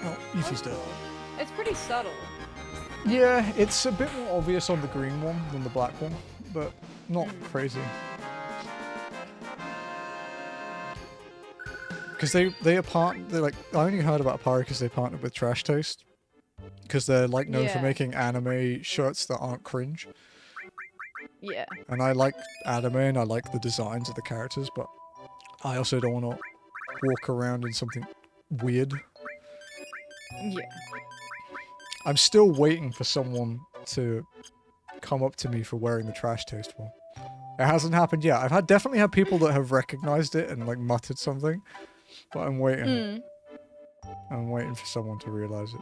Oh, Yuffie's dead. It's pretty subtle. Yeah, it's a bit more obvious on the green one than the black one, but not crazy. Because they're like, I only heard about Apari because they partnered with Trash Taste. Because they're like known for making anime shirts that aren't cringe. Yeah. And I like anime and I like the designs of the characters, but I also don't want to walk around in something weird. Yeah. I'm still waiting for someone to come up to me for wearing the Trash Taste one. It hasn't happened yet. I've definitely had people that have recognized it and like muttered something, but I'm waiting. I'm waiting for someone to realize it.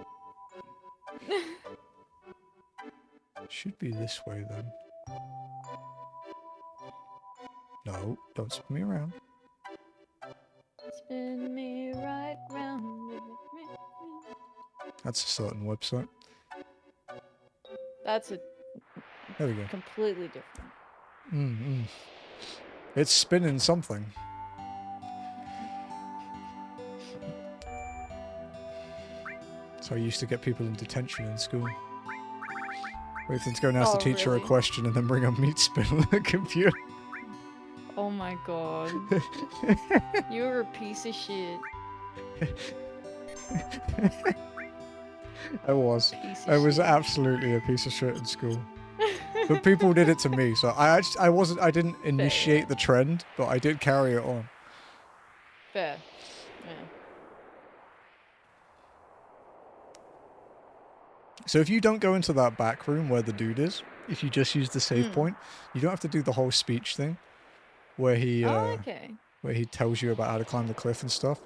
Should be this way then. No, don't spin me around. Spin me right round. That's a certain website. That's a there we go. Completely different. It's spinning something. So I used to get people in detention in school. Wait for them to go and ask the teacher a question and then bring a meat spin on the computer. Oh my god. You're a piece of shit. I was. I was absolutely a piece of shit in school. But people did it to me, so I didn't initiate the trend, but I did carry it on. Fair. Yeah. So if you don't go into that back room where the dude is, if you just use the save point, you don't have to do the whole speech thing, where he where he tells you about how to climb the cliff and stuff.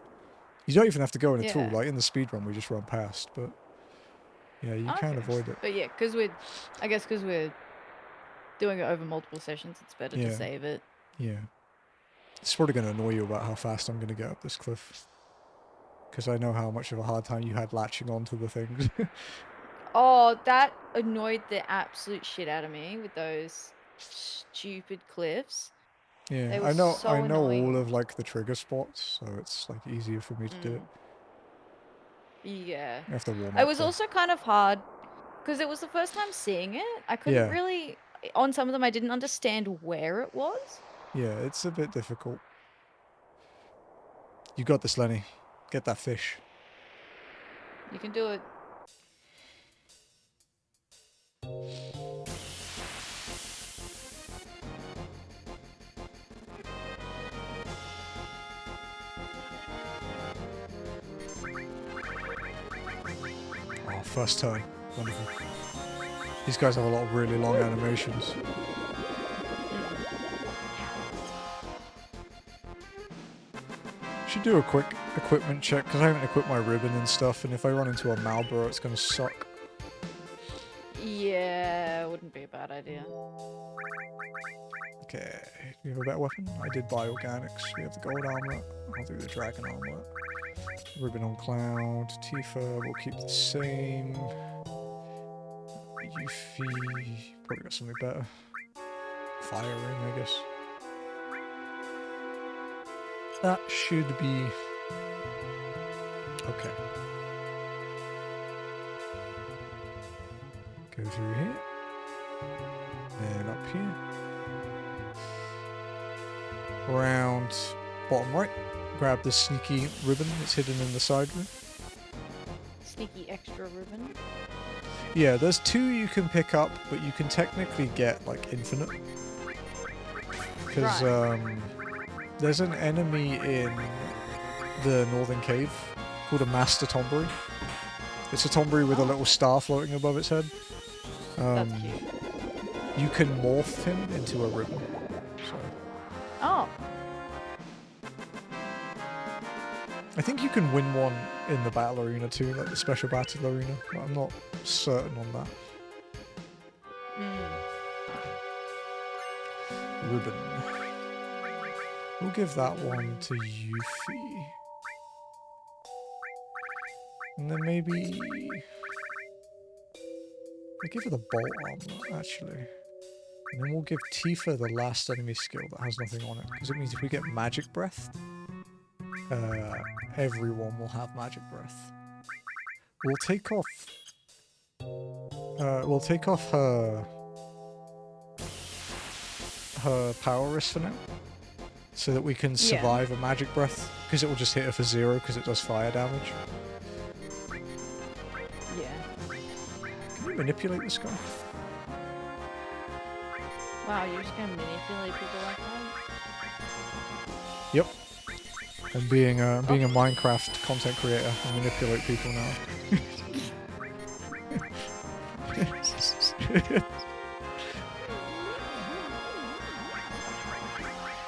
You don't even have to go in at all. Yeah. Like in the speed run, we just run past. But yeah, you can Okay. avoid it. But yeah, I guess because we're doing it over multiple sessions, it's better to Yeah. save it. Yeah. It's probably going to annoy you about how fast I'm going to get up this cliff. Because I know how much of a hard time you had latching onto the things. Oh, that annoyed the absolute shit out of me with those stupid cliffs. Yeah, They were I know so all annoying. of like the trigger spots, so it's like easier for me to do it. Yeah. I have to warm It up was though. also kind of hard because it was the first time seeing it. I couldn't Yeah, really, on some of them, I didn't understand where it was. yeah, it's a bit difficult. You got this, Lenny. Get that fish. You can do it. Oh, first turn. Wonderful. These guys have a lot of really long animations. Should do a quick equipment check because I haven't equipped my ribbon and stuff, and if I run into a Marlboro, it's gonna suck. Yeah, wouldn't be a bad idea. Okay, do you have a better weapon? I did buy organics. We have the gold armlet. I'll do the dragon armlet. Ribbon on cloud. Tifa, we'll keep the same. Yuffie, probably got something better. Fire ring, I guess. That should be okay. Go through here. Then up here. Around bottom right. Grab the sneaky ribbon that's hidden in the side room. Sneaky extra ribbon. Yeah, there's 2 you can pick up, but you can technically get like infinite. Because there's an enemy in the northern cave called a Master Tombury. It's a Tombury with a little star floating above its head. That's cute. You can morph him into a ribbon. So Oh. I think you can win one in the battle arena too, like the special battle arena, but I'm not certain on that. Ribbon. We'll give that one to Yuffie. And then maybe we'll give her the bolt armor, actually. And then we'll give Tifa the last enemy skill that has nothing on it, because it means if we get magic breath, everyone will have magic breath. We'll take off her power wrist for now, so that we can survive a magic breath, because it will just hit her for 0 because it does fire damage. Yeah. Can you manipulate this guy? Wow, you're just gonna manipulate people like that? Yep. And being a Minecraft content creator, I manipulate people now.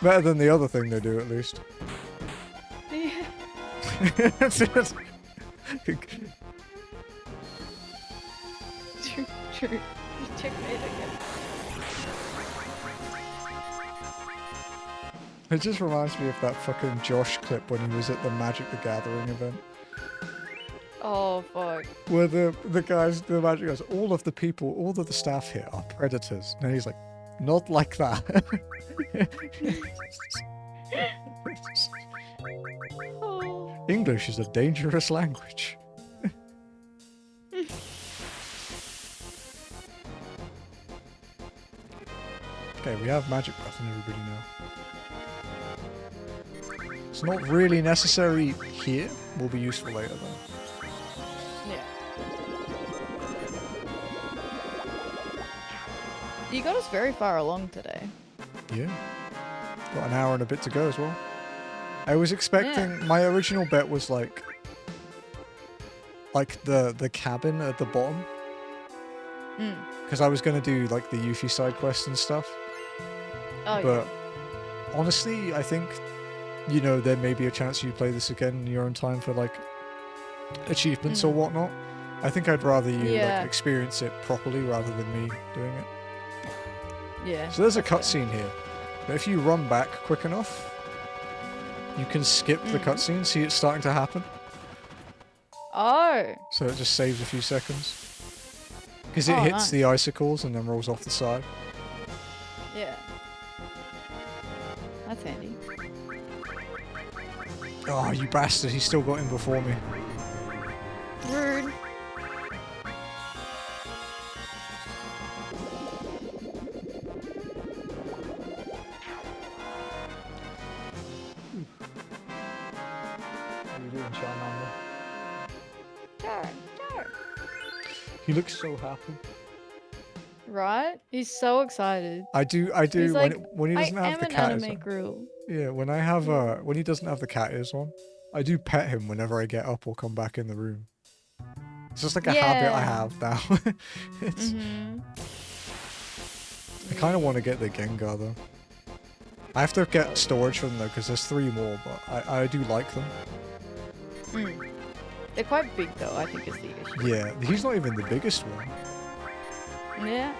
Better than the other thing they do, at least. Yeah. True. Checkmate again. It just reminds me of that fucking Josh clip when he was at the Magic the Gathering event. Oh, fuck. Where the guys, the Magic guys, all of the staff here are predators. And he's like, not like that. Oh. English is a dangerous language. Okay, we have magic breath and everybody now. It's not really necessary here. Will be useful later though. Yeah. You got us very far along today. Yeah. Got an hour and a bit to go as well. I was expecting, my original bet was like the cabin at the bottom. Because I was going to do like the Yuffie side quests and stuff. Oh, but honestly, I think you know, there may be a chance you play this again in your own time for like achievements or whatnot. I think I'd rather you like experience it properly rather than me doing it. Yeah. So there's a cutscene here, but if you run back quick enough, you can skip the cutscene. See, it's starting to happen. Oh. So it just saves a few seconds because it hits the icicles and then rolls off the side. Yeah. That's handy. Oh, you bastard! He still got in before me. Rude. What are you doing, Charmander? Sure. He looks so happy. Right? He's so excited. I do. He's like, when he doesn't have the cat ears anime on. girl. Yeah, when I have when he doesn't have the cat ears on, I do pet him whenever I get up or come back in the room. It's just like a habit I have now. It's. I kind of want to get the Gengar though. I have to get storage for them though, because there's 3 more, but I do like them. They're quite big though, I think is the issue. Yeah, he's not even the biggest one. Yeah.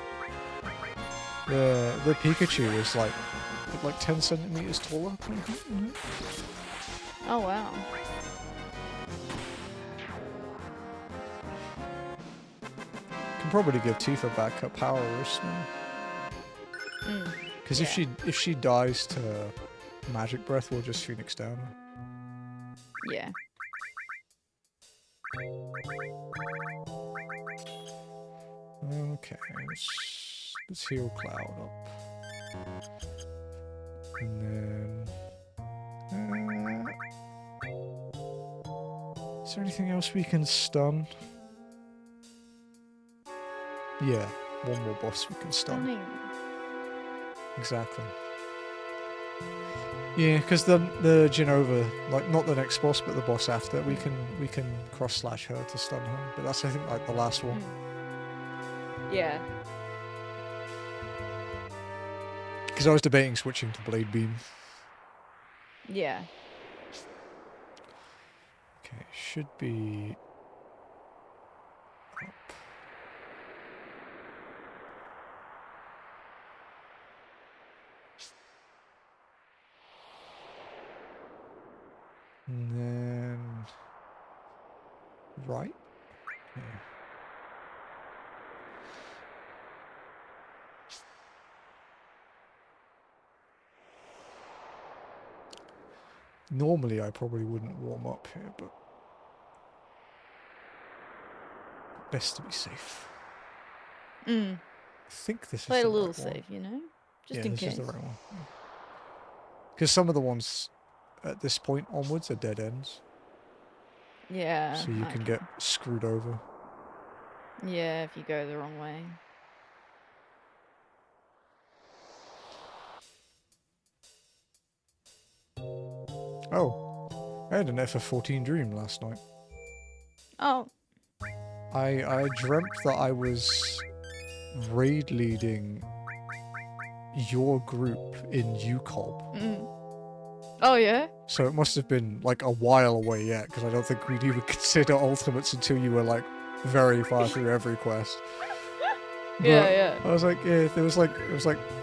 The Pikachu is like 10 centimeters taller. Oh wow. Can probably give Tifa back her power wrist now. Because if she dies to Magic Breath, we'll just Phoenix down her. Yeah. Okay, let's heal Cloud up. And then... is there anything else we can stun? Yeah, one more boss we can stun. Stunning. Exactly. Yeah, because the Genova, like not the next boss, but the boss after, we can cross-slash her to stun her. But that's I think like the last one. Yeah. Because I was debating switching to Blade Beam. Yeah. Okay, should be up. And then right. Yeah. Normally I probably wouldn't warm up here, but best to be safe. I think this Play is it the a little right one. safe, you know? Just in this case. is the right one. Because some of the ones at this point onwards are dead ends. Yeah. So you can get screwed over. Yeah, if you go the wrong way. Oh, I had an FF14 dream last night. Oh. I dreamt that I was raid leading your group in UCOB. Oh yeah? So it must have been like a while away yet, because I don't think we'd even consider ultimates until you were like very far through every quest. But yeah. I was like, yeah, it was like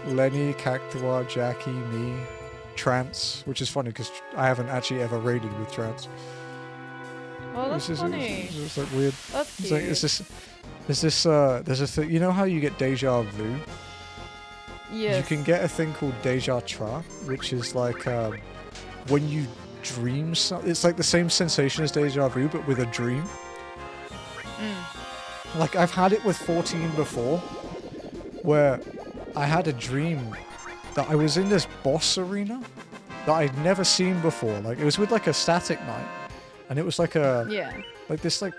Lenny, Cactua, Jackie, me, Trance, which is funny because I haven't actually ever raided with Trance. Oh, that's funny. It was like weird. That's It's cute. like, there's a thing, you know how you get deja vu? Yes. You can get a thing called deja tra, which is like when you dream something. It's like the same sensation as deja vu, but with a dream. Like I've had it with 14 before, where I had a dream that I was in this boss arena that I'd never seen before. Like it was with like a static night, and it was like a like this like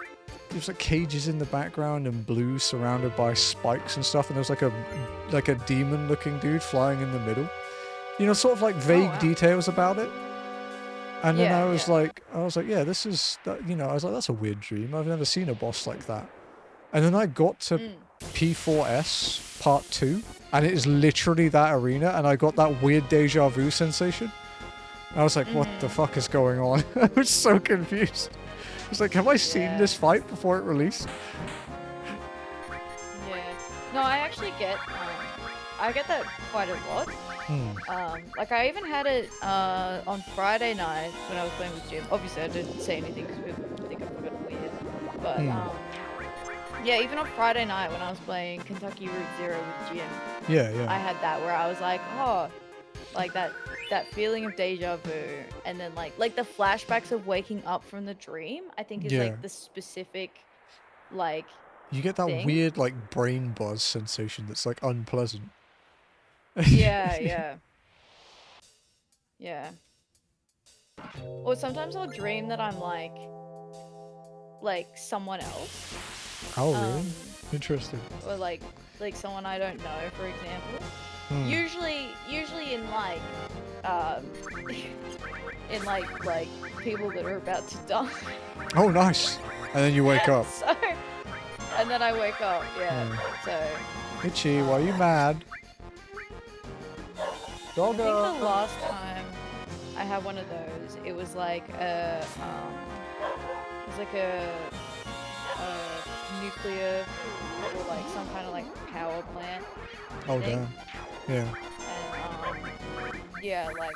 there's like cages in the background and blue surrounded by spikes and stuff, and there's like a demon looking dude flying in the middle. You know, sort of like vague details about it. And then I was like, yeah, this is that, you know, I was like, that's a weird dream. I've never seen a boss like that. And then I got to P4S part 2, and it is literally that arena, and I got that weird deja vu sensation. I was like, what the fuck is going on? I was so confused. I was like, have I seen this fight before it released? Yeah. No, I actually get I get that quite a lot. Like I even had it on Friday night when I was playing with Jim. Obviously I didn't say anything because people think I'm fucking weird. But yeah, even on Friday night when I was playing Kentucky Route Zero with Jim. Yeah. I had that where I was like, oh, like that feeling of deja vu, and then like the flashbacks of waking up from the dream. I think is like the specific, like. You get that weird like brain buzz sensation that's like unpleasant. Yeah. Or sometimes I'll dream that I'm like someone else. Oh really? Interesting. Or like someone I don't know, for example. Usually in like in like people that are about to die. Oh nice. And then you wake up. So, and then I wake up, so. Itchy, why are you mad? Doggo. I think the last time I had one of those, it was like a nuclear or like some kind of like power plant. Oh damn. Yeah. And yeah, like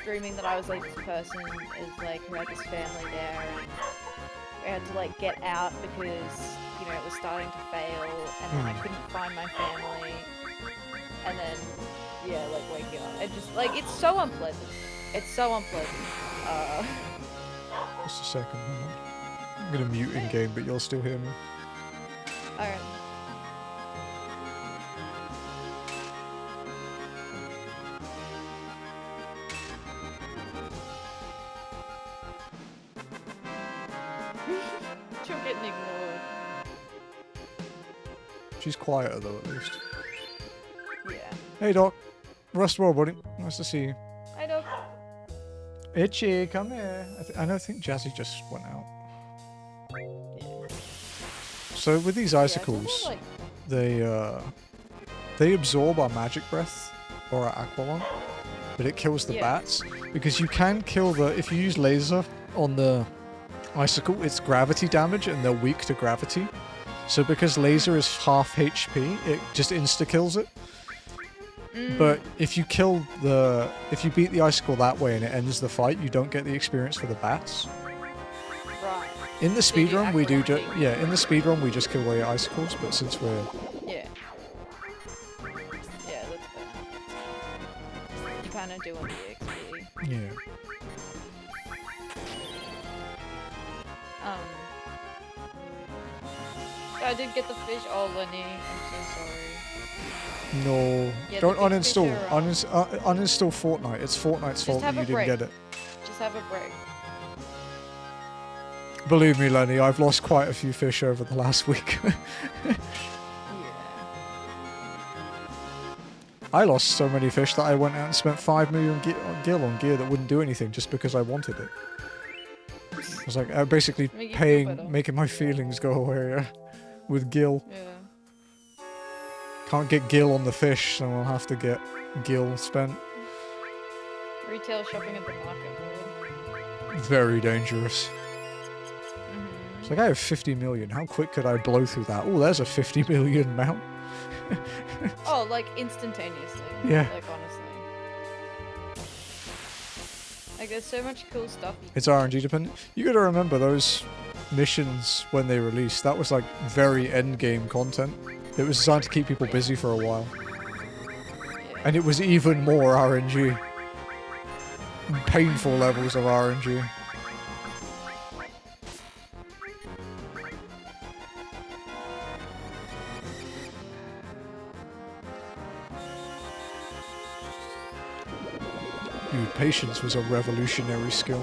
dreaming that I was like this person is like who had this family there, and we had to like get out because you know it was starting to fail, and then I couldn't find my family, and then like waking up, and just like it's so unpleasant. It's so unpleasant. Just a second. I'm gonna mute in game, but you'll still hear me. Alright. You're getting ignored. She's quieter though, at least. Yeah. Hey Doc. Rust well, buddy. Nice to see you. Hi, Doc. Itchy, come here. I think Jazzy just went out. Yeah. So with these icicles, they absorb our magic breath or our aqualung, but it kills the bats because you can kill if you use laser on the icicle, it's gravity damage and they're weak to gravity. So because laser is half HP, it just insta kills it. But if you if you beat the icicle that way and it ends the fight, you don't get the experience for the bats. Right. In the speedrun, we do in the speedrun we just kill all your icicles, but since we're yeah, that's fair. You kind of do want the XP. Yeah. I did get the fish. Oh, Lenny, I'm so sorry. No. Yeah, Don't uninstall. Uninstall Fortnite. It's Fortnite's fault that you didn't get it. Just have a break. Believe me, Lenny, I've lost quite a few fish over the last week. I lost so many fish that I went out and spent 5 million gil on gear that wouldn't do anything just because I wanted it. I was like, basically making my feelings go away with gil. Yeah. Can't get gil on the fish, so I'll have to get gil spent. Retail shopping at the market. Very dangerous. It's like, I have 50 million. How quick could I blow through that? Oh, there's a 50 million mount. Oh, like instantaneously. Yeah. Like, honestly. Like, there's so much cool stuff. It's RNG dependent. You gotta remember those missions when they released. That was like very end game content. It was designed to keep people busy for a while. Yeah. And it was even more RNG. Painful levels of RNG. Dude, patience was a revolutionary skill.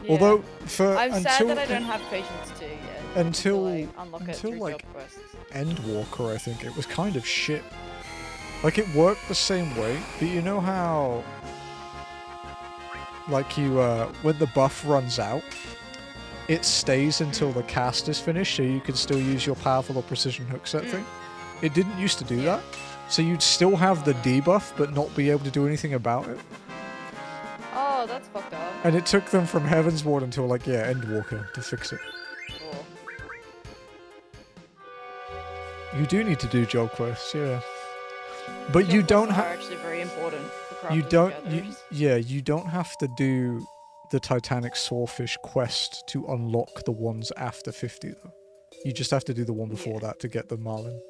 Yeah. Although, I'm sad that I don't have patience to yet. Until like Endwalker, I think it was kind of shit. Like it worked the same way, but you know how, like you, when the buff runs out, it stays until the cast is finished, so you can still use your powerful or precision hook set thing. It didn't used to do that, so you'd still have the debuff, but not be able to do anything about it. Oh, that's fucked up. And it took them from Heaven's Ward until, like, yeah, Endwalker to fix it. Cool. You do need to do job quests, yeah. But you Job don't quests are have... actually very important for crafters You and don't... gatherers. yeah, you don't have to do the Titanic Sawfish quest to unlock the ones after 50, though. You just have to do the one before that to get the Marlin.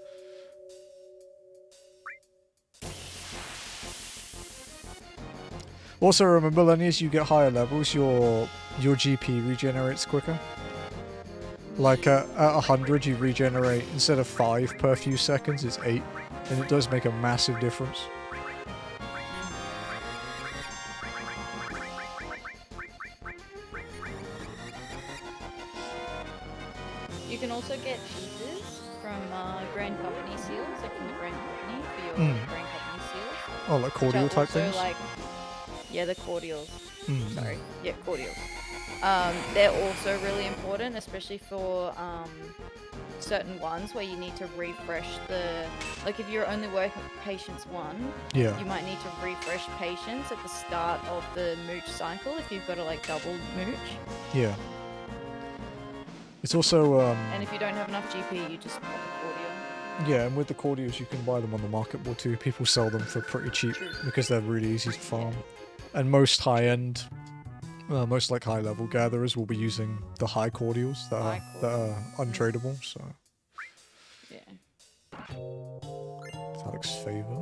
Also, remember, Lenny, as you get higher levels, your GP regenerates quicker. Like at 100, you regenerate, instead of 5 per few seconds, it's 8. And it does make a massive difference. You can also get pieces from Grand Company seals, like from the Grand Company for your Grand Company seals. Oh, like cordial type things? Like, yeah, the cordials. Mm. Sorry. Yeah, cordials. They're also really important, especially for certain ones where you need to refresh the... Like, if you're only working with Patience 1, Yeah. you might need to refresh Patience at the start of the mooch cycle if you've got a, like, double mooch. Yeah. It's also... And if you don't have enough GP, you just pop a cordial. Yeah, and with the cordials, you can buy them on the market board too. People sell them for pretty cheap because they're really easy to farm. And most high-end... most like high-level gatherers will be using the high cordials that are untradeable, so... Yeah. Alex Favor.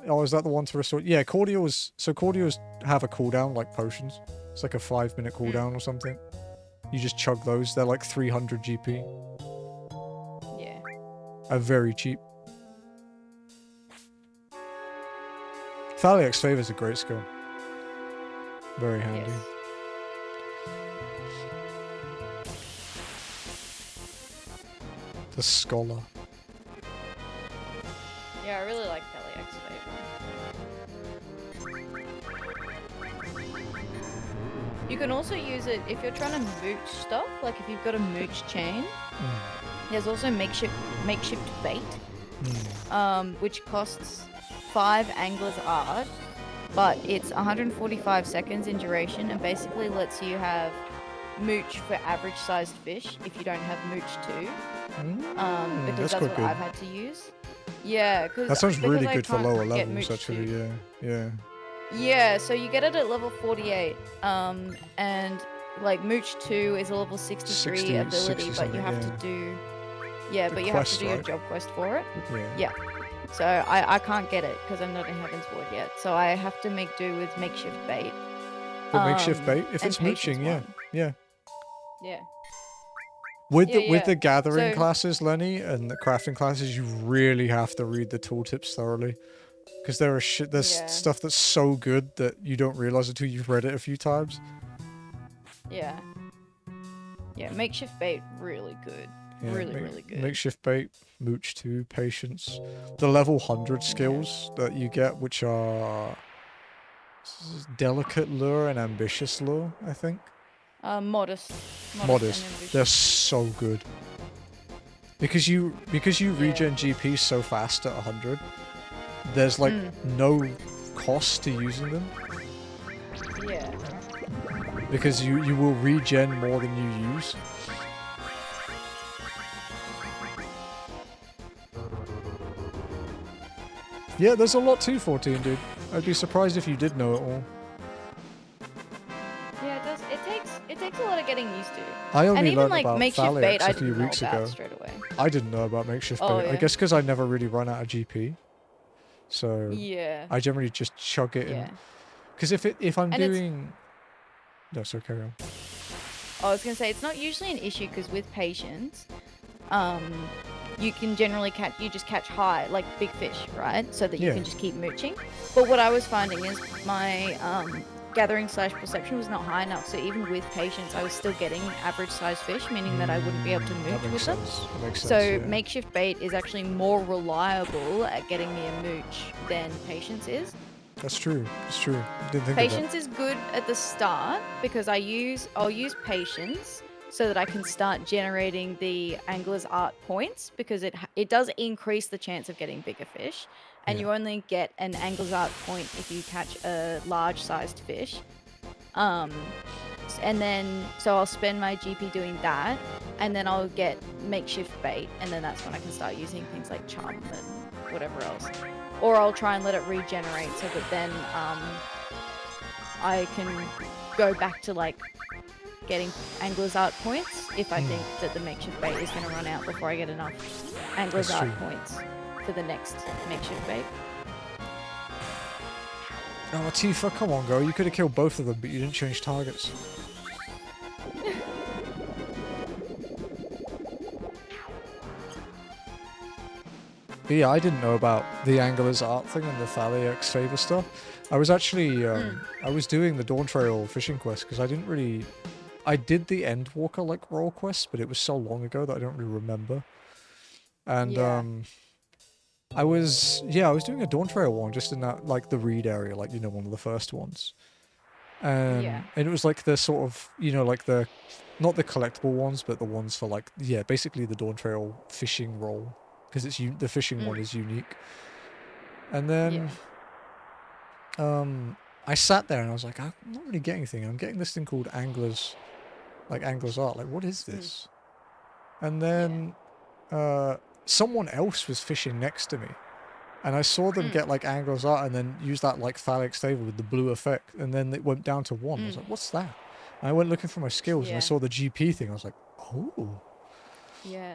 Oh, is that the one to restore? Yeah, cordials. So cordials have a cooldown like potions. It's like a 5-minute cooldown or something. You just chug those. They're like 300 GP. Yeah. Are very cheap. Thaliax Favor is a great skill. Very handy. Yes. The Scholar. Yeah, I really like Thaliax Favor. You can also use it if you're trying to mooch stuff, like if you've got a mooch chain. There's also makeshift bait, which costs 5 Angler's Art, but it's 145 seconds in duration and basically lets you have mooch for average sized fish if you don't have mooch 2. Because that's what good. I've had to use. Yeah, That sounds really good for lower get levels, mooch actually. 2. Yeah. Yeah, so you get it at level 48, and like mooch 2 is a level 63 ability, 60 but you have to do, yeah, the but you quest, have to do your right? job quest for it. Yeah. So I can't get it because I'm not in Heaven's Ward yet, so I have to make do with makeshift bait. But makeshift bait, if and it's mooching, Patience yeah. 1. Yeah. With Yeah, the gathering So- classes, Lenny, and the crafting classes, you really have to read the tooltips thoroughly. Because there's Yeah. stuff that's so good that you don't realize until you've read it a few times. Yeah. Yeah, makeshift bait, really good. Yeah, really good. Makeshift bait, mooch 2, patience. The level 100 skills that you get, which are delicate lure and ambitious lure, I think. Modest. Modest. and ambitious. They're so good. Because you regen GP so fast at 100, there's like no cost to using them. Yeah. Because you will regen more than you use. Yeah, there's a lot to 14, dude. I'd be surprised if you did know it all. Yeah, it does. It takes a lot of getting used to. I only And even learned like about makeshift bait, Thaliax I a few didn't know weeks about ago. straight away. I didn't know about makeshift Oh, bait. I yeah. guess because I never really run out of GP. So Yeah. I generally just chug it Yeah. in. Because if I'm And it's- doing... No, so carry on. I was gonna say it's not usually an issue because with patience, you can generally just catch high, like big fish, right? So that you Yeah. can just keep mooching. But what I was finding is my gathering / perception was not high enough. So even with patience, I was still getting average sized fish, meaning that I wouldn't be able to That mooch makes with them. sense. That makes sense, So yeah. makeshift bait is actually more reliable at getting me a mooch than patience is. That's true. It's true. Didn't think of Patience is good at the start because I'll use patience so that I can start generating the angler's art points because it does increase the chance of getting bigger fish. and Yeah. you only get an angler's art point if you catch a large-sized fish. And then so I'll spend my GP doing that, and then I'll get makeshift bait, and then that's when I can start using things like chum and whatever else. Or I'll try and let it regenerate so that then I can go back to like getting angler's art points if I think that the makeshift bait is going to run out before I get enough angler's That's art true. points for the next makeshift bait. Oh, Tifa, come on, girl. You could have killed both of them, but you didn't change targets. But yeah, I didn't know about the Angler's Art thing and the Thaliax favor stuff. I was actually, I was doing the Dawn Trail fishing quest because I didn't really... I did the Endwalker, like, role quest, but it was so long ago that I don't really remember. And, Yeah. I was doing a Dawn Trail one just in that, like, the reed area, like, you know, one of the first ones. Yeah. And it was like the sort of, you know, like the, not the collectible ones, but the ones for like, yeah, basically the Dawn Trail fishing role. Because it's, the fishing one is unique. And then, I sat there and I was like, I'm not really getting anything. I'm getting this thing called Angler's Art. Like, what is this? And then, someone else was fishing next to me. And I saw them get like Angler's Art and then use that like Thaliax favor with the blue effect. And then it went down to 1. I was like, what's that? And I went looking for my skills and I saw the GP thing. I was like, oh. Yeah.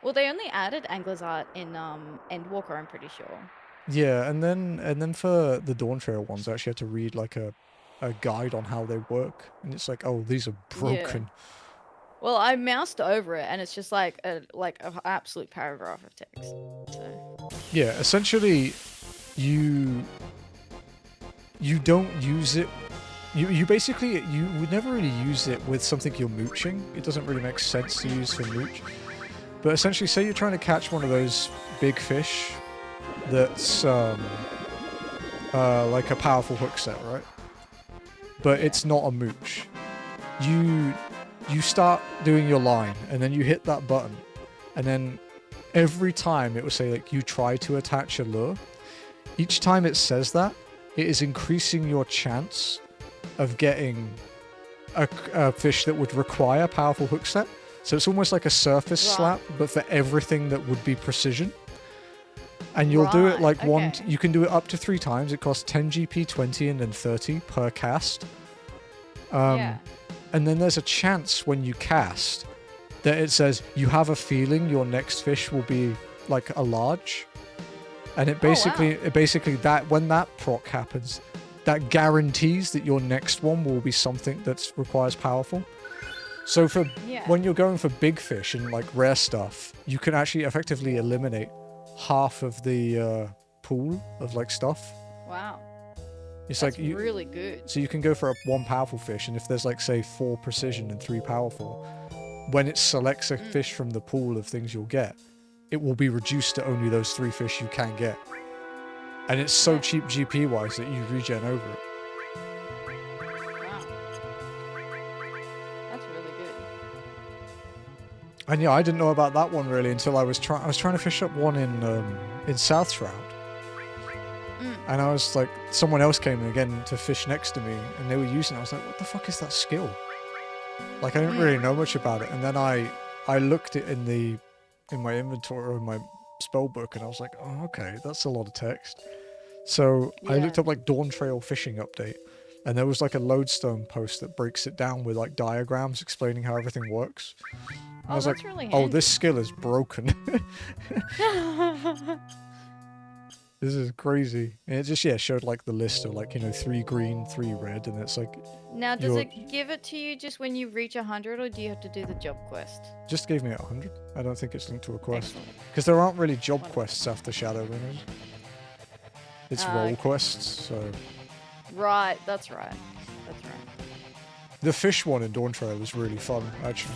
Well, they only added angler's art in Endwalker, I'm pretty sure. Yeah, and then for the Dawn Trail ones, I actually had to read like a guide on how they work. And it's like, oh, these are broken. Yeah. Well, I moused over it, and it's just like an absolute paragraph of text. So. Yeah, essentially, you don't use it. You basically, you would never really use it with something you're mooching. It doesn't really make sense to use for mooch. But essentially, say you're trying to catch one of those big fish that's like a powerful hook set, right? But it's not a mooch. You start doing your line, and then you hit that button, and then every time it will say like you try to attach a lure. Each time it says that, it is increasing your chance of getting a fish that would require a powerful hook set. So it's almost like a surface slap, but for everything that would be precision. And you'll do it like you can do it up to 3 times. It costs 10 GP, 20, and then 30 per cast. And then there's a chance when you cast that it says you have a feeling your next fish will be like a large. And it basically that when that proc happens, that guarantees that your next one will be something that requires powerful. So for when you're going for big fish and like rare stuff, you can actually effectively eliminate half of the pool of like stuff. Wow. It's That's like really good. So you can go for 1 powerful fish, and if there's like say 4 precision and 3 powerful, when it selects a fish from the pool of things you'll get, it will be reduced to only those 3 fish you can get. And it's so cheap GP wise that you regen over it. Wow. That's really good. And yeah, I didn't know about that one really until I was trying to fish up one in South Shroud. And I was like, someone else came again to fish next to me, and they were using it. I was like, what the fuck is that skill? Like, I didn't really know much about it. And then I looked it in my inventory or in my spell book, and I was like, oh, okay, that's a lot of text. So I looked up like Dawn Trail fishing update, and there was like a lodestone post that breaks it down with like diagrams explaining how everything works. And I was like, really oh, this skill is broken. This is crazy. And it just, showed like the list of like, 3 green, 3 red, and it's like... Now, does it give it to you just when you reach 100, or do you have to do the job quest? Just gave me 100. I don't think it's linked to a quest. Because there aren't really job quests after Shadowrunners. It's role quests, so... Right, that's right. That's right. The fish one in Dawn Trail is really fun, actually.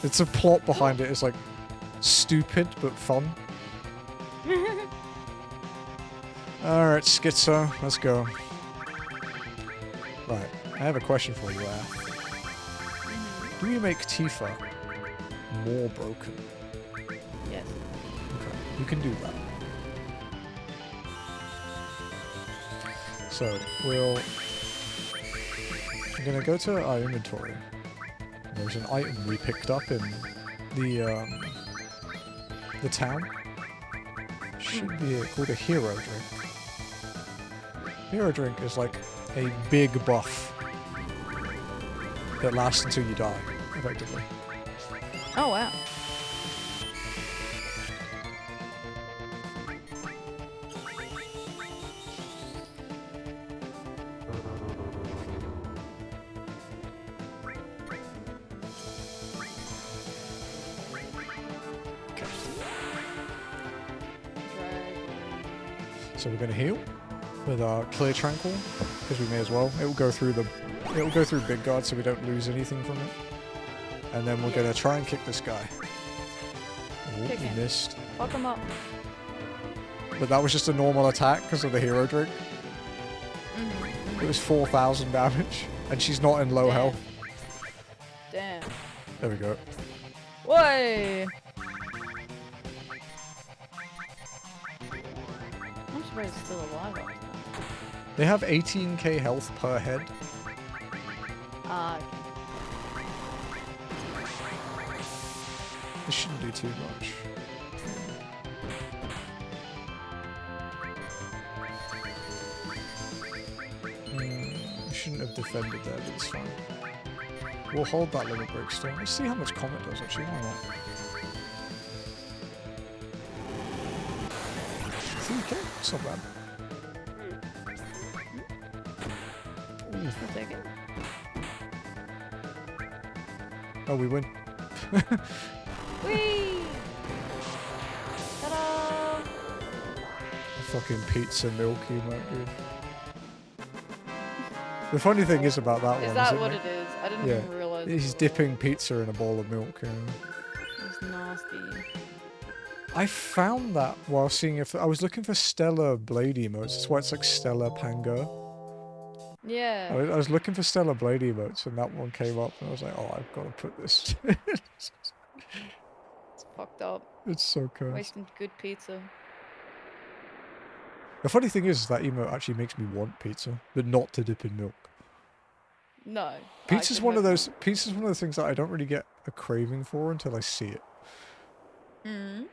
It's a plot behind it. It's like stupid, but fun. Alright, Schizo, let's go. Right, I have a question for you, Do you make Tifa more broken? Yes. Okay, you can do that. So we'll. I'm gonna go to our inventory. There's an item we picked up in the town. Should be called a hero drink. Hero drink is like a big buff that lasts until you die, effectively. Oh wow. So we're gonna heal with our clear tranquil because we may as well. It will go through big guard so we don't lose anything from it. And then we're gonna try and kick this guy. Oh, Kick we him. missed. Fuck him up. But that was just a normal attack because of the hero drink. It was 4,000 damage, and she's not in low Damn. health. Damn. There we go. Way. I'm surprised it's still alive after that. They have 18k health per head. Ah, This shouldn't do too much. We shouldn't have defended there, but it's fine. We'll hold that limit break still. Let's see how much Comet does actually. Why not? 3k? It's not bad. I'll take it. Oh, we win. Whee! Ta-da! Fucking pizza milk emote, dude. The funny thing is about that Is one that is what it is? I didn't Yeah. even realize. He's dipping pizza in a bowl of milk. It's nasty. I found that while seeing if I was looking for Stellar Blade emotes. That's why it's like Stellar Pango. Yeah. I was looking for Stellar Blade emotes and that one came up and I was like, oh, I've got to put this. It's fucked up. It's so cool. Wasting good pizza. The funny thing is that emote actually makes me want pizza, but not to dip in milk. No. Pizza's one of those things that I don't really get a craving for until I see it. Mm.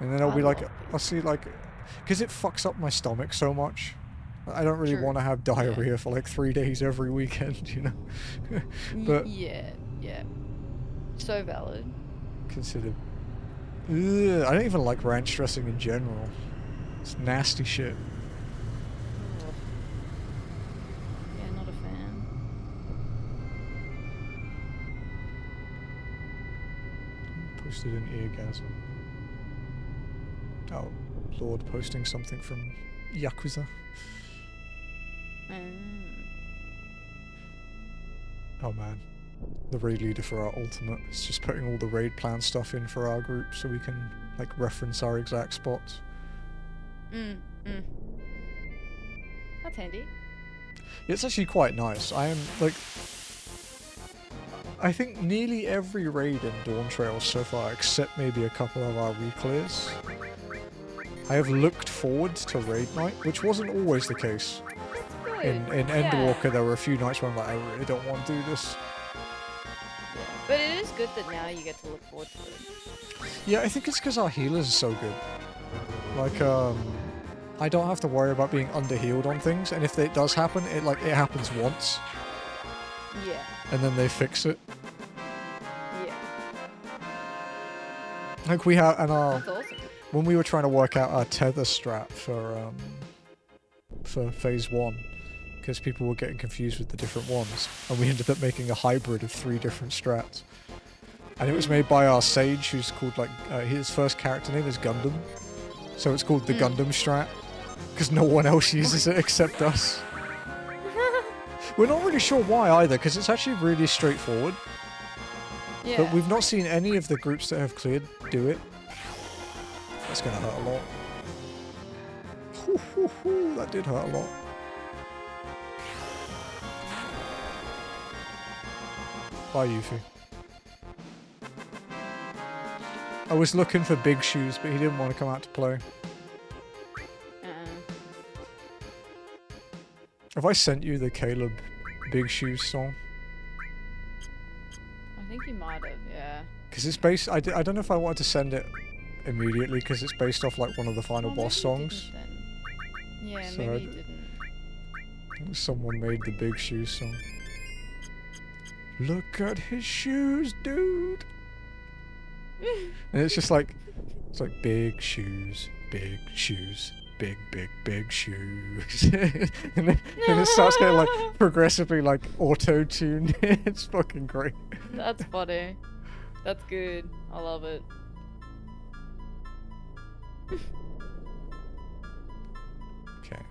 And then I'll I be like, love I'll see like, because it fucks up my stomach so much. I don't really True. want to have diarrhea for like 3 days every weekend, you know? But Yeah. So valid. consider... Ugh, I don't even like ranch dressing in general. It's nasty shit. Ugh. Yeah, not a fan. Posted an eargasm. Oh, Lord posting something from Yakuza. Oh man. The raid leader for our ultimate is just putting all the raid plan stuff in for our group so we can like reference our exact spots. That's handy. It's actually quite nice. I am like, I think nearly every raid in Dawn Trails so far, except maybe a couple of our reclears, I have looked forward to raid night, which wasn't always the case. That's In good. Endwalker, there were a few nights where I'm like, I really don't want to do this. Yeah. But it is good that now you get to look forward to it. Yeah, I think it's because our healers are so good. Like, I don't have to worry about being underhealed on things, and if it does happen, it happens once, Yeah. and then they fix it. Yeah. Like we have, and That's awesome. when we were trying to work out our tether strat for phase 1, because people were getting confused with the different ones, and we ended up making a hybrid of 3 different strats. And it was made by our sage, who's called like his first character name is Gundam, so it's called the Gundam strat, because no one else uses it except us. We're not really sure why either, because it's actually really straightforward. Yeah. But we've not seen any of the groups that have cleared do it. That's gonna hurt a lot. That did hurt a lot. Bye, Yuffie. I was looking for Big Shoes, but he didn't want to come out to play. Have I sent you the Caleb Big Shoes song? I think you might have, yeah. Because it's based... I don't know if I wanted to send it immediately, because it's based off, like, one of the final boss songs. Yeah, So maybe you didn't. Someone made the Big Shoes song. Look at his shoes, dude! And it's just like... It's like, big shoes, big shoes. Big, big, big shoes. and then it starts getting like progressively like auto-tuned. It's fucking great. That's funny. That's good. I love it. Okay.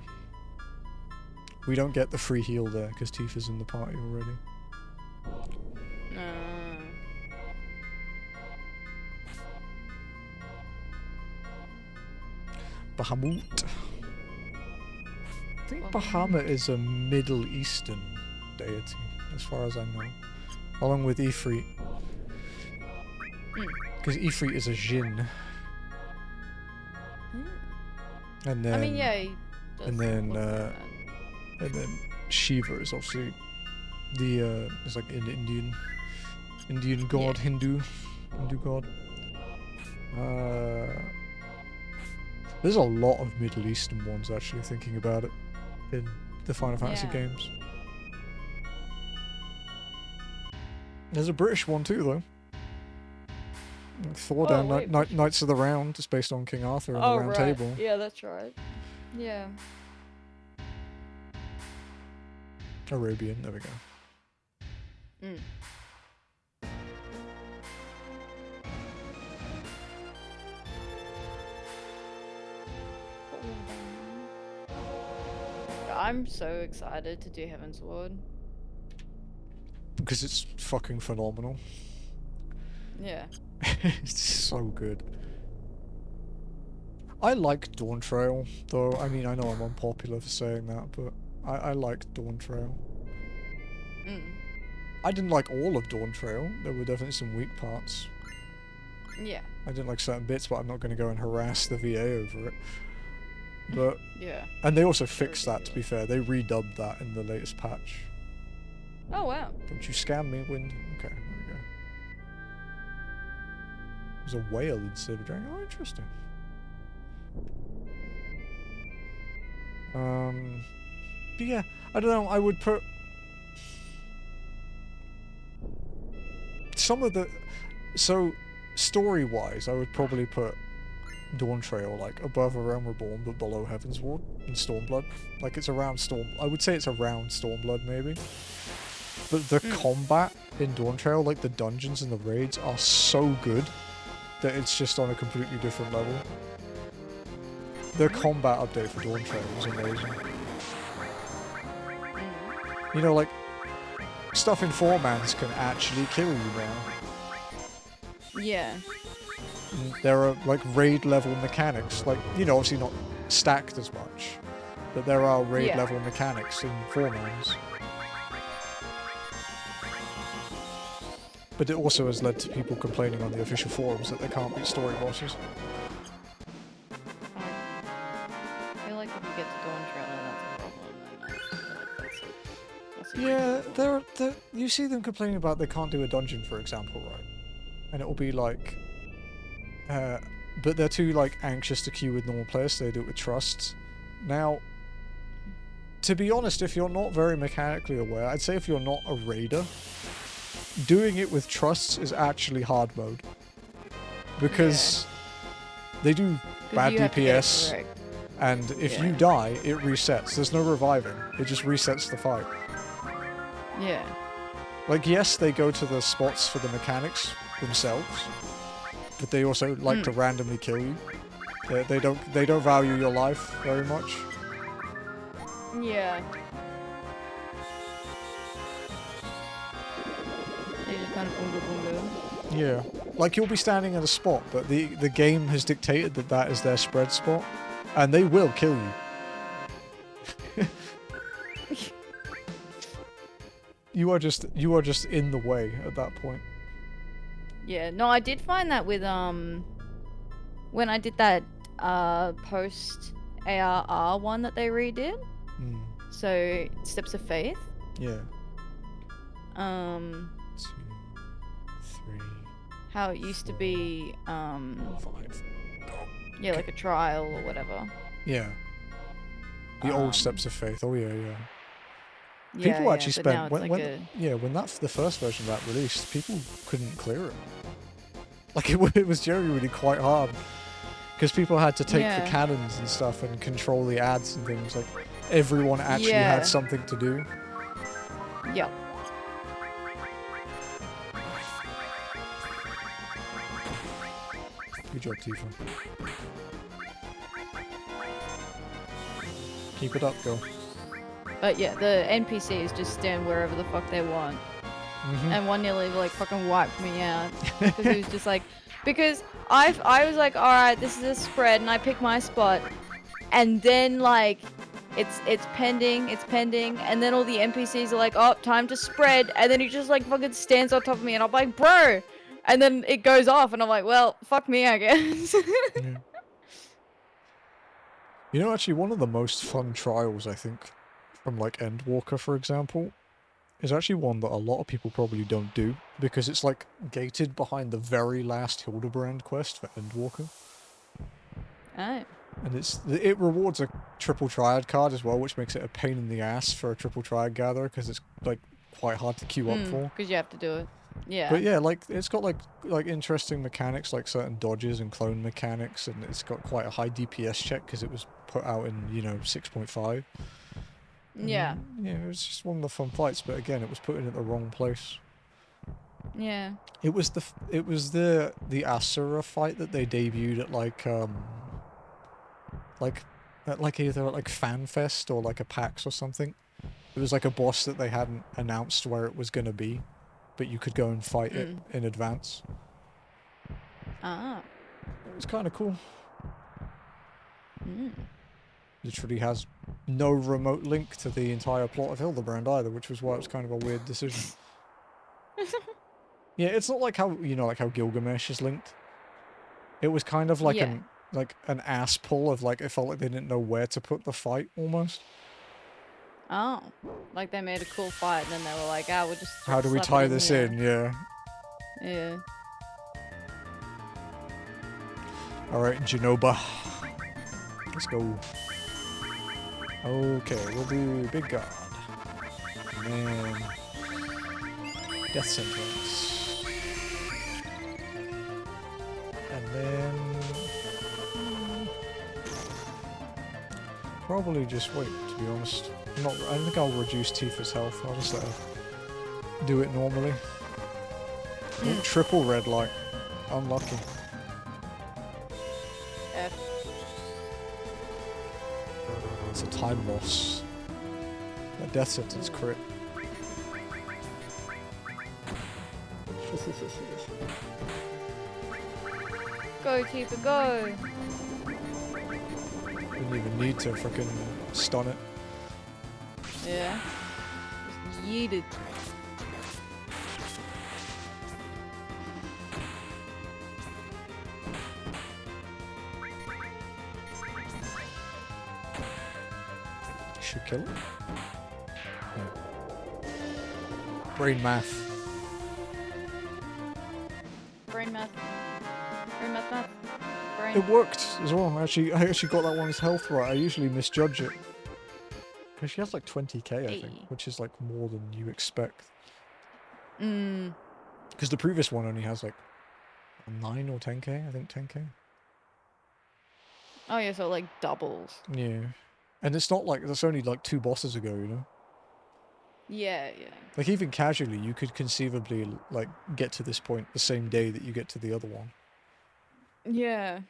We don't get the free heal there because Tifa's in the party already. Bahamut. I think Bahamut is a Middle Eastern deity, as far as I know. Along with Ifrit. Because Ifrit is a Jinn. And then... I mean, yeah, he does and then, look like that. and then Shiva is obviously the, it's like an Indian god, Yeah. Hindu god. There's a lot of Middle Eastern ones, actually, thinking about it, in the Final Fantasy games. There's a British one too, though. Thor down Knights of the Round. It's based on King Arthur and the Round Table. Yeah, that's right. Yeah. Arabian, there we go. I'm so excited to do Heaven's Ward. Because it's fucking phenomenal. Yeah. It's so good. I like Dawn Trail, though. I mean, I know I'm unpopular for saying that, but I like Dawn Trail. I didn't like all of Dawn Trail. There were definitely some weak parts. Yeah. I didn't like certain bits, but I'm not going to go and harass the VA over it. But yeah. And they also fixed that, to be fair. They redubbed that in the latest patch. Oh wow. Don't you scam me, Wind. Okay, there we go. There's a whale instead of a dragon. Oh, interesting. But yeah, I don't know, I would put some of the... So, story-wise, I would probably put Dawn Trail, like, above A Realm Reborn, but below Heaven's Ward and Stormblood. Like, it's around I would say it's around Stormblood, maybe. But the combat in Dawn Trail, like, the dungeons and the raids are so good that it's just on a completely different level. The combat update for Dawn Trail was amazing. You know, like, stuff in 4-mans can actually kill you now. Yeah. There are, like, raid-level mechanics. Like, you know, obviously not stacked as much, but there are raid-level mechanics in 4-mans. But it also has led to people complaining on the official forums that they can't beat story bosses. I feel like if you get to Dawn Trail, that's a problem. Yeah, you see them complaining about they can't do a dungeon, for example, right? And it'll be like... but they're too, like, anxious to queue with normal players, so they do it with trusts. Now, to be honest, if you're not very mechanically aware, I'd say if you're not a raider, doing it with trusts is actually hard mode. Because they do bad DPS, and if you die, it resets. There's no reviving. It just resets the fight. Yeah. Like, yes, they go to the spots for the mechanics themselves, but they also like to randomly kill you. They don't value your life very much. Yeah. They just kind of boonga boonga. Yeah. Like, you'll be standing in a spot, but the game has dictated that that is their spread spot, and they will kill you. You are just in the way at that point. Yeah, no, I did find that with when I did that post ARR one that they redid. So, Steps of Faith. Yeah. 2, 3. How it used to be, 5. yeah, like a trial or whatever. Yeah. The old Steps of Faith. Oh yeah, yeah. Yeah, People actually but now spent it's when like when that's the first version of that released, people couldn't clear it. Like it was genuinely quite hard because people had to take the cannons and stuff and control the ads and things. Like everyone actually had something to do. Yep. Good job, Tifa. Keep it up, girl. But yeah, the NPCs just stand wherever the fuck they want. And one nearly like fucking wiped me out because he was just like, because I was like, all right, this is a spread, and I pick my spot, and then like it's pending, and then all the NPCs are like, oh, time to spread, and then he just like fucking stands on top of me, and I'm like, bro, and then it goes off, and I'm like, well, fuck me, I guess. Yeah. You know, actually, one of the most fun trials, I think, from like Endwalker, for example, is actually one that a lot of people probably don't do because it's like gated behind the very last Hildebrand quest for Endwalker. Oh. And it rewards a triple triad card as well, which makes it a pain in the ass for a triple triad gatherer because it's like quite hard to queue up for. Because you have to do it. Yeah. But yeah, like it's got like interesting mechanics, like certain dodges and clone mechanics, and it's got quite a high DPS check because it was put out in 6.5. Yeah. Yeah, it was just one of the fun fights, but again, it was put in at the wrong place. Yeah. It was the Asura fight that they debuted at either at like FanFest or like a PAX or something. It was like a boss that they hadn't announced where it was gonna be, but you could go and fight it in advance. Ah. It was kind of cool. Literally has no remote link to the entire plot of Hildebrand either, which was why it was kind of a weird decision. Yeah, it's not like how like how Gilgamesh is linked. It was kind of like an ass pull of like it felt like they didn't know where to put the fight almost. Oh, like they made a cool fight and then they were like, we'll just how do we tie this in? Yeah. Yeah. Alright, Genoba. Let's go. Okay, we'll do Big God. And then Death Sentence. And then probably just wait, to be honest. I don't think I'll reduce Tifa's health. I'll just let her do it normally. Ooh, triple red light. Unlucky. F. It's a time loss. A death sentence crit. Go, Tifa, go! Didn't even need to frickin' stun it. Yeah. Just yeeted. Should kill it? No. Brain math. Brain math. Brain math math. Brain. It worked as well. I actually got that one's health right. I usually misjudge it. Because she has like 20k, I think, which is like more than you expect. Because the previous one only has like 9 or 10k, I think 10k. Oh yeah, so it like doubles. Yeah. And it's not like, that's only like 2 bosses ago, you know? Yeah, yeah. Like even casually, you could conceivably like get to this point the same day that you get to the other one. Yeah.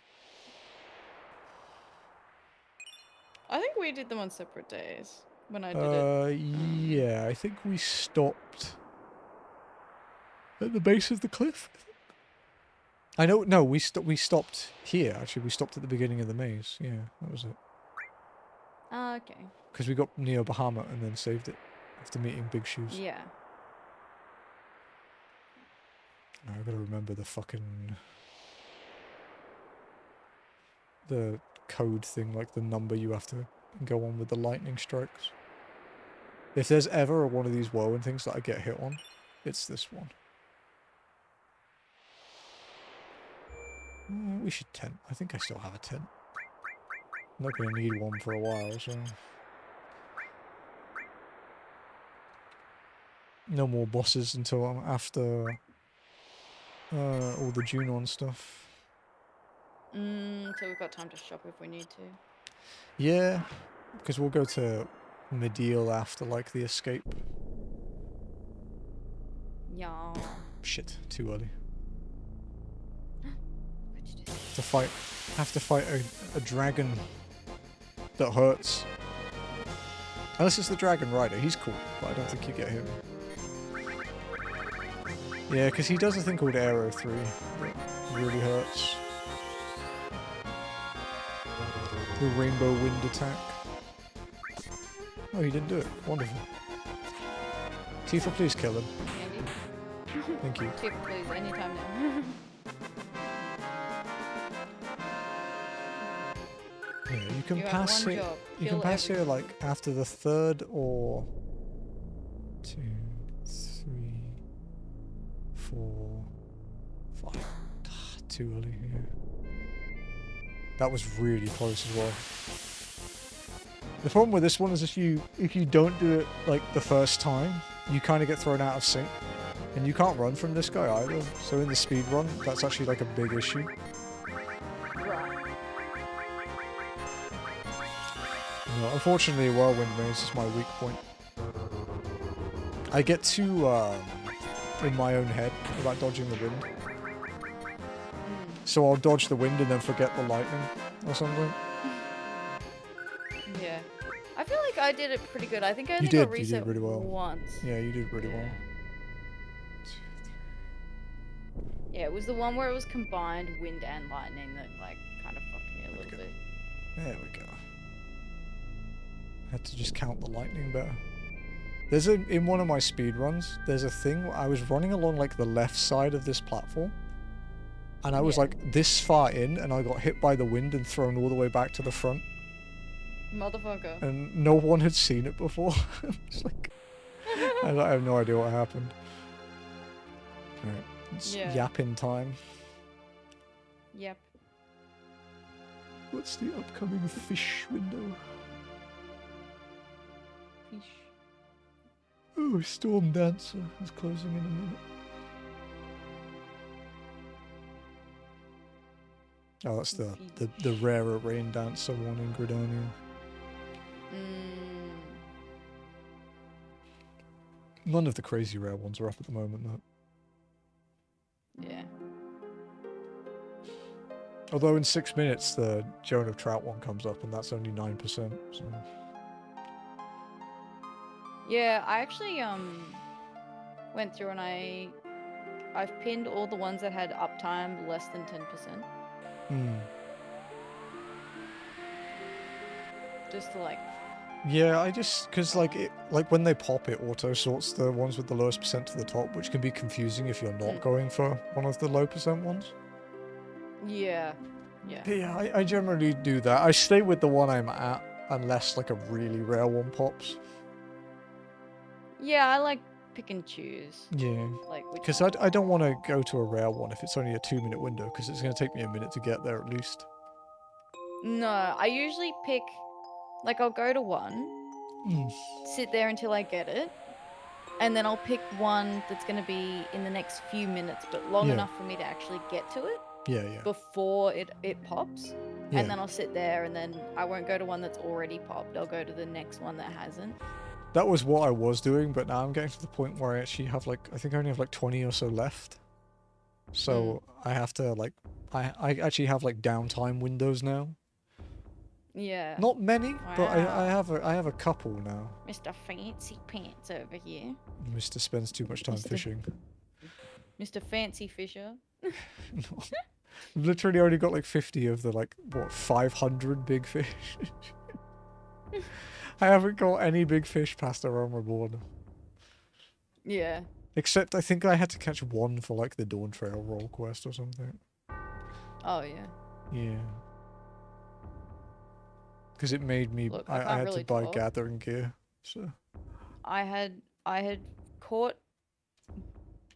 I think we did them on separate days when I did it. Yeah, I think we stopped at the base of the cliff. I know, no, we stopped here, actually. We stopped at the beginning of the maze. Yeah, that was it. Okay. Because we got near Bahamut and then saved it after meeting Big Shoes. Yeah. Now I've got to remember the fucking... the code thing, like the number you have to go on with the lightning strikes. If there's ever one of these whirlwind things that I get hit on, it's this one. We should tent. I think I still have a tent. I'm not going to need one for a while, so... No more bosses until I'm after all the Junon stuff. So we've got time to shop if we need to. Yeah, because we'll go to Mideel after, like, the escape. Yeah. Shit, too early. What'd you do? Have to fight a dragon that hurts. Unless it's the Dragon Rider, he's cool, but I don't think you get him. Yeah, because he does a thing called Aero 3 that really hurts. The Rainbow Wind attack. Oh, he didn't do it. Wonderful. Tifa, please kill him. Andy? Thank you. Tifa, please, anytime now. Yeah, you can You have pass one it. job. You can Kill pass here everyone. like after the 3rd or 2, 3, 4, 5. Too early. Yeah. That was really close as well. The problem with this one is if you don't do it like the first time, you kind of get thrown out of sync, and you can't run from this guy either. So in the speed run, that's actually like a big issue. Right. No, unfortunately, Whirlwind Maze is my weak point. I get too in my own head about dodging the wind. So I'll dodge the wind and then forget the lightning or something. Yeah. I feel like I did it pretty good. I think I only You got did reset really well. once. Yeah, you did really well. Yeah, it was the one where it was combined wind and lightning that like kind of fucked me a little bit. There we go. Had to just count the lightning better. There's in one of my speed runs, there's a thing where I was running along like the left side of this platform, and I was like this far in, and I got hit by the wind and thrown all the way back to the front. Motherfucker. And no one had seen it before. It's like I have no idea what happened. Alright, it's yapping time. Yep. What's the upcoming fish window? Fish. Oh, Storm Dancer is closing in a minute. Oh, that's the rarer Rain Dancer one in Gridania. None of the crazy rare ones are up at the moment, though. Yeah. Although in 6 minutes, the Joan of Trout one comes up, and that's only 9%. So. Yeah, I actually went through and I've pinned all the ones that had uptime less than 10%. Just to like. Yeah, because like when they pop, it auto sorts the ones with the lowest percent to the top, which can be confusing if you're not going for one of the low percent ones. Yeah. Yeah. But yeah, I generally do that. I stay with the one I'm at unless like a really rare one pops. Yeah, I like pick and choose. Yeah. Like because I don't want to go to a rare one if it's only a 2-minute window, because it's going to take me a minute to get there at least. No, I usually pick, like I'll go to one, sit there until I get it, and then I'll pick one that's going to be in the next few minutes, but long enough for me to actually get to it. Yeah. Before it pops. And then I'll sit there and then I won't go to one that's already popped. I'll go to the next one that hasn't. That was what I was doing, but now I'm getting to the point where I actually have like, I think I only have like 20 or so left. So I have to like, I actually have like downtime windows now. Yeah. Not many, but I have a couple now. Mr. Fancy Pants over here. Mr. spends too much time fishing. Mr. Fancy Fisher. No. I've literally only got like 50 of the like, what, 500 big fish? I haven't got any big fish past the Realm Reborn. Yeah. Except I think I had to catch one for like the Dawn Trail roll quest or something. Oh, yeah. Yeah. Because it made me, Look, I had really to buy talk. gathering gear, so. I had caught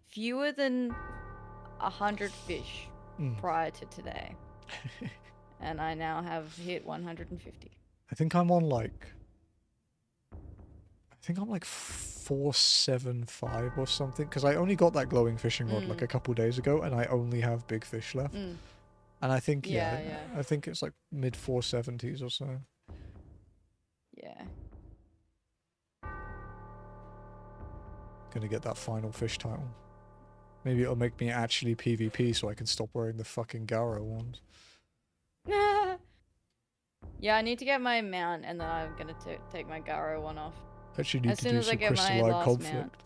fewer than 100 fish Mm. prior to today, and I now have hit 150. I think I'm on like. I think I'm like 475 or something because I only got that glowing fishing rod like a couple days ago, and I only have big fish left. Mm. And I think Yeah. I think it's like mid 470s or so. Yeah. Gonna get that final fish title. Maybe it'll make me actually PvP so I can stop wearing the fucking Garo ones. Yeah, I need to get my mount, and then I'm gonna take my Garo one off. Actually need As to soon do as I some get my crystalline last mount. conflict.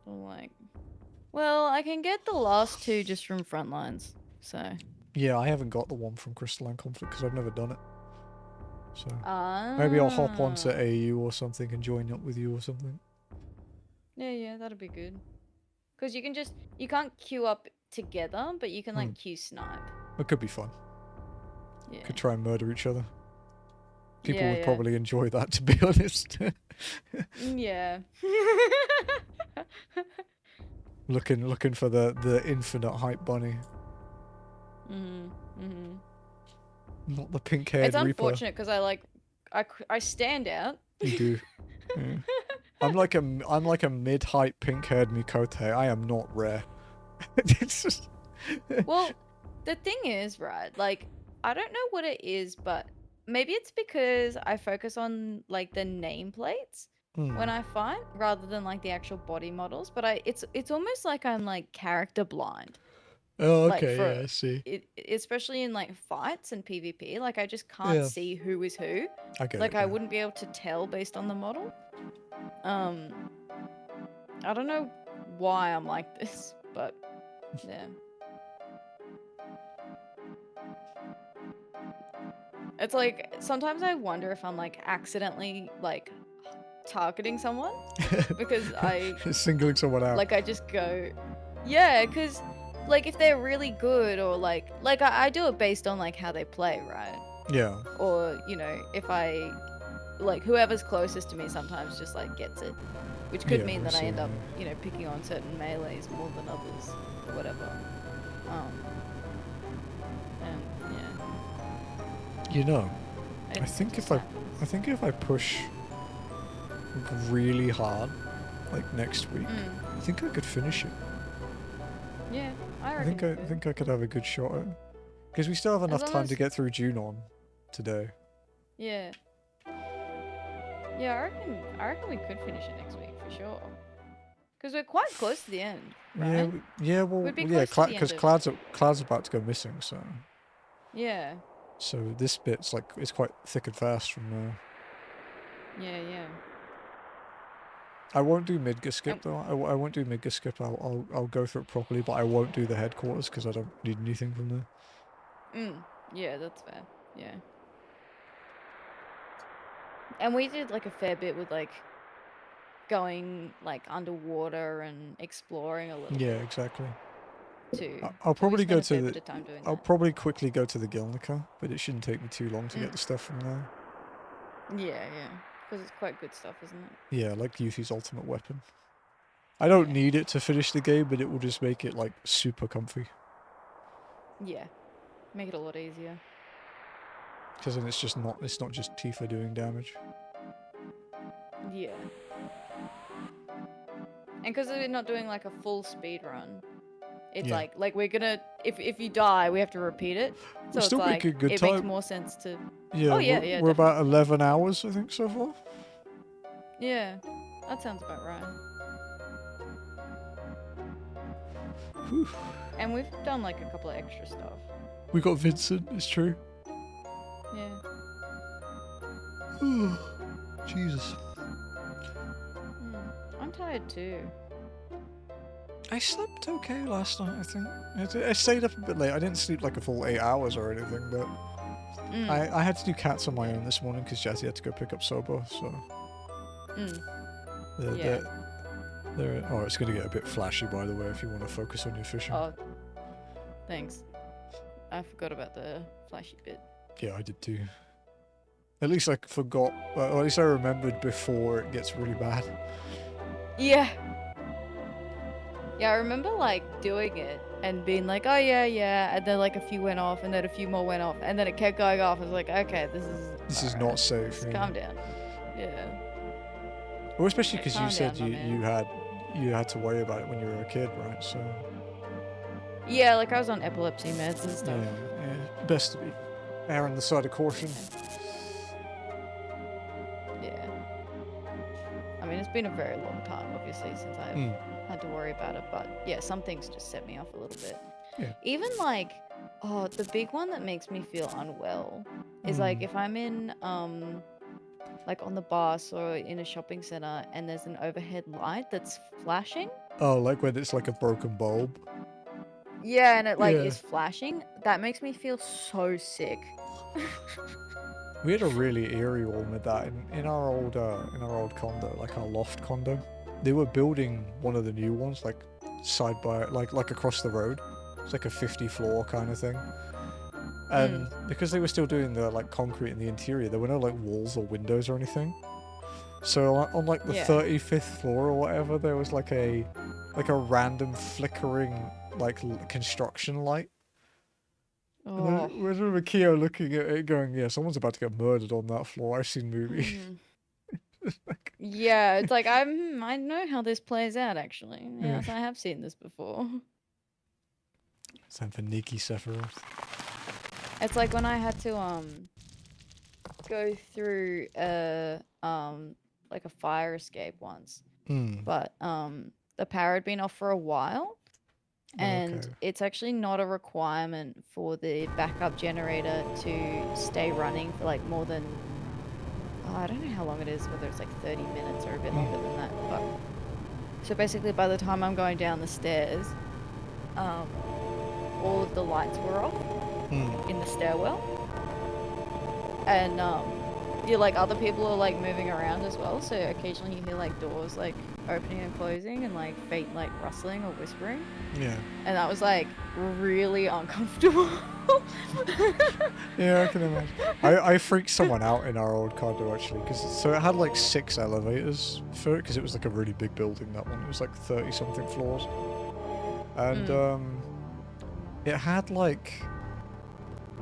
I'm like, well, I can get the last two just from Frontlines, so. Yeah, I haven't got the one from Crystalline Conflict because I've never done it. So maybe I'll hop onto Ah. AU or something and join up with you or something. Yeah, that'd be good. Because you can't queue up together, but you can like queue snipe. It could be fun. Yeah. Could try and murder each other. People Yeah, would yeah. probably enjoy that, to be honest. Yeah. looking for the infinite hype bunny. Not the pink-haired It's Reaper. unfortunate because I stand out. You do. Yeah. I'm like a mid-height pink-haired Mikote. I am not rare. It's just... Well, the thing is, right, like, I don't know what it is, but maybe it's because I focus on, like, the nameplates when I fight rather than, like, the actual body models, but it's almost like I'm, like, character blind. Oh, Like, okay, yeah, I see. especially in, like, fights and PvP, like, I just can't Yeah. see who is who. I get Like, it, I yeah. wouldn't be able to tell based on the model. I don't know why I'm like this, but yeah. It's like sometimes I wonder if I'm like accidentally like targeting someone because singling someone out. like I just go, yeah, because like if they're really good or like I do it based on like how they play, right? Yeah. Or you know if I like whoever's closest to me sometimes just like gets it, which could mean that I end up you know picking on certain melees more than others or whatever. And yeah. You know, I think if I push really hard, like next week, I think I could finish it. Yeah, I reckon. I think I could have a good shot at it. Because we still have enough time to get through Junon today. Yeah. Yeah, I reckon we could finish it next week for sure. Because we're quite close to the end, right? Well, yeah, because Cloud's about to go missing, so. Yeah. So this bit's like it's quite thick and fast from there. Yeah. I won't do Midgar skip though. I won't do Midgar skip. I'll go through it properly, but I won't do the headquarters because I don't need anything from there. Yeah, that's fair. Yeah. And we did like a fair bit with like going like underwater and exploring a little bit. Yeah, exactly. Too. I'll probably go to the. I'll probably quickly go to the Gilnica, but it shouldn't take me too long to get the stuff from there. Yeah. Because it's quite good stuff, isn't it? Yeah, like Yuffie's ultimate weapon. I don't need it to finish the game, but it will just make it like super comfy. Yeah. Make it a lot easier. Because then it's not just Tifa doing damage. Yeah. And because we're not doing like a full speed run, it's like we're gonna if you die, we have to repeat it. So we're still it's like making good it time. makes more sense to. Yeah. Oh yeah. We're about 11 hours, I think, so far. Yeah, that sounds about right. Whew. And we've done like a couple of extra stuff. We got Vincent. It's true. Yeah. Jesus. I'm tired too. I slept okay last night, I think. I stayed up a bit late. I didn't sleep like a full 8 hours or anything, but I had to do cats on my own this morning because Jazzy had to go pick up Sobo, so... Oh, it's going to get a bit flashy, by the way, if you want to focus on your fishing. Oh, thanks. I forgot about the flashy bit. Yeah, I did too. At least I forgot, or at least I remembered before it gets really bad. Yeah. Yeah, I remember like doing it and being like, oh yeah, yeah, and then like a few went off, and then a few more went off, and then it kept going off. I was like, okay, This is alright, not safe. just Yeah. calm down. Yeah. Well, especially Yeah, because you calm said down, my you had to worry about it when you were a kid, right? So Yeah, like I was on epilepsy meds and yeah, stuff. yeah. Best to be err on the side of caution. Yeah. I mean, it's been a very long time, obviously, since I've had to worry about it, but yeah, some things just set me off a little bit. Yeah. Even like, oh, the big one that makes me feel unwell is like if I'm in like on the bus or in a shopping center and there's an overhead light that's flashing. Oh, like when it's like a broken bulb. Yeah, and it like Yeah. is flashing. That makes me feel so sick. We had a really eerie one with that in our old condo, like our loft condo. They were building one of the new ones, like side by like across the road. It's like a 50 floor kind of thing. And because they were still doing the like concrete in the interior, there were no like walls or windows or anything. So on like the 35th floor or whatever, there was like a random flickering like construction light. And I remember Keo looking at it going, yeah, someone's about to get murdered on that floor. I've seen movies. Yeah, it's like I know how this plays out actually. Yes, I have seen this before. It's time for Nikki Sephiroth. It's like when I had to go through like a fire escape once. But the power had been off for a while. And it's actually not a requirement for the backup generator to stay running for like more than, I don't know how long it is, whether it's like 30 minutes or a bit longer than that. But so basically by the time I'm going down the stairs, all of the lights were off in the stairwell. And yeah, like other people are like moving around as well. So occasionally you hear like doors like opening and closing and like faint like rustling or whispering. Yeah. And that was like really uncomfortable. Yeah, I can imagine. I freaked someone out in our old condo actually, so it had like 6 elevators for it because it was like a really big building. That one, it was like 30 something floors, and it had like,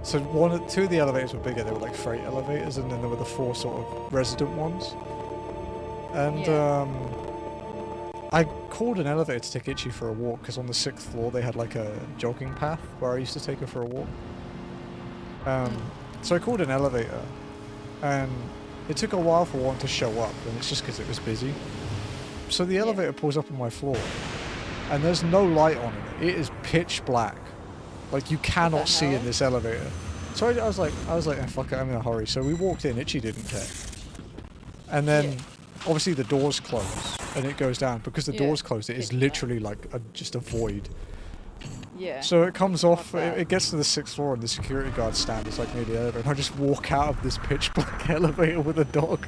so two of the elevators were bigger. They were like freight elevators, and then there were the 4 sort of resident ones. And I called an elevator to take Itchy for a walk because on the 6th floor they had like a jogging path where I used to take her for a walk. So I called an elevator, and it took a while for one to show up, and it's just because it was busy. So the elevator pulls up on my floor, and there's no light on it. It is pitch black. Like, you cannot see in this elevator. So I was like, eh, fuck it, I'm in a hurry. So we walked in, Itchy didn't care. And then, obviously the doors close, and it goes down. Because the doors closed, it is literally like just a void. Yeah. So it comes off, it gets to the 6th floor, and the security guard stand is like near the elevator, and I just walk out of this pitch black elevator with a dog.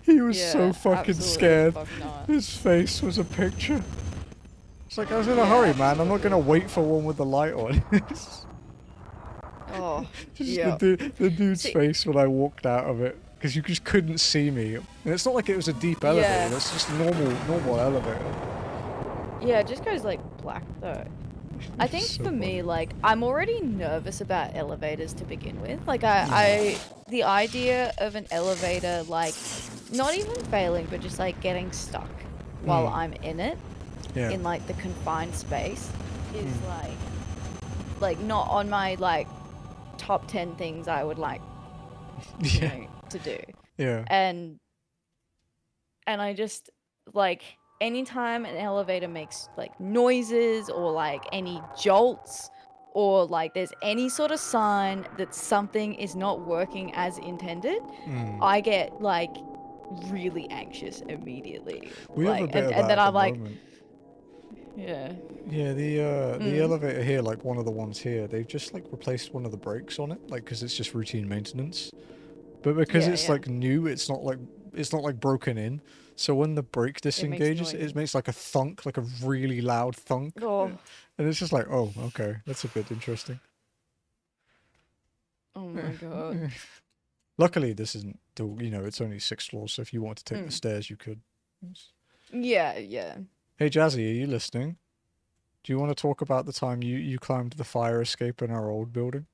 He was so fucking scared. His face was a picture. It's like, I was in a hurry, man. I'm not gonna wait for one with the light on. Oh, just the dude's face when I walked out of it, because you just couldn't see me. And it's not like it was a deep elevator. It's just a normal elevator. Yeah, it just goes like black though. I think So for me, funny. like, I'm already nervous about elevators to begin with. Like, the idea of an elevator, like, not even failing, but just like getting stuck while I'm in it, in like the confined space, is like not on my like top 10 things I would like, you know, to do. Yeah. And I just like, anytime an elevator makes like noises or like any jolts or like there's any sort of sign that something is not working as intended, I get like really anxious immediately. We have a Like, bit of and that then at I'm the like, moment. yeah. Yeah, the elevator here, like one of the ones here, they've just like replaced one of the brakes on it, like because it's just routine maintenance. But because it's like new, it's not like broken in. So when the brake disengages, it makes like a thunk, like a really loud thunk. Oh. And it's just like, oh, okay, that's a bit interesting. Oh my god. Luckily, this isn't it's only 6 floors, so if you wanted to take the Mm. stairs, you could. Yeah, yeah. Hey, Jazzy, are you listening? Do you want to talk about the time you climbed the fire escape in our old building?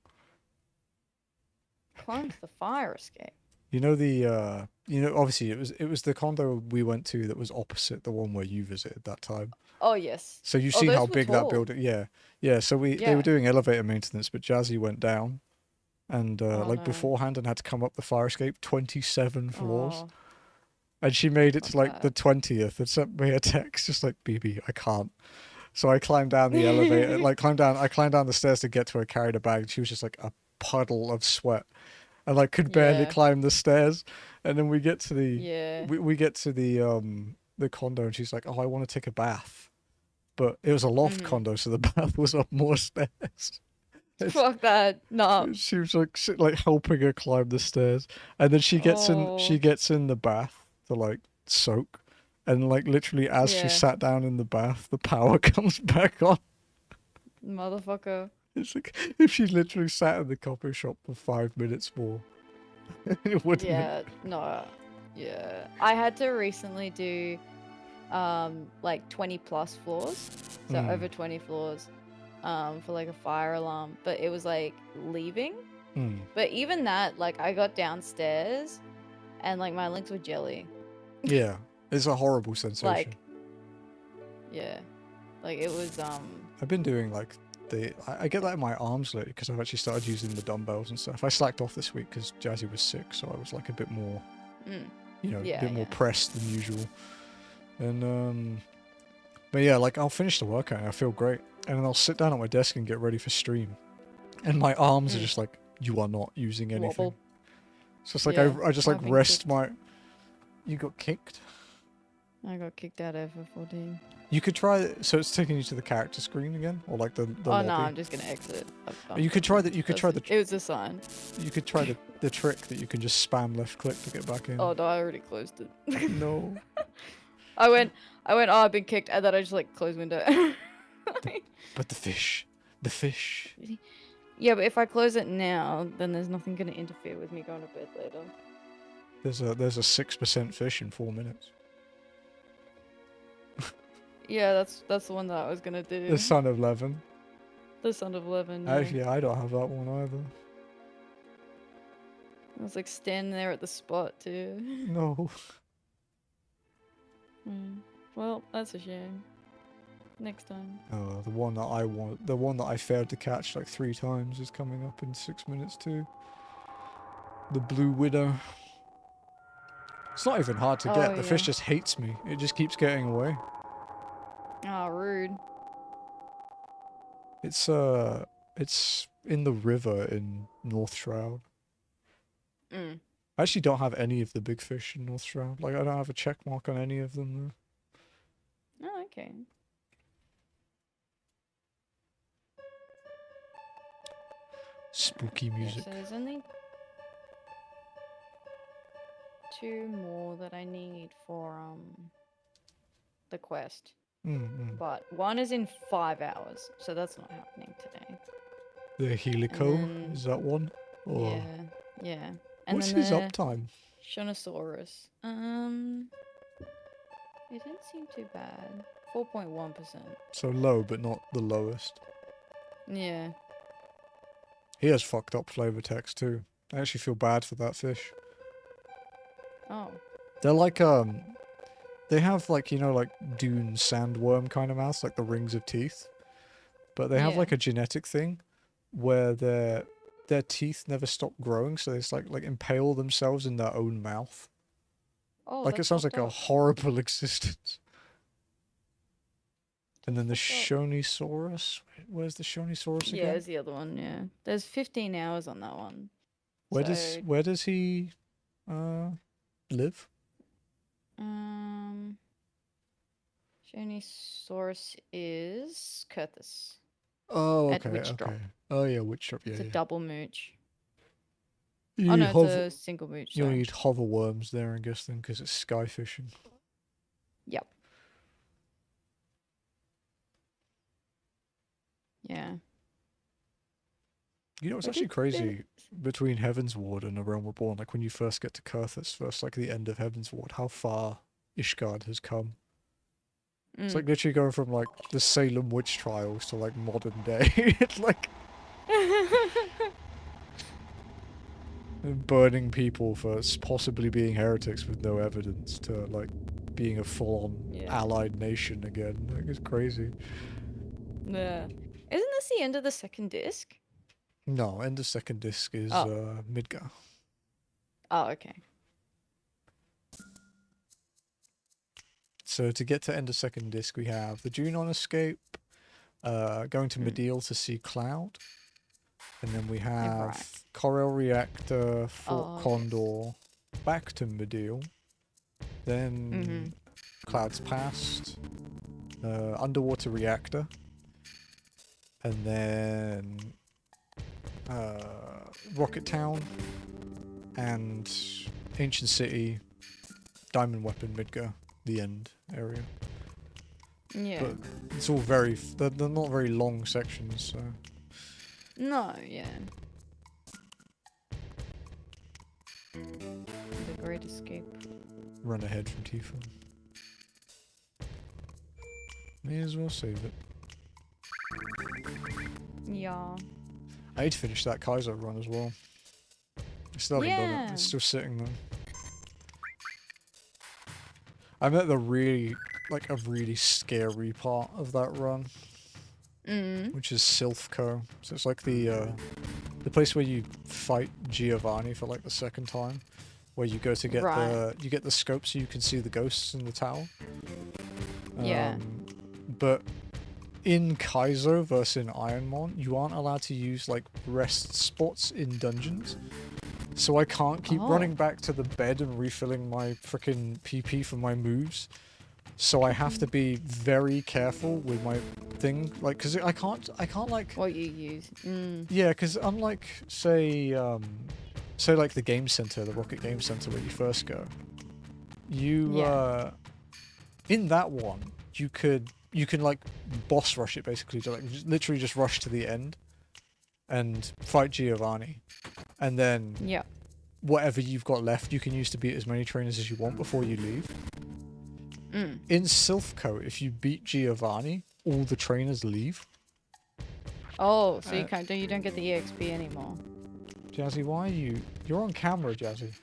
Climbed the fire escape. Obviously it was the condo we went to that was opposite the one where you visited that time. Oh, yes. So you've Oh, seen how those were big that tall. building, yeah. Yeah, so they were Yeah. doing elevator maintenance, but Jazzy went down and Oh, like no. beforehand and had to come up the fire escape 27 floors. Oh, And she made it fuck to like the that. 20th and sent me a text just like, BB, I can't. So I climbed down the elevator, like I climbed down the stairs to get to her, carried her bag, and she was just like a puddle of sweat. And like could barely Yeah. climb the stairs. And then we get to the Yeah. we get to the condo and she's like, "Oh, I want to take a bath." But it was a loft Mm-hmm. condo, so the bath was up more stairs. It's, Fuck that. Nah. she was like helping her climb the stairs. And then she Oh, gets in the bath to like soak. And like literally as she yeah. sat down in the bath, the power comes back on. Motherfucker. It's like if she literally sat in the coffee shop for 5 minutes more, it wouldn't. Yeah. No. Yeah. I had to recently do like 20 plus floors. So Mm, over 20 floors for like a fire alarm, but it was like leaving. mm. But even that, like I got downstairs and like my links were jelly. Yeah, it's a horrible sensation. Like yeah. Like it was I've been doing like I get that in my arms lately because I've actually started using the dumbbells and stuff. I slacked off this week because Jazzy was sick, so I was like a bit more, mm, a yeah, bit more yeah. pressed than usual. And but yeah, like I'll finish the workout and I feel great, and then I'll sit down at my desk and get ready for stream, and my arms are Mm. just like, you are not using anything. Wobble. So it's like Yeah. I just like I've been rest kicked. my. You got kicked. I got kicked out of FF14. You could try. So it's taking you to the character screen again, or like the Oh lobby. no, I'm just gonna exit. You could try that. You could try the. It was a sign. You could try the trick that you can just spam left click to get back in. Oh no, I already closed it. No. I went, oh, I've been kicked, and then I just like closed window. But the fish. The fish. Yeah, but if I close it now, then there's nothing gonna interfere with me going to bed later. There's a 6% fish in 4 minutes. Yeah, that's the one that I was gonna do. The son of Levin. The Son of 11. Yeah. Actually, I don't have that one either. I was like standing there at the spot too. No. Well, that's a shame. Next time. The one that I want, the one that I failed to catch like 3 times is coming up in 6 minutes too. The blue widow. It's not even hard to get. Oh, The fish yeah. just hates me. It just keeps getting away. Oh, rude. It's in the river in North Shroud. Mm. I actually don't have any of the big fish in North Shroud. Like I don't have a check mark on any of them though. Oh, okay. Spooky Yeah, music. so there's only 2 more that I need for the quest. Mm-mm. But one is in 5 hours, so that's not happening today. The Helico, then- is that one? Or Yeah, yeah. And what's then his the uptime? Shonosaurus. It didn't seem too bad. 4.1%. So low, but not the lowest. Yeah. He has fucked up flavor text too. I actually feel bad for that fish. Oh. They're like they have like like dune sandworm kind of mouths, like the rings of teeth. But they have Yeah. like a genetic thing where their teeth never stop growing, so they just like impale themselves in their own mouth. Oh, Like it that's sounds like fucked a up. horrible existence. And then the fucked up. Shonisaurus. Where's the Shonisaurus Yeah, again? there's the other one, yeah. There's 15 hours on that one. Where So, does he live? Shonisaurus is Curtis. Oh, At okay, Witch Drop. okay. Oh yeah, Witch Drop. Yeah, It's a yeah. double mooch. You Oh need no, it's a single mooch. you Sorry. need hover worms there, I guess, then, because it's sky fishing. Yep. Yeah. You know, it's But actually it- crazy. between Heaven's Ward and A Realm Reborn, like when you first get to Kurthus, first like the end of Heaven's Ward, how far Ishgard has come. It's like literally going from like the Salem witch trials to like modern day. It's like burning people for possibly being heretics with no evidence to like being a full-on allied nation again. Like, it's crazy. Yeah. Isn't this the end of the second disc? No, end of second disc is Midgar. Oh, okay. So to get to end of second disc, we have the Junon escape, going to Mideel to see Cloud, and then we have Corel Reactor, Fort Condor, back to Mideel, then Cloud's Past, Underwater Reactor, and then Rocket Town, and Ancient City, Diamond Weapon, Midgar, the end area. Yeah. But it's all very, they're not very long sections, so. No, yeah. The Great Escape. Run ahead from Tifa. May as well save it. Yeah. I need to finish that Kaiser run as well. I still haven't done it. It's still sitting there. I'm at the really, like, a really scary part of that run. Which is Silphco. So it's like the place where you fight Giovanni for like the second time. Where you go to get you get the scope so you can see the ghosts in the tower. Yeah. But in Kaizo versus in Ironmon, you aren't allowed to use like rest spots in dungeons. So I can't keep running back to the bed and refilling my freaking PP for my moves. So I have to be very careful with my thing, like, cause I can't like. What you use. Yeah, cause unlike say like the game center, the Rocket Game Center where you first go, you in that one you can like boss rush it basically, to like literally just rush to the end and fight Giovanni, and then whatever you've got left you can use to beat as many trainers as you want before you leave. In Silphco, if you beat Giovanni, all the trainers leave. Oh, so you don't get the EXP anymore. Jazzy, why are you're on camera, Jazzy.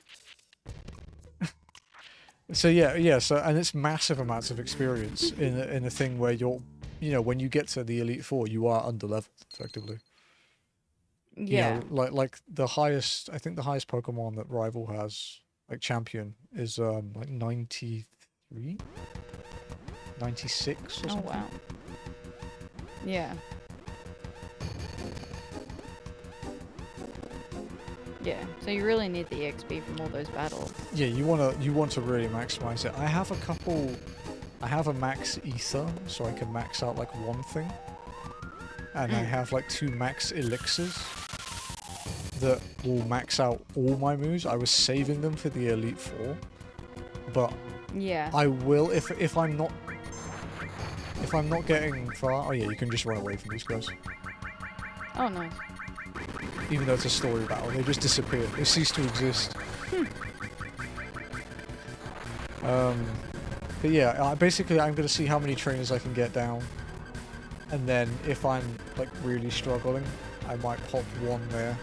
So and it's massive amounts of experience in a thing where you're, when you get to the Elite Four, you are underleveled effectively. Yeah. Like the highest, I think the highest Pokemon that Rival has, like champion, is like 93, 96 or something. Oh wow. Yeah. Yeah, so you really need the EXP from all those battles. Yeah, you want to really maximize it. I have a max ether, so I can max out like one thing. And I have like 2 max elixirs that will max out all my moves. I was saving them for the Elite Four, but I will if I'm not getting far. Oh yeah, you can just run away from these guys. Oh nice. Even though it's a story battle, they just disappear. They cease to exist. But yeah, basically I'm going to see how many trainers I can get down. And then if I'm like really struggling, I might pop one there.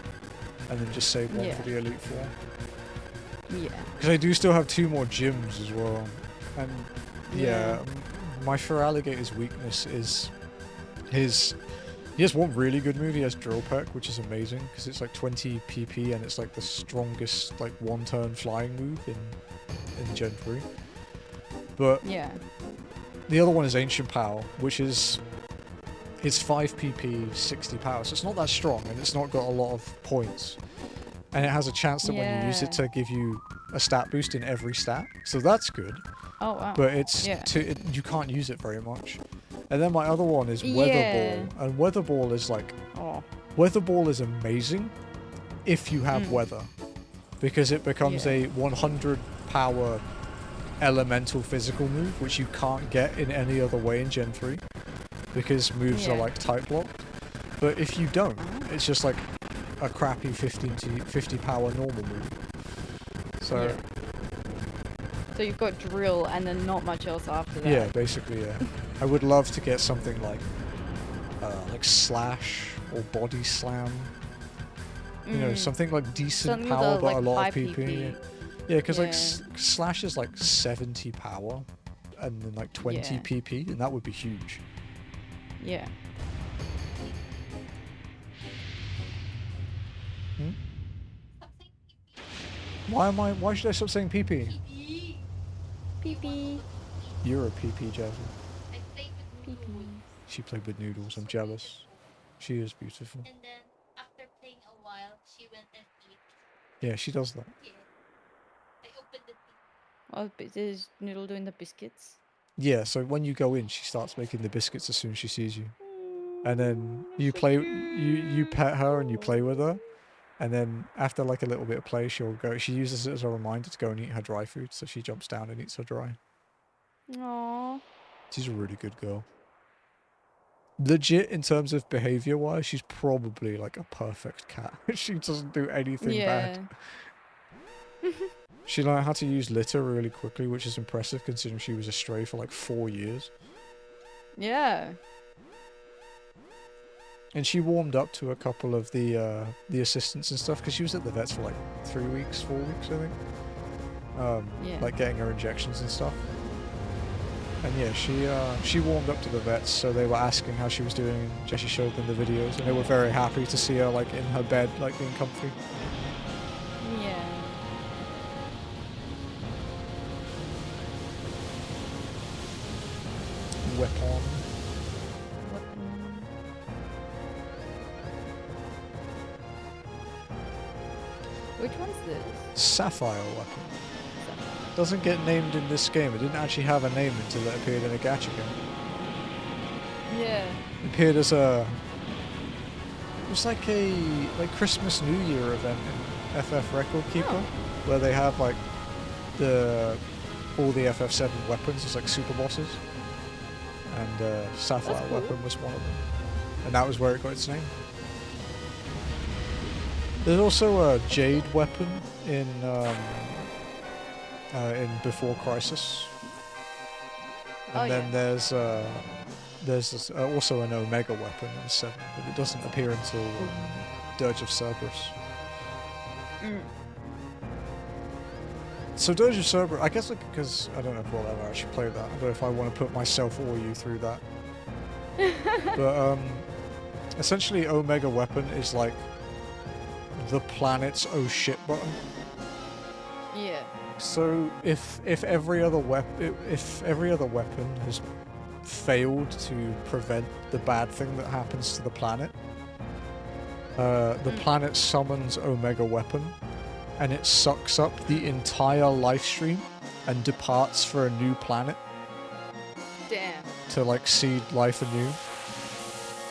And then just save one for the Elite Four. Yeah. Because I do still have 2 more gyms as well. And my Feraligator's weakness is he has one really good move. He has Drill Peck, which is amazing because it's like 20 PP and it's like the strongest like one-turn flying move in Gen 3. But the other one is Ancient Power, which is it's 5 PP, 60 power, so it's not that strong and it's not got a lot of points. And it has a chance that when you use it to give you a stat boost in every stat, so that's good. Oh wow. But it's you can't use it very much. And then my other one is Weather Ball, and Weather Ball is like Weather Ball is amazing if you have weather, because it becomes a 100 power elemental physical move, which you can't get in any other way in Gen 3 because moves are like type blocked. But if you don't, it's just like a crappy 50 power normal move. So Yeah. So you've got drill and then not much else after that. yeah, basically, yeah. I would love to get something like slash or body slam. You know, something like decent Something power with but like a lot high of PP. PP. Yeah, because like Yeah. slash is like 70 power and then like 20 Yeah. PP, and that would be huge. Yeah. Hmm? Why should I stop saying PP? PP. You're a PP, Jasmine. PP. She played with noodles. I'm jealous. She is beautiful. And then after playing a while, she went and ate. Yeah, she does that. Yeah. I opened the thing. Oh, is Noodle doing the biscuits? Yeah, so when you go in, she starts making the biscuits as soon as she sees you. And then That's you so play, cute. you pet her and you play with her. And then after like a little bit of play, she uses it as a reminder to go and eat her dry food. So she jumps down and eats her dry. Aww. She's a really good girl. Legit, in terms of behavior-wise, she's probably like a perfect cat. She doesn't do anything bad. She learned how to use litter really quickly, which is impressive considering she was a stray for like 4 years. Yeah. And she warmed up to a couple of the assistants and stuff because she was at the vets for like 3 weeks, 4 weeks, I think. Yeah. Like getting her injections and stuff. And yeah, she warmed up to the vets, so they were asking how she was doing, and Jessie showed them the videos, and they were very happy to see her like in her bed, like being comfy. Yeah. Weapon. Which one's this? Sapphire weapon. Doesn't get named in this game. It didn't actually have a name until it appeared in a gacha game. Yeah. It appeared as a... It was like a Christmas New Year event in FF Record Keeper, where they have like all the FF7 weapons as like super bosses, and Sapphire cool. weapon was one of them, and that was where it got its name. There's also a Jade weapon in Before Crisis, and then there's also an Omega weapon in 7, but it doesn't appear until Dirge of Cerberus. So Dirge of Cerberus, I guess because I don't know if we'll ever actually play that. I don't know if I want to put myself or you through that. But essentially Omega weapon is like the planet's oh shit button. Yeah. So if every other weapon has failed to prevent the bad thing that happens to the planet, the planet summons Omega weapon, and it sucks up the entire life stream and departs for a new planet. Damn. To like seed life anew.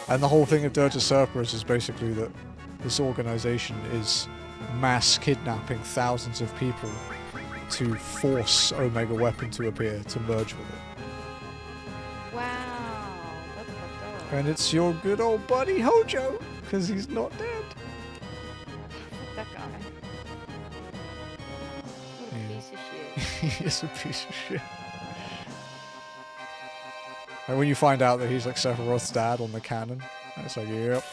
And the whole thing of Dirge of Cerberus is basically that this organization is mass kidnapping thousands of people to force Omega weapon to appear to merge with it. Wow. That's fucked up. And it's your good old buddy Hojo, because he's not dead. Fuck that guy. What a piece of shit. He is a piece of shit. And when you find out that he's like Sephiroth's dad on the canon, it's like, yep.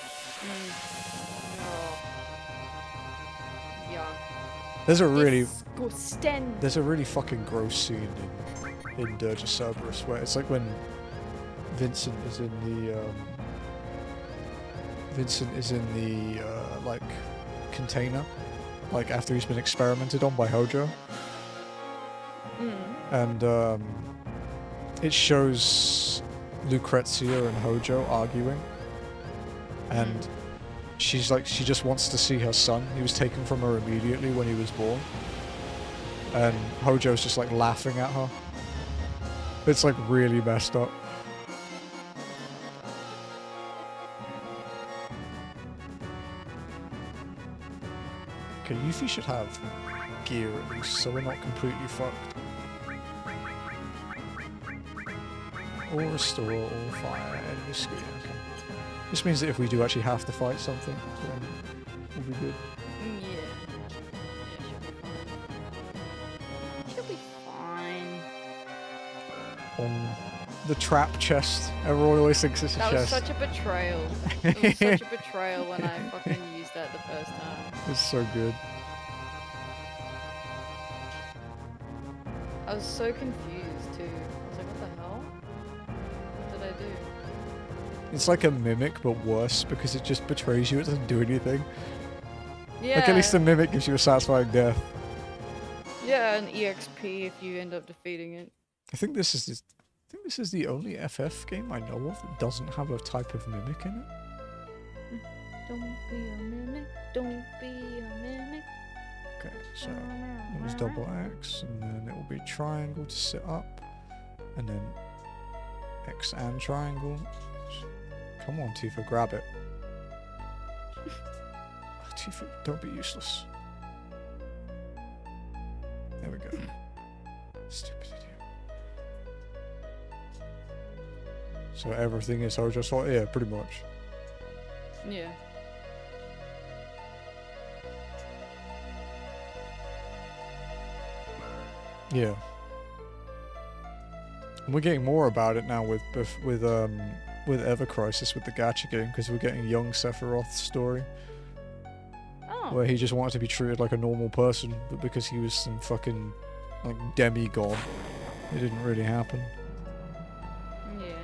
Yeah. There's a really fucking gross scene in Dirge of Cerberus where it's like when Vincent is in the like container, like after he's been experimented on by Hojo, and it shows Lucrezia and Hojo arguing, and she's like, she just wants to see her son. He was taken from her immediately when he was born, and Hojo's just like laughing at her. It's like really messed up. Okay, Yuffie should have gear at least, so we're not completely fucked. Or restore all fire enemy screen. Okay. This means that if we do actually have to fight something, then will be good. Yeah. Yeah, she'll be fine. The trap chest. Everyone always thinks it's a That was chest. such a betrayal. It was such a betrayal when I fucking used that the first time. It's so good. I was so confused too. I was like, what the hell? What did I do? It's like a mimic, but worse, because it just betrays you. It doesn't do anything. Yeah. Like, at least the mimic gives you a satisfying death. Yeah, an EXP if you end up defeating it. I think this is the only FF game I know of that doesn't have a type of mimic in it. Don't be a mimic. Don't be a mimic. Okay, so it was double X, and then it will be triangle to sit up, and then X and triangle. Come on, Tifa, grab it. Tifa, don't be useless. There we go. Stupid idiot. So everything is Hojo Sword? Yeah, pretty much. Yeah. Yeah. And we're getting more about it now with Ever Crisis with the gacha game, because we're getting young Sephiroth's story. Oh. Where he just wanted to be treated like a normal person, but because he was some fucking like demigod, it didn't really happen. Yeah.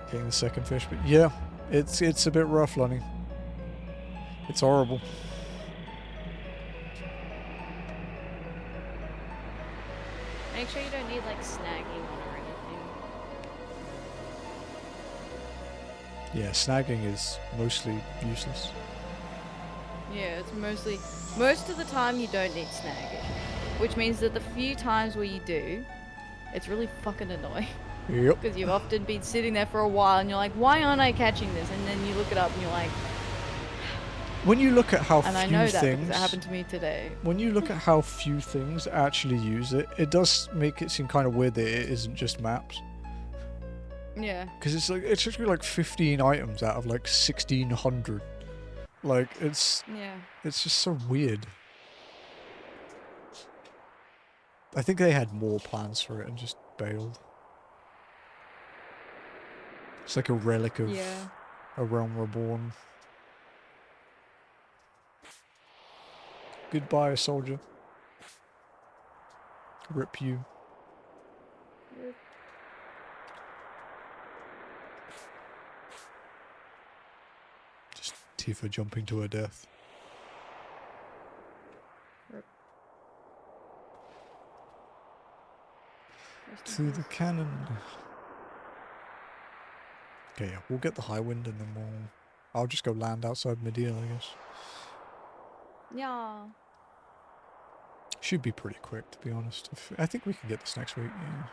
Getting the second fish, but yeah, it's a bit rough, Lonnie. It's horrible. Make sure you don't need like snagging on or anything. Yeah, snagging is mostly useless. Yeah, it's most of the time you don't need snagging. Which means that the few times where you do, it's really fucking annoying. Yep. Because you've often been sitting there for a while and you're like, why aren't I catching this? And then you look it up and you're like, When you look at how and I few know that things, because it happened to me today. when you look at how few things actually use it, it does make it seem kind of weird that it isn't just maps. Yeah. Because it's actually like 15 items out of like 1600. Like it's just so weird. I think they had more plans for it and just bailed. It's like a relic of a realm reborn. Goodbye, soldier. Rip you. Rip. Just Tifa jumping to her death. Rip. To the cannon. Okay, yeah, we'll get the high wind and then I'll just go land outside Mideel, I guess. Yeah. Should be pretty quick, to be honest. I think we can get this next week, yeah.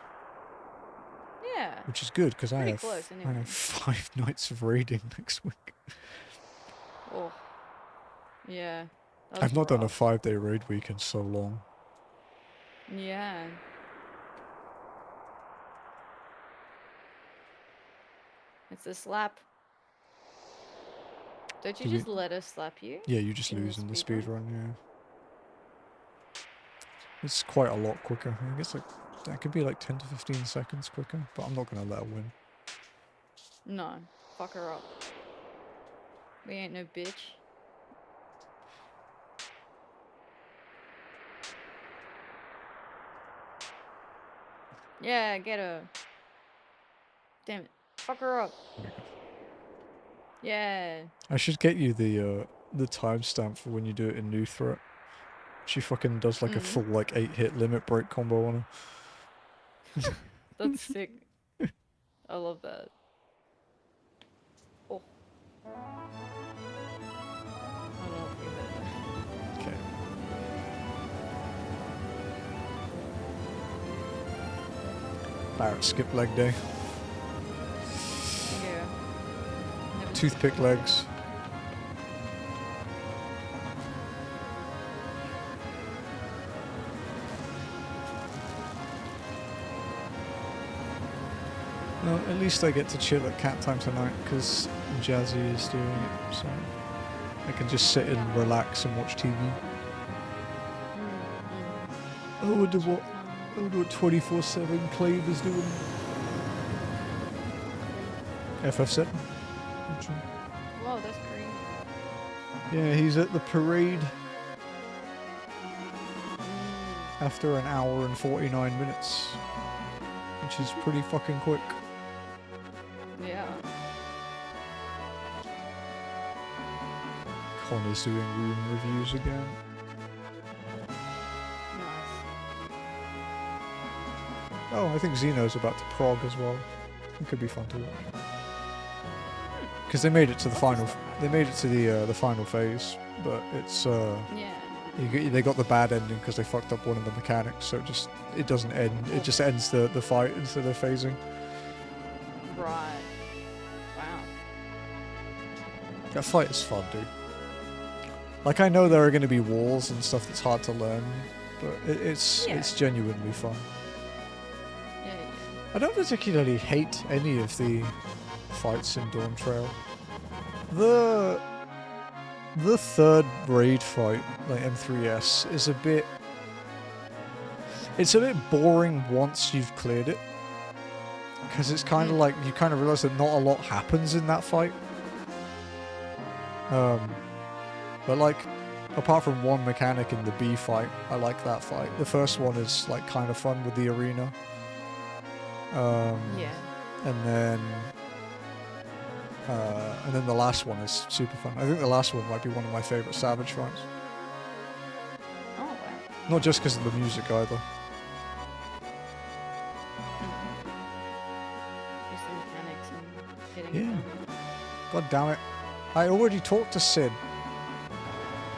Yeah. Which is good, because I Pretty have close, I anyway. have 5 nights of raiding next week. Oh. Yeah. I've not done a rough. 5-day raid week in so long. Yeah. It's a slap. Don't you Do we- just let us slap you? Yeah, you just In the lose in the speed speed run, yeah. It's quite a lot quicker. I guess like that could be like 10 to 15 seconds quicker, but I'm not gonna let her win. No. Fuck her up. We ain't no bitch. Yeah, get her. Damn it. Fuck her up. Yeah. I should get you the timestamp for when you do it in New Threat. She fucking does like a full like 8-hit limit break combo on her. That's sick. I love that. Oh. I don't know if you Okay. Barrett skip leg day. Yeah. Never Toothpick legs. Well, at least I get to chill at cat time tonight because Jazzy is doing it, so I can just sit and relax and watch TV. I wonder what 24/7 Clave is doing. FF7. Whoa, that's crazy. Yeah, he's at the parade after an hour and 49 minutes, which is pretty fucking quick. Yeah. Connor's doing room reviews again. Nice. Oh, I think Xeno's about to prog as well. It could be fun to watch. Because they made it to the final. They made it to the final phase, but it's Yeah. they got the bad ending because they fucked up one of the mechanics. So it doesn't end. It just ends the fight instead of phasing. Right. Wow. That fight is fun, dude. Like, I know there are going to be walls and stuff that's hard to learn, but it's genuinely fun. Yeah. I don't particularly hate any of the fights in Dawn Trail. The third raid fight, like M3S, is a bit boring once you've cleared it. Because it's kind of like, you kind of realize that not a lot happens in that fight. But like, apart from one mechanic in the B fight, I like that fight. The first one is like kind of fun with the arena. Yeah. And then the last one is super fun. I think the last one might be one of my favorite Savage fights. Oh wow. Not just because of the music either. Just the mechanics and getting Yeah. it done. God damn it. I already talked to Sid.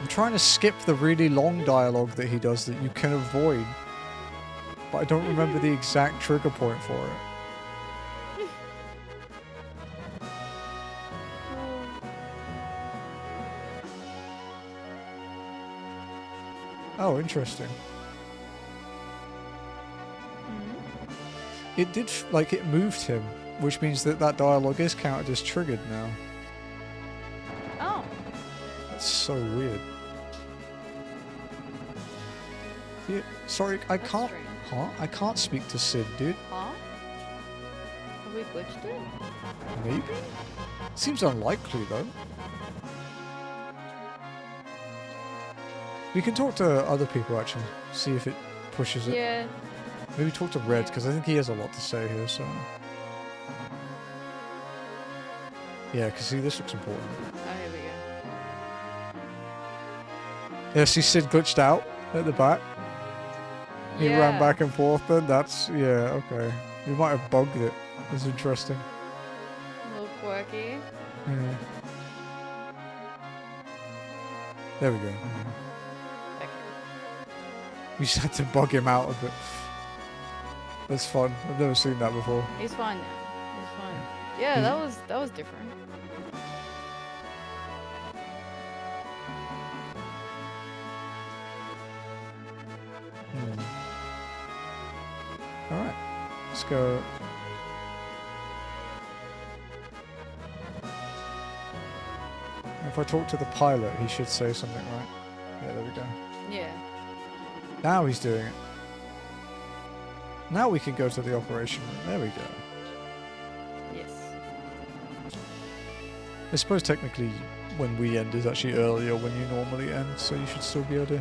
I'm trying to skip the really long dialogue that he does that you can avoid. But I don't remember the exact trigger point for it. Oh, interesting. It did, like, it moved him, which means that that dialogue is counted as triggered now. Oh. That's so weird. Yeah, sorry, I That's can't. strange. Huh? I can't speak to Sid, dude. Huh? Have we glitched it? Maybe? Seems unlikely, though. We can talk to other people, actually. See if it pushes it. Yeah. Maybe talk to Red, because I think he has a lot to say here, so... Yeah, because see, this looks important. Oh, here we go. Yeah, see Sid glitched out at the back. He ran back and forth then, that's... Yeah, okay. We might have bugged it. That's interesting. A little quirky. Yeah. There we go. Okay. We just had to bug him out a bit. That's fun. I've never seen that before. He's fine now. He's fine. Yeah, that was different. Alright. Let's go. If I talk to the pilot, he should say something, right? Yeah, there we go. Yeah. Now he's doing it. Now we can go to the operation room. There we go. Yes. I suppose technically when we end is actually earlier when you normally end, so you should still be able to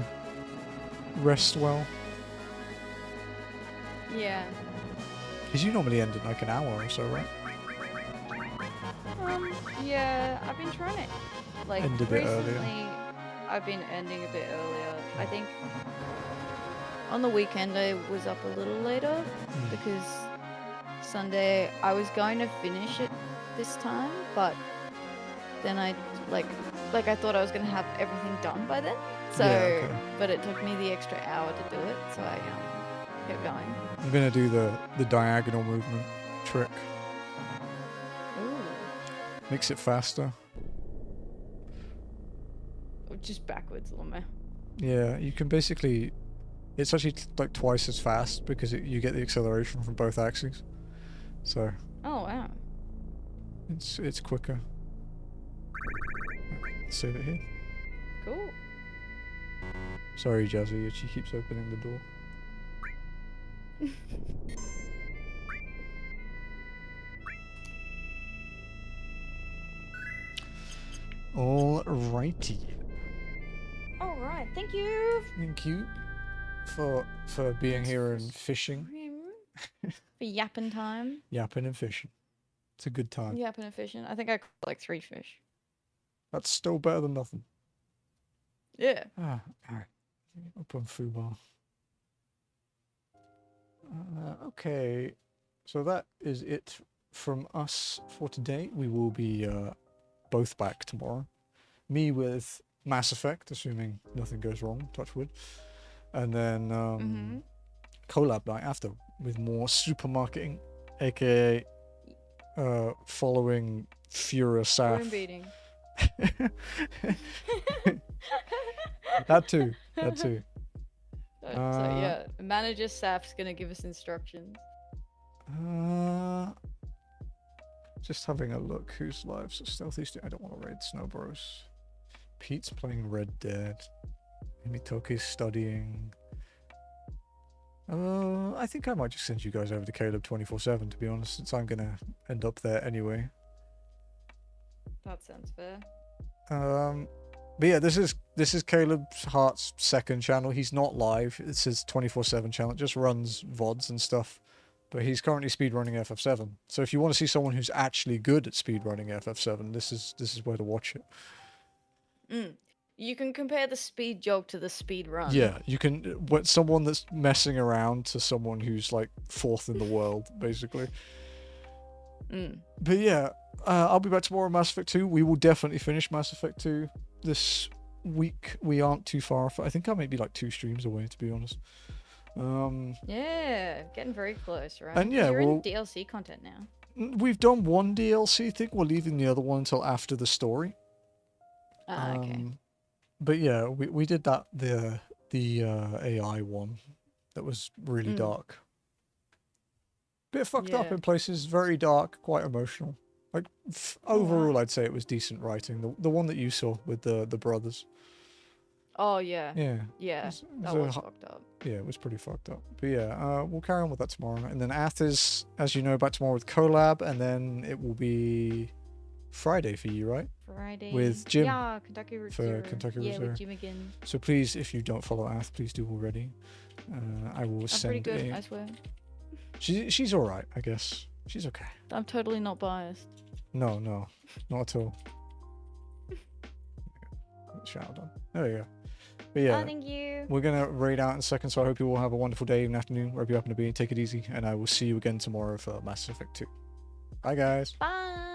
rest well. Yeah. Because you normally end in like an hour or so, right? Yeah, I've been trying to, like, End a bit recently, earlier. I've been ending a bit earlier. I think on the weekend I was up a little later because Sunday I was going to finish it this time, but then I, like I thought I was going to have everything done by then. So, Yeah, okay. but it took me the extra hour to do it, so I kept going. I'm gonna do the diagonal movement trick. Ooh. Makes it faster. Just backwards a little bit. Yeah, you can basically... It's actually like twice as fast because you get the acceleration from both axes. So... Oh, wow. It's quicker. Let's save it here. Cool. Sorry, Jazzy, she keeps opening the door. Alrighty. All right. Thank you. Thank you for being here and fishing. For yapping time. Yapping and fishing. It's a good time. Yapping and fishing. I think I caught like 3 fish. That's still better than nothing. Yeah. Ah, alright. Open food bar. Okay. So that is it from us for today. We will be both back tomorrow. Me with Mass Effect, assuming nothing goes wrong, touch wood. And then collab night after with more supermarketing, aka following Fura Saf. Spoon beating. That too. So yeah, Manager Saf's gonna give us instructions. Just having a look. Who's live? So Stealthy. I don't want to raid Snow Bros. Pete's playing Red Dead. Mitoki's studying. I think I might just send you guys over to Caleb 24/7, to be honest, since I'm gonna end up there anyway. That sounds fair. But yeah, this is Caleb Hart's second channel. He's not live. It's his 24/7 channel. It just runs VODs and stuff. But he's currently speedrunning FF7. So if you want to see someone who's actually good at speedrunning FF7, this is where to watch it. You can compare the speed jog to the speed run. Yeah, you can. Someone that's messing around to someone who's like 4th in the world, basically. But yeah, I'll be back tomorrow on Mass Effect 2. We will definitely finish Mass Effect 2 this week. We aren't too far off. I think I may be like 2 streams away, to be honest. Yeah, getting very close, right? And yeah, you're in DLC content now. We've done one DLC thing. We're leaving the other one until after the story. Okay. But yeah, we did that the AI one that was really dark. Bit fucked up in places, very dark, quite emotional. Like overall, I'd say it was decent writing. The one that you saw with the brothers. Oh yeah. Yeah. Yeah. That was fucked up. Yeah, it was pretty fucked up. But yeah, we'll carry on with that tomorrow. And then Ath is, as you know, back tomorrow with collab, and then it will be Friday for you, right? Friday. With Jim. Yeah, Kentucky Route Zero. Kentucky Route Yeah, Zero. with Jim again. So please, if you don't follow Ath, please do already. I will I'm send pretty good, I swear. She's alright, I guess. She's okay. I'm totally not biased. No, not at all. Shout out. There you go. But yeah, thank you. we're gonna raid out in a second, so I hope you all have a wonderful day, evening, afternoon, wherever you happen to be. Take it easy, and I will see you again tomorrow for Mass Effect 2. Bye, guys. Bye.